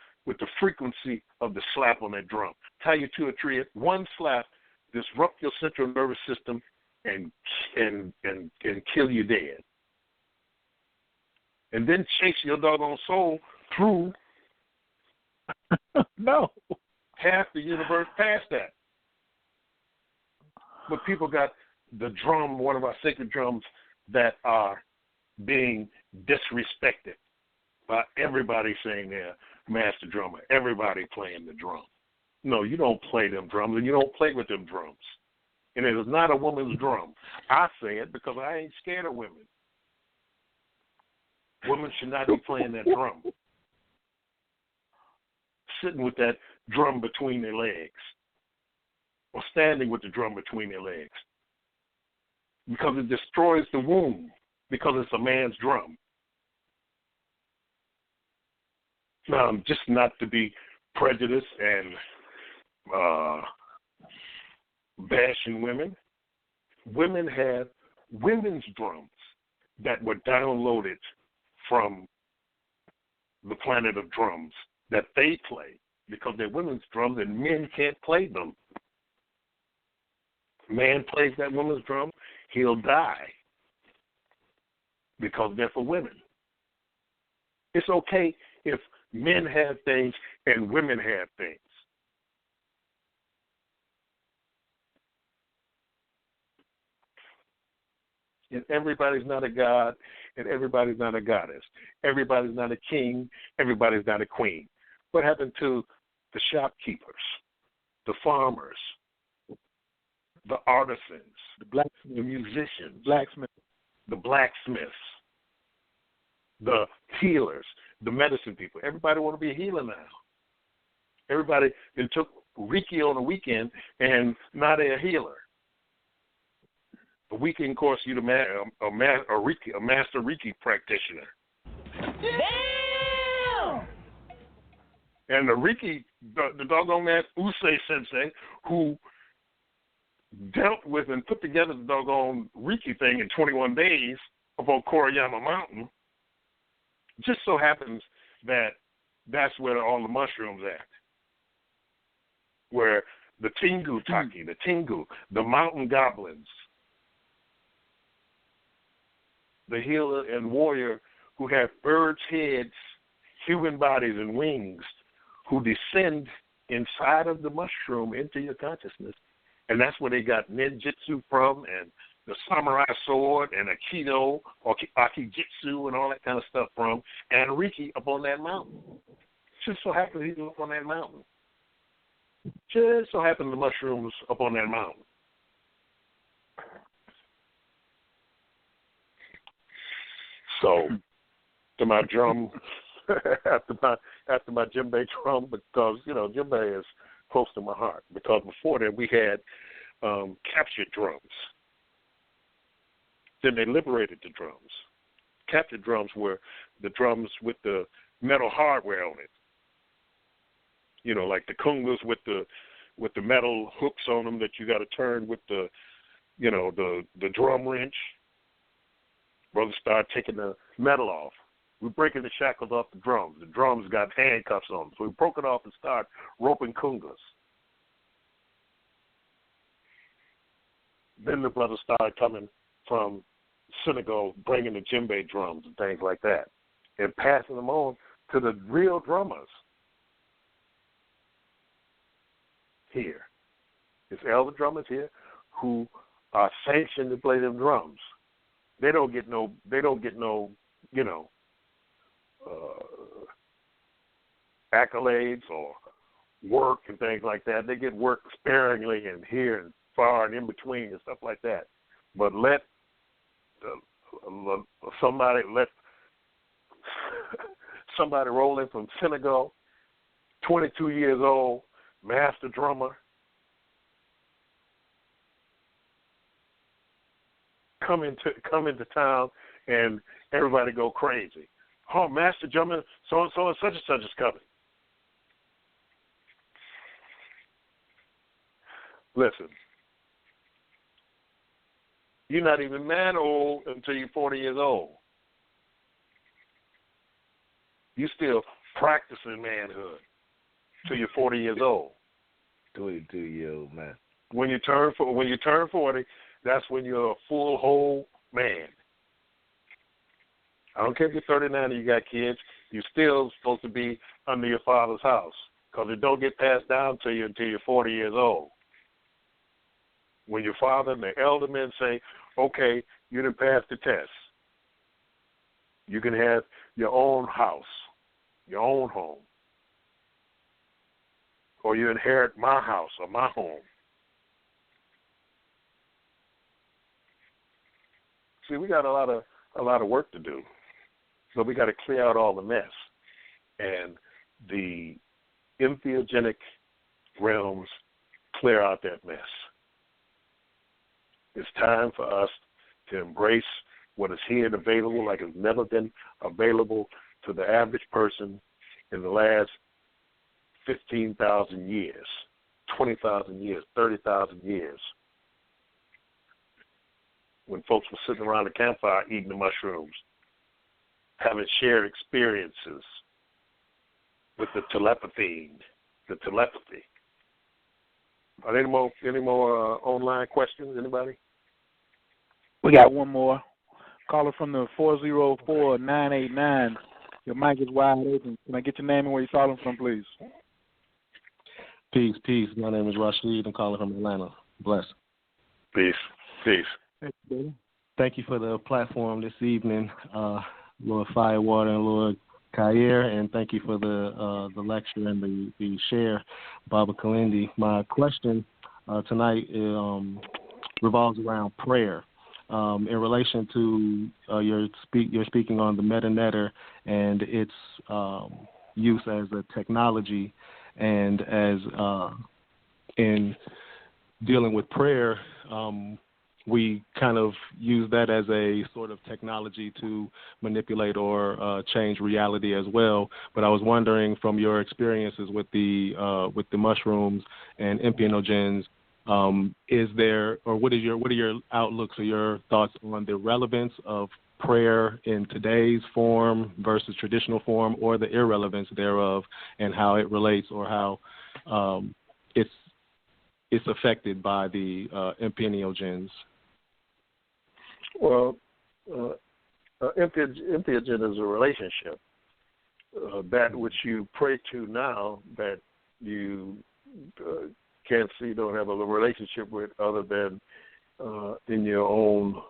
frequency of the slap on that drum. Tie you to a tree, one slap, disrupt your central nervous system, and kill you dead. And then chase your doggone soul through no. half the universe past that. But people got the drum, one of our sacred drums, that are being disrespected by everybody saying they're master drummer, everybody playing the drum. No, you don't play them drums, and you don't play with them drums. And it is not a woman's drum. I say it because I ain't scared of women. Women should not be playing that drum. Sitting with that drum between their legs, or standing with the drum between their legs, because it destroys the womb, because it's a man's drum. Now, just not to be prejudiced and bashing women. Women have women's drums that were downloaded from the planet of drums that they play, because they're women's drums and men can't play them. Man plays that woman's drum, he'll die, because they're for women. It's okay if men have things and women have things. And everybody's not a god, and everybody's not a goddess. Everybody's not a king. Everybody's not a queen. What happened to the shopkeepers, the farmers, the artisans, the musicians, the blacksmiths, the healers, the medicine people? Everybody want to be a healer now. Everybody then took Reiki on the weekend, and now they're a healer. A weekend course, you're a master Reiki practitioner. Damn! And the Reiki, the doggone man Usei Sensei, who dealt with and put together the doggone Reiki thing in 21 days above Koriyama Mountain, just so happens that that's where all the mushrooms at. Where the Tengu Taki, the Tengu, the mountain goblins, the healer and warrior who have birds' heads, human bodies, and wings, who descend inside of the mushroom into your consciousness. And that's where they got ninjutsu from, and the samurai sword, and aikido, or akijitsu, and all that kind of stuff from, and Reiki up on that mountain. Just so happens he's up on that mountain. Just so happens the mushrooms up on that mountain. So, to my drum, after my djembe drum, because djembe is close to my heart. Because before that we had captured drums. Then they liberated the drums. Captured drums were the drums with the metal hardware on it. Like the congas with the metal hooks on them that you got to turn with the drum wrench. Brothers started taking the metal off. We're breaking the shackles off the drums. The drums got handcuffs on them. So we broke it off and started roping congas. Then the brothers started coming from Senegal, bringing the djembe drums and things like that, and passing them on to the real drummers here. It's elder drummers here who are sanctioned to play them drums. They don't get no accolades or work and things like that. They get work sparingly and here and far and in between and stuff like that. But let somebody roll in from Senegal, 22 years old, master drummer, come into town, and everybody go crazy. Oh, master drummer, so and so and such is coming. Listen, you're not even that old until you're 40 years old. You're still practicing manhood till you're 40 years old. 22-year-old man. When you turn 40, that's when you're a full, whole man. I don't care if you're 39 and you got kids, you're still supposed to be under your father's house, because it don't get passed down to you until you're 40 years old. When your father and the elder men say, okay, you done passed the test, you can have your own house, your own home, or you inherit my house or my home. See, we got a lot of work to do. So we got to clear out all the mess. And the entheogenic realms clear out that mess. It's time for us to embrace what is here and available like it's never been available to the average person in the last 15,000 years, 20,000 years, 30,000 years. When folks were sitting around the campfire eating the mushrooms, having shared experiences with the telepathy. Are there any more online questions? Anybody? We got one more. Caller from the 404-989. Your mic is wide open. Can I get your name and where you're calling from, please? Peace. My name is Rashid. I'm calling from Atlanta. Bless. Peace. Hey, brother. thank you for the platform this evening, Lord Firewater and Lord Khayr, and thank you for the lecture and the share, Baba Kilindi. My question tonight revolves around prayer. In relation to your speaking on the meta-netter and its use as a technology, and as in dealing with prayer, we kind of use that as a sort of technology to manipulate or change reality as well. But I was wondering, from your experiences with the mushrooms and entheogens, is there, or what are your outlooks or your thoughts on the relevance of prayer in today's form versus traditional form, or the irrelevance thereof, and how it relates, or how it's affected by the entheogens? Well, entheogen is a relationship. That which you pray to now, that you can't see, don't have a relationship with, other than in your own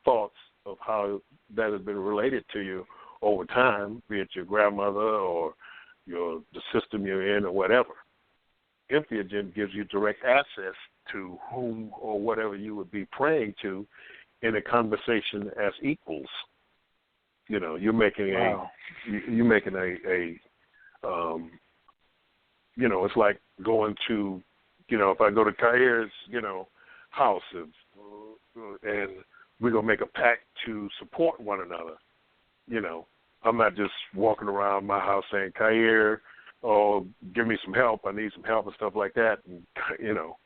thoughts of how that has been related to you over time, be it your grandmother or the system you're in or whatever. Entheogen gives you direct access to whom or whatever you would be praying to in a conversation as equals. You know, you're making you're making a you know, it's like going to, you know, if I go to Khayr's, you know, house and we're going to make a pact to support one another, you know, I'm not just walking around my house saying, Khayr, oh, give me some help, I need some help and stuff like that. And, you know,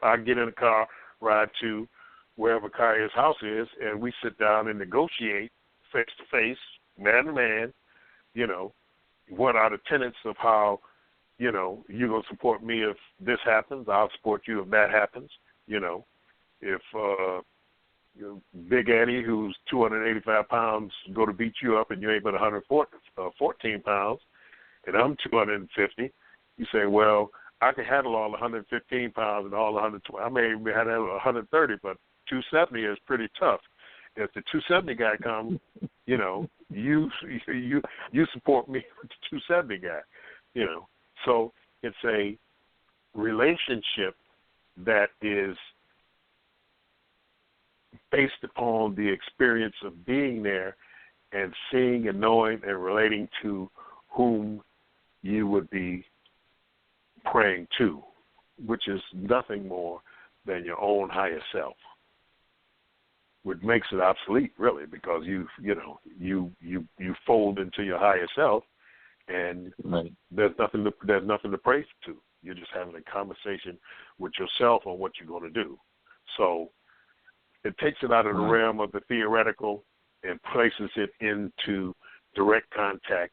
I get in the car, ride to wherever Khayr's house is, and we sit down and negotiate face-to-face, man-to-man, you know, what are the tenets of how, you know, you're going to support me if this happens, I'll support you if that happens, you know. If Big Annie, who's 285 pounds, go to beat you up and you ain't but 114 pounds, and I'm 250, you say, well, I can handle all 115 pounds and all 120. I may even handle 130, but 270 is pretty tough. If the 270 guy comes, you know, you support me with the 270 guy, you know. So it's a relationship that is based upon the experience of being there and seeing and knowing and relating to whom you would be praying to, which is nothing more than your own higher self, which makes it obsolete, really, because you fold into your higher self, and right. there's nothing to pray to. You're just having a conversation with yourself on what you're going to do. So it takes it out of the realm of the theoretical and places it into direct contact,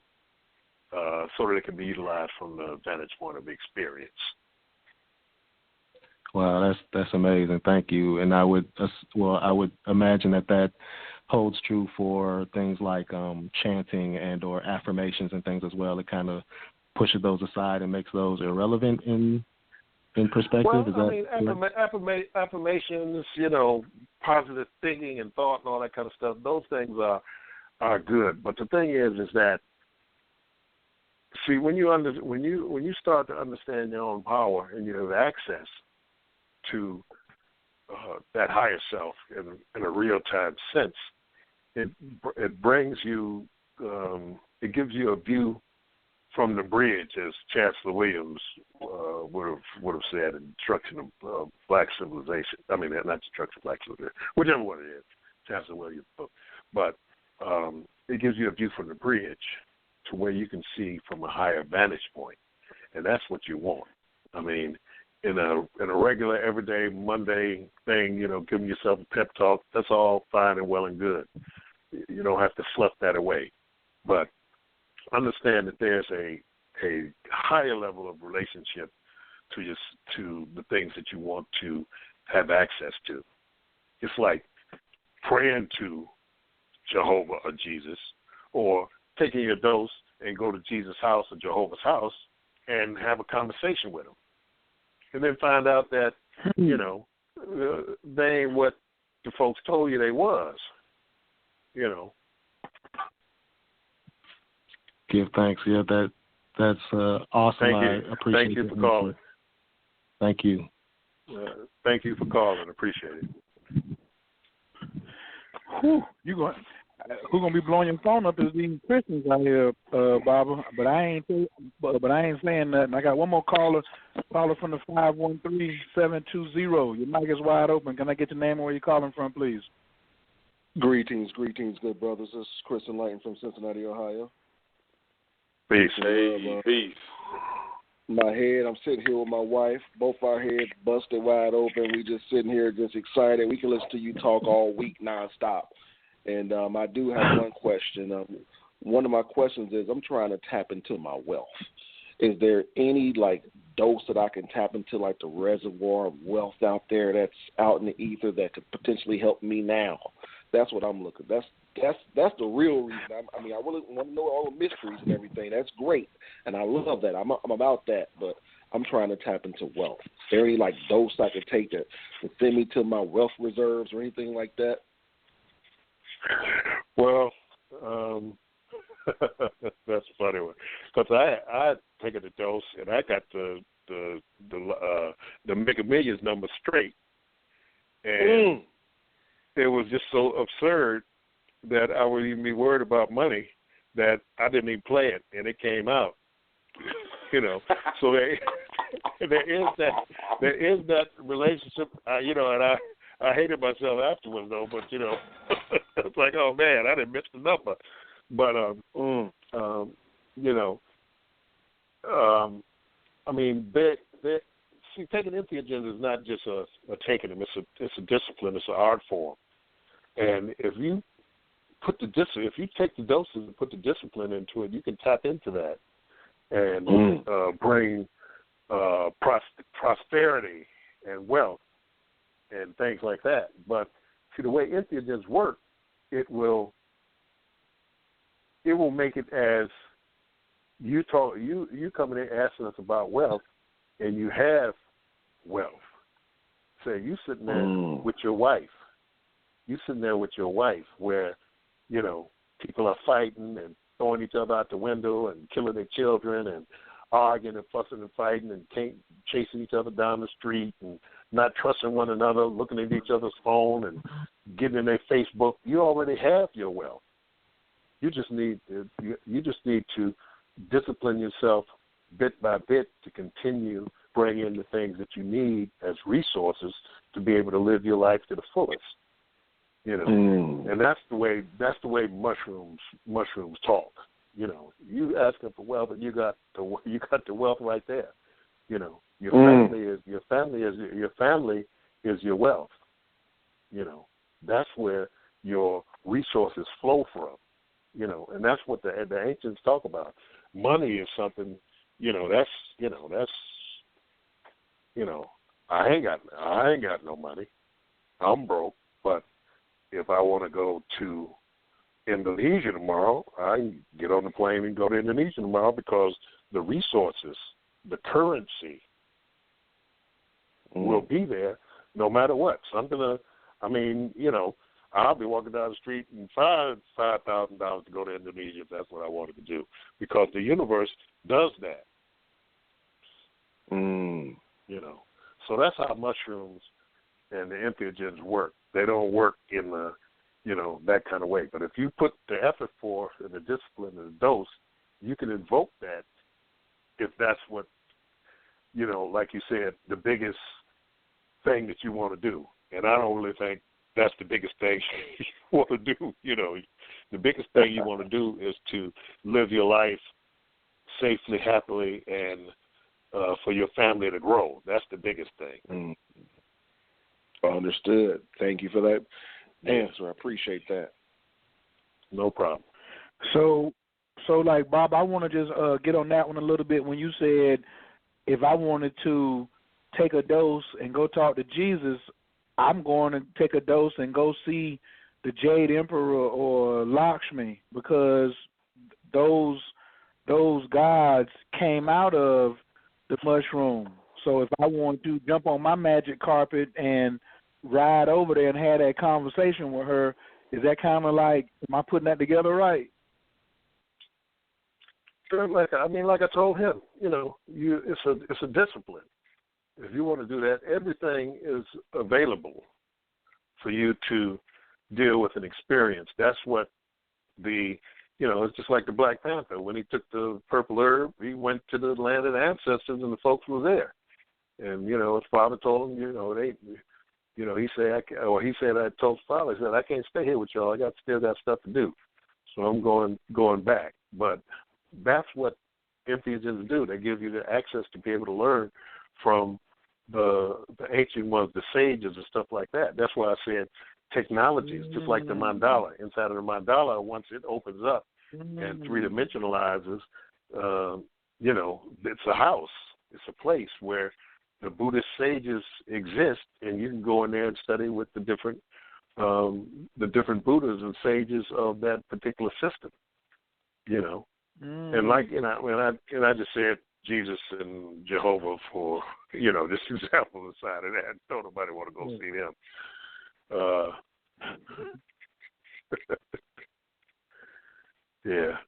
so that it can be utilized from the vantage point of experience. Wow, that's amazing. Thank you. And I would imagine that holds true for things like chanting and or affirmations and things as well. It kind of pushes those aside and makes those irrelevant in perspective. Well, affirmations, you know, positive thinking and thought and all that kind of stuff. Those things are good. But the thing is that, see, when you start to understand your own power and you have access to that higher self in a real-time sense, it brings you, it gives you a view from the bridge, as Chancellor Williams would have said in Destruction of Black Civilization. I mean, not Destruction of Black Civilization, whichever one it is, Chancellor Williams' book. But it gives you a view from the bridge to where you can see from a higher vantage point, and that's what you want. I mean, in a regular, everyday, Monday thing, you know, giving yourself a pep talk, that's all fine and well and good. You don't have to fluff that away. But understand that there's a higher level of relationship to the things that you want to have access to. It's like praying to Jehovah or Jesus, or taking your dose and go to Jesus' house or Jehovah's house and have a conversation with him. And then find out that, you know, they ain't what the folks told you they was. You know. Give thanks. Yeah, that's awesome. Thank you. I appreciate Thank you for calling. Thank you. Thank you for calling. Appreciate it. Whew, who gonna be blowing your phone up is these Christians out here, Barbara. But I ain't saying nothing. I got one more caller from the 513-720. Your mic is wide open. Can I get your name and where you're calling from, please? Greetings, good brothers. This is Chris Enlighten from Cincinnati, Ohio. Peace. Hey, peace. I'm sitting here with my wife, both our heads busted wide open. We just sitting here just excited. We can listen to you talk all week nonstop. And I do have one question. One of my questions is I'm trying to tap into my wealth. Is there any, dose that I can tap into, the reservoir of wealth out there that's out in the ether that could potentially help me now? That's what I'm looking. That's the real reason. I really want to know all the mysteries and everything. That's great, and I love that. I'm about that, but I'm trying to tap into wealth. Is there any dose I could take that would send me to my wealth reserves or anything like that? Well, that's a funny one because I taken a dose and I got the Mega Millions number straight, and it was just so absurd that I would even be worried about money that I didn't even play it, and it came out. So there is that relationship. And I hated myself afterwards though. But it's like, oh man, I didn't miss the number. But taking entheogens is not just a taking them. It's a discipline. It's an art form. And if you take the doses and put the discipline into it, you can tap into that and bring prosperity and wealth and things like that. But see, the way entheogens work, it will make it as you coming in asking us about wealth, and you have wealth. Say you sitting there with your wife. You sitting there with your wife where, people are fighting and throwing each other out the window and killing their children and arguing and fussing and fighting and chasing each other down the street and not trusting one another, looking at each other's phone and getting in their Facebook. You already have your wealth. You just need to discipline yourself bit by bit to continue bringing in the things that you need as resources to be able to live your life to the fullest. And that's the way mushrooms talk. You ask them for wealth, and you got the wealth right there. Your family is your wealth. That's where your resources flow from. And that's what the ancients talk about. Money is something. I ain't got no money. I'm broke, but if I want to go to Indonesia tomorrow, I get on the plane and go to Indonesia tomorrow because the resources, the currency will be there no matter what. So I'll be walking down the street and find $5,000 to go to Indonesia if that's what I wanted to do because the universe does that. So that's how mushrooms and the entheogens work. They don't work in the, that kind of way. But if you put the effort forth and the discipline and the dose, you can invoke that if that's what, like you said, the biggest thing that you want to do. And I don't really think that's the biggest thing you want to do. The biggest thing you want to do is to live your life safely, happily, and for your family to grow. That's the biggest thing. Understood. Thank you for that answer. I appreciate that. No problem. So Bob, I want to just get on that one a little bit. When you said if I wanted to take a dose and go talk to Jesus, I'm going to take a dose and go see the Jade Emperor or Lakshmi because those gods came out of the mushroom. So if I want to jump on my magic carpet and ride over there and have that conversation with her. Is that kind of like, am I putting that together right? Like I told him, it's a discipline. If you want to do that, everything is available for you to deal with an experience. That's what it's just like the Black Panther. When he took the purple herb, he went to the land of the ancestors and the folks were there. And, his father told him, he said, I told his father, I said, I can't stay here with y'all. I still got stuff to do. So I'm going back. But that's what entheogens do. They give you the access to be able to learn from the ancient ones, the sages and stuff like that. That's why I said technology is just like the mandala. Inside of the mandala, once it opens up and three-dimensionalizes, it's a house. It's a place where the Buddhist sages exist, and you can go in there and study with the different Buddhas and sages of that particular system. And I just said Jesus and Jehovah for just example aside of that. Don't nobody want to go see them. Yeah.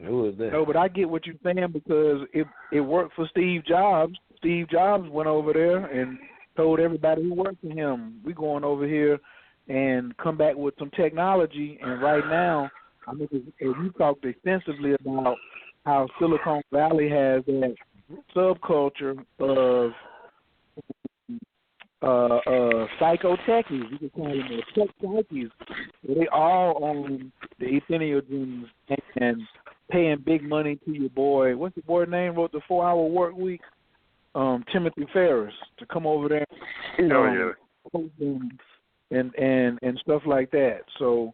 Who is that? No, but I get what you're saying because it worked for Steve Jobs. Steve Jobs went over there and told everybody who worked for him, we're going over here and come back with some technology. And right now, you talked extensively about how Silicon Valley has that subculture of psycho techies. You can call them tech techies. They all own the entheogens and paying big money to your boy. What's the boy name? Wrote the 4-Hour Work Week. Timothy Ferris to come over there. And stuff like that. So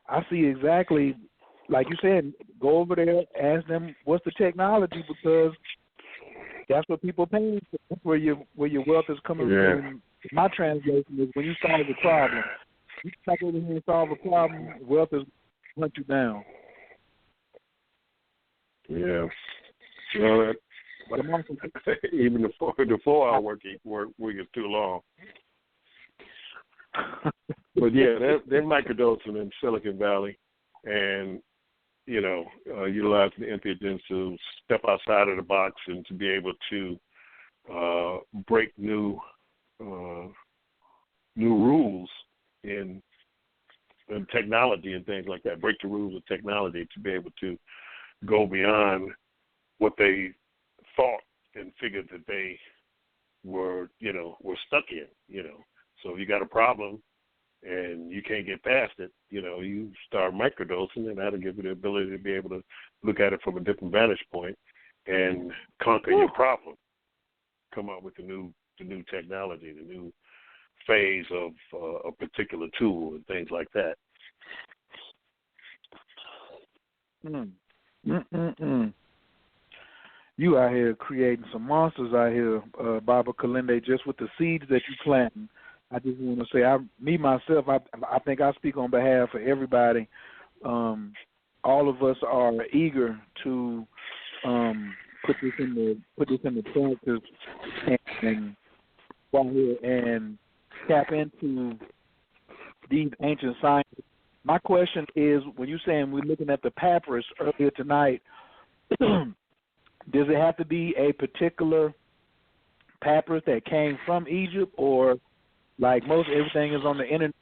I see exactly, like you said, go over there, ask them what's the technology because that's what people pay for. That's where your wealth is coming from. My translation is when you solve a problem, you come over here and solve a problem, wealth is hunt you down. Yeah. Well, even the 4-hour work week is too long. But yeah, they're microdosing in Silicon Valley, and utilize the entheogens to step outside of the box and to be able to break new rules in technology and things like that. Break the rules of technology to be able to go beyond what they thought and figured that they were stuck in. So if you got a problem and you can't get past it, you start microdosing, and that'll give you the ability to be able to look at it from a different vantage point and conquer your problem. Come up with the new technology, the new phase of a particular tool and things like that. You out here creating some monsters out here, Baba Kilindi, just with the seeds that you planting. I just want to say, I think I speak on behalf of everybody. All of us are eager to put this in the practice and go here and tap into these ancient sciences. My question is, when you're saying we're looking at the papyrus earlier tonight, does it have to be a particular papyrus that came from Egypt, or like most everything is on the internet?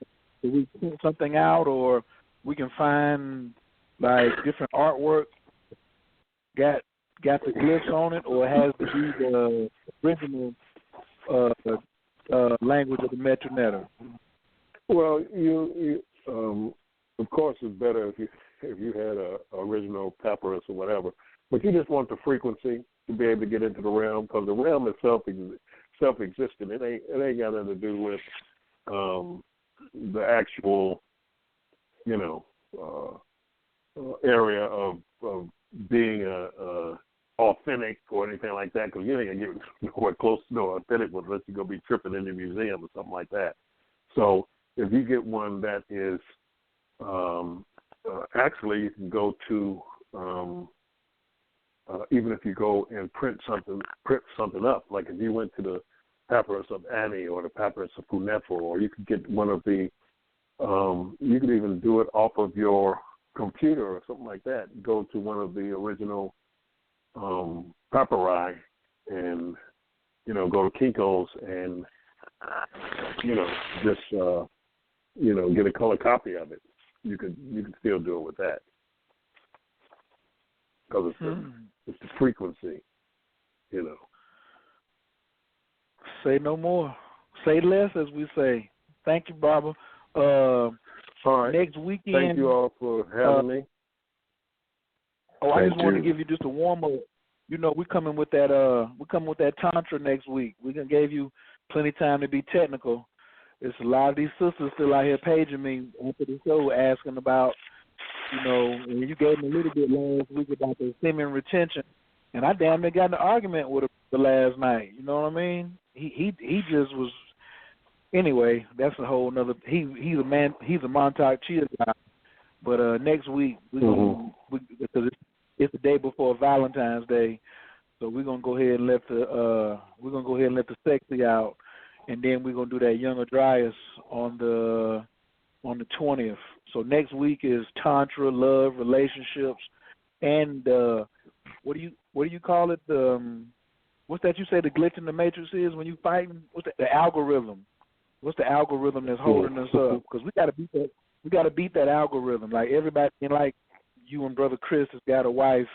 Do we print something out, or we can find like different artwork got the glyphs on it, or it has to be the original language of the Metu Nete? Well, you of course it's better if you had a original papyrus or whatever, but you just want the frequency to be able to get into the realm, because the realm is self-existent. It ain't got nothing to do with the actual area of being authentic or anything like that, because you ain't gonna get nowhere close to no authentic unless you go be tripping in the museum or something like that. So if you get one that is actually, you can go to even if you go and print something up. Like if you went to Papyrus of Ani or the Papyrus of Kunefer, or you could get one of the, you could even do it off of your computer or something like that. Go to one of the original papyri and, go to Kinko's and, just, get a color copy of it. You could still do it with that. Because it's the frequency, Say no more. Say less, as we say. Thank you, Barbara. All right. Next weekend. Thank you all for having me. I just want to give you just a warm up. We're coming with that tantra next week. We gonna give you plenty of time to be technical. There's a lot of these sisters still out here paging me after the show asking about, and you gave me a little bit last week about the semen retention, and I damn near got in an argument with her the last night. You know what I mean? He just was. Anyway, that's a whole nother. He's a Montauk Chia guy. But next week because it's the day before Valentine's Day, so we're gonna go ahead and let the sexy out, and then we're gonna do that Younger Dryas on the 20th. So next week is Tantra, love, relationships, and what do you call it? What's that you say the glitch in the matrix is when you fighting? What's that? The algorithm. What's the algorithm that's holding us up? Because we gotta beat that. We gotta beat that algorithm. Like everybody, and like you and Brother Chris has got a wife.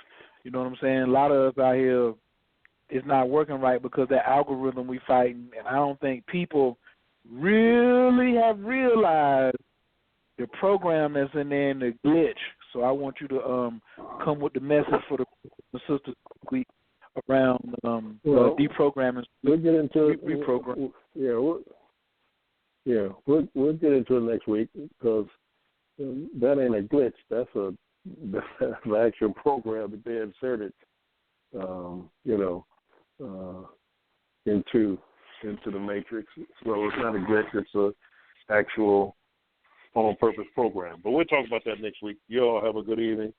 You know what I'm saying? A lot of us out here, it's not working right because that algorithm we fighting, and I don't think people really have realized the program that's in there and the glitch. So I want you to come with the message for the sisters week around deprogramming. We'll get into reprogram. We'll get into it next week because that ain't a glitch. That's an actual program that they inserted, into the matrix. So it's not a glitch. It's an actual on-purpose program. But we'll talk about that next week. You all have a good evening,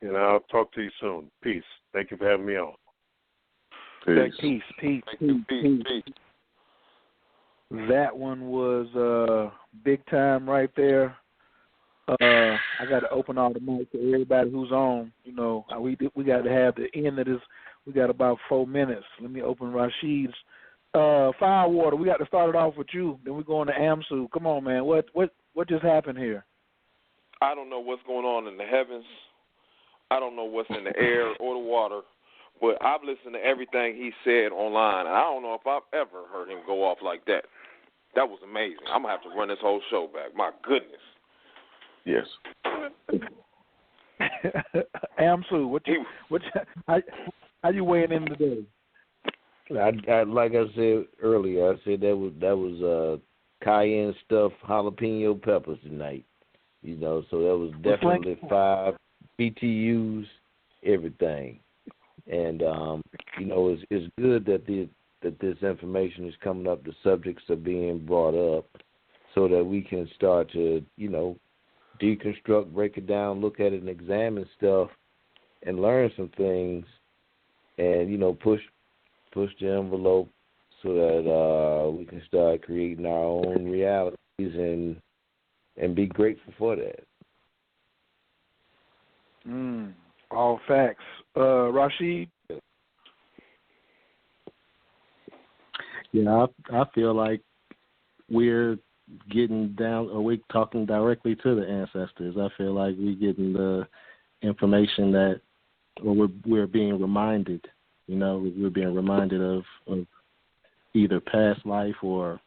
and I'll talk to you soon. Peace. Thank you for having me on. Peace. Peace. That one was big time right there. I got to open all the mics to everybody who's on. We got to have the end of this. We got about 4 minutes. Let me open Rashid's Firewater. We got to start it off with you. Then we go on to Amsu. Come on, man. What just happened here? I don't know what's going on in the heavens. I don't know what's in the air or the water. But I've listened to everything he said online, and I don't know if I've ever heard him go off like that. That was amazing. I'm going to have to run this whole show back. My goodness. Yes. Amsu, how you weighing in today? I like I said earlier, I said that was cayenne stuffed jalapeno peppers tonight. So that was definitely 5 BTUs, everything. And it's good that this information is coming up. The subjects are being brought up, so that we can start to deconstruct, break it down, look at it, and examine stuff, and learn some things, and push the envelope so that we can start creating our own realities and be grateful for that. All facts. Rashid? Yeah, I feel like we're getting down, or we're talking directly to the ancestors. I feel like we're getting the information that, or we're being reminded, we're being reminded of either past life or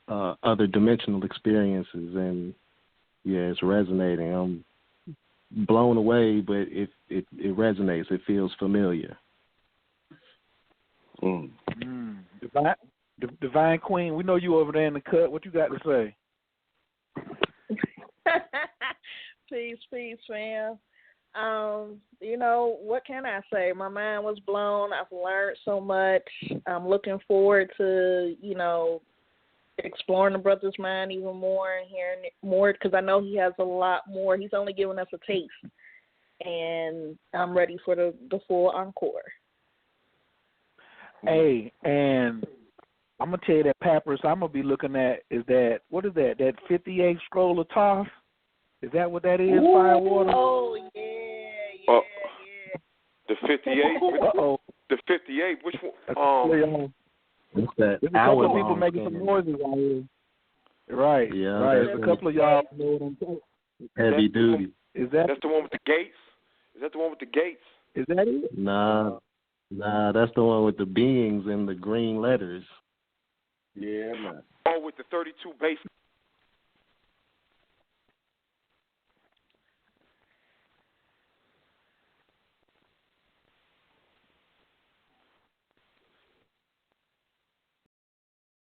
other dimensional experiences. And, yeah, it's resonating. I'm blown away, but it resonates. It feels familiar. Divine Queen, we know you over there in the cut. What you got to say? Peace, fam. What can I say? My mind was blown. I've learned so much. I'm looking forward to, exploring the brother's mind even more and hearing more, because I know he has a lot more. He's only given us a taste, and I'm ready for the full encore. Hey, and I'm gonna tell you that papyrus I'm gonna be looking at is that, what is that? That 58 scroll of Thoth? Is that what that is? Fire water. Oh yeah. The 58. Uh-oh. The 58. Which one? What's that? There's a couple of people making some noises out here. Right. Yeah. Right. There's a couple of y'all. Heavy duty. Is that? That's the one with the gates. Is that the one with the gates? Is that it? Nah, that's the one with the beings and the green letters. Yeah, man. Oh, with the 32 base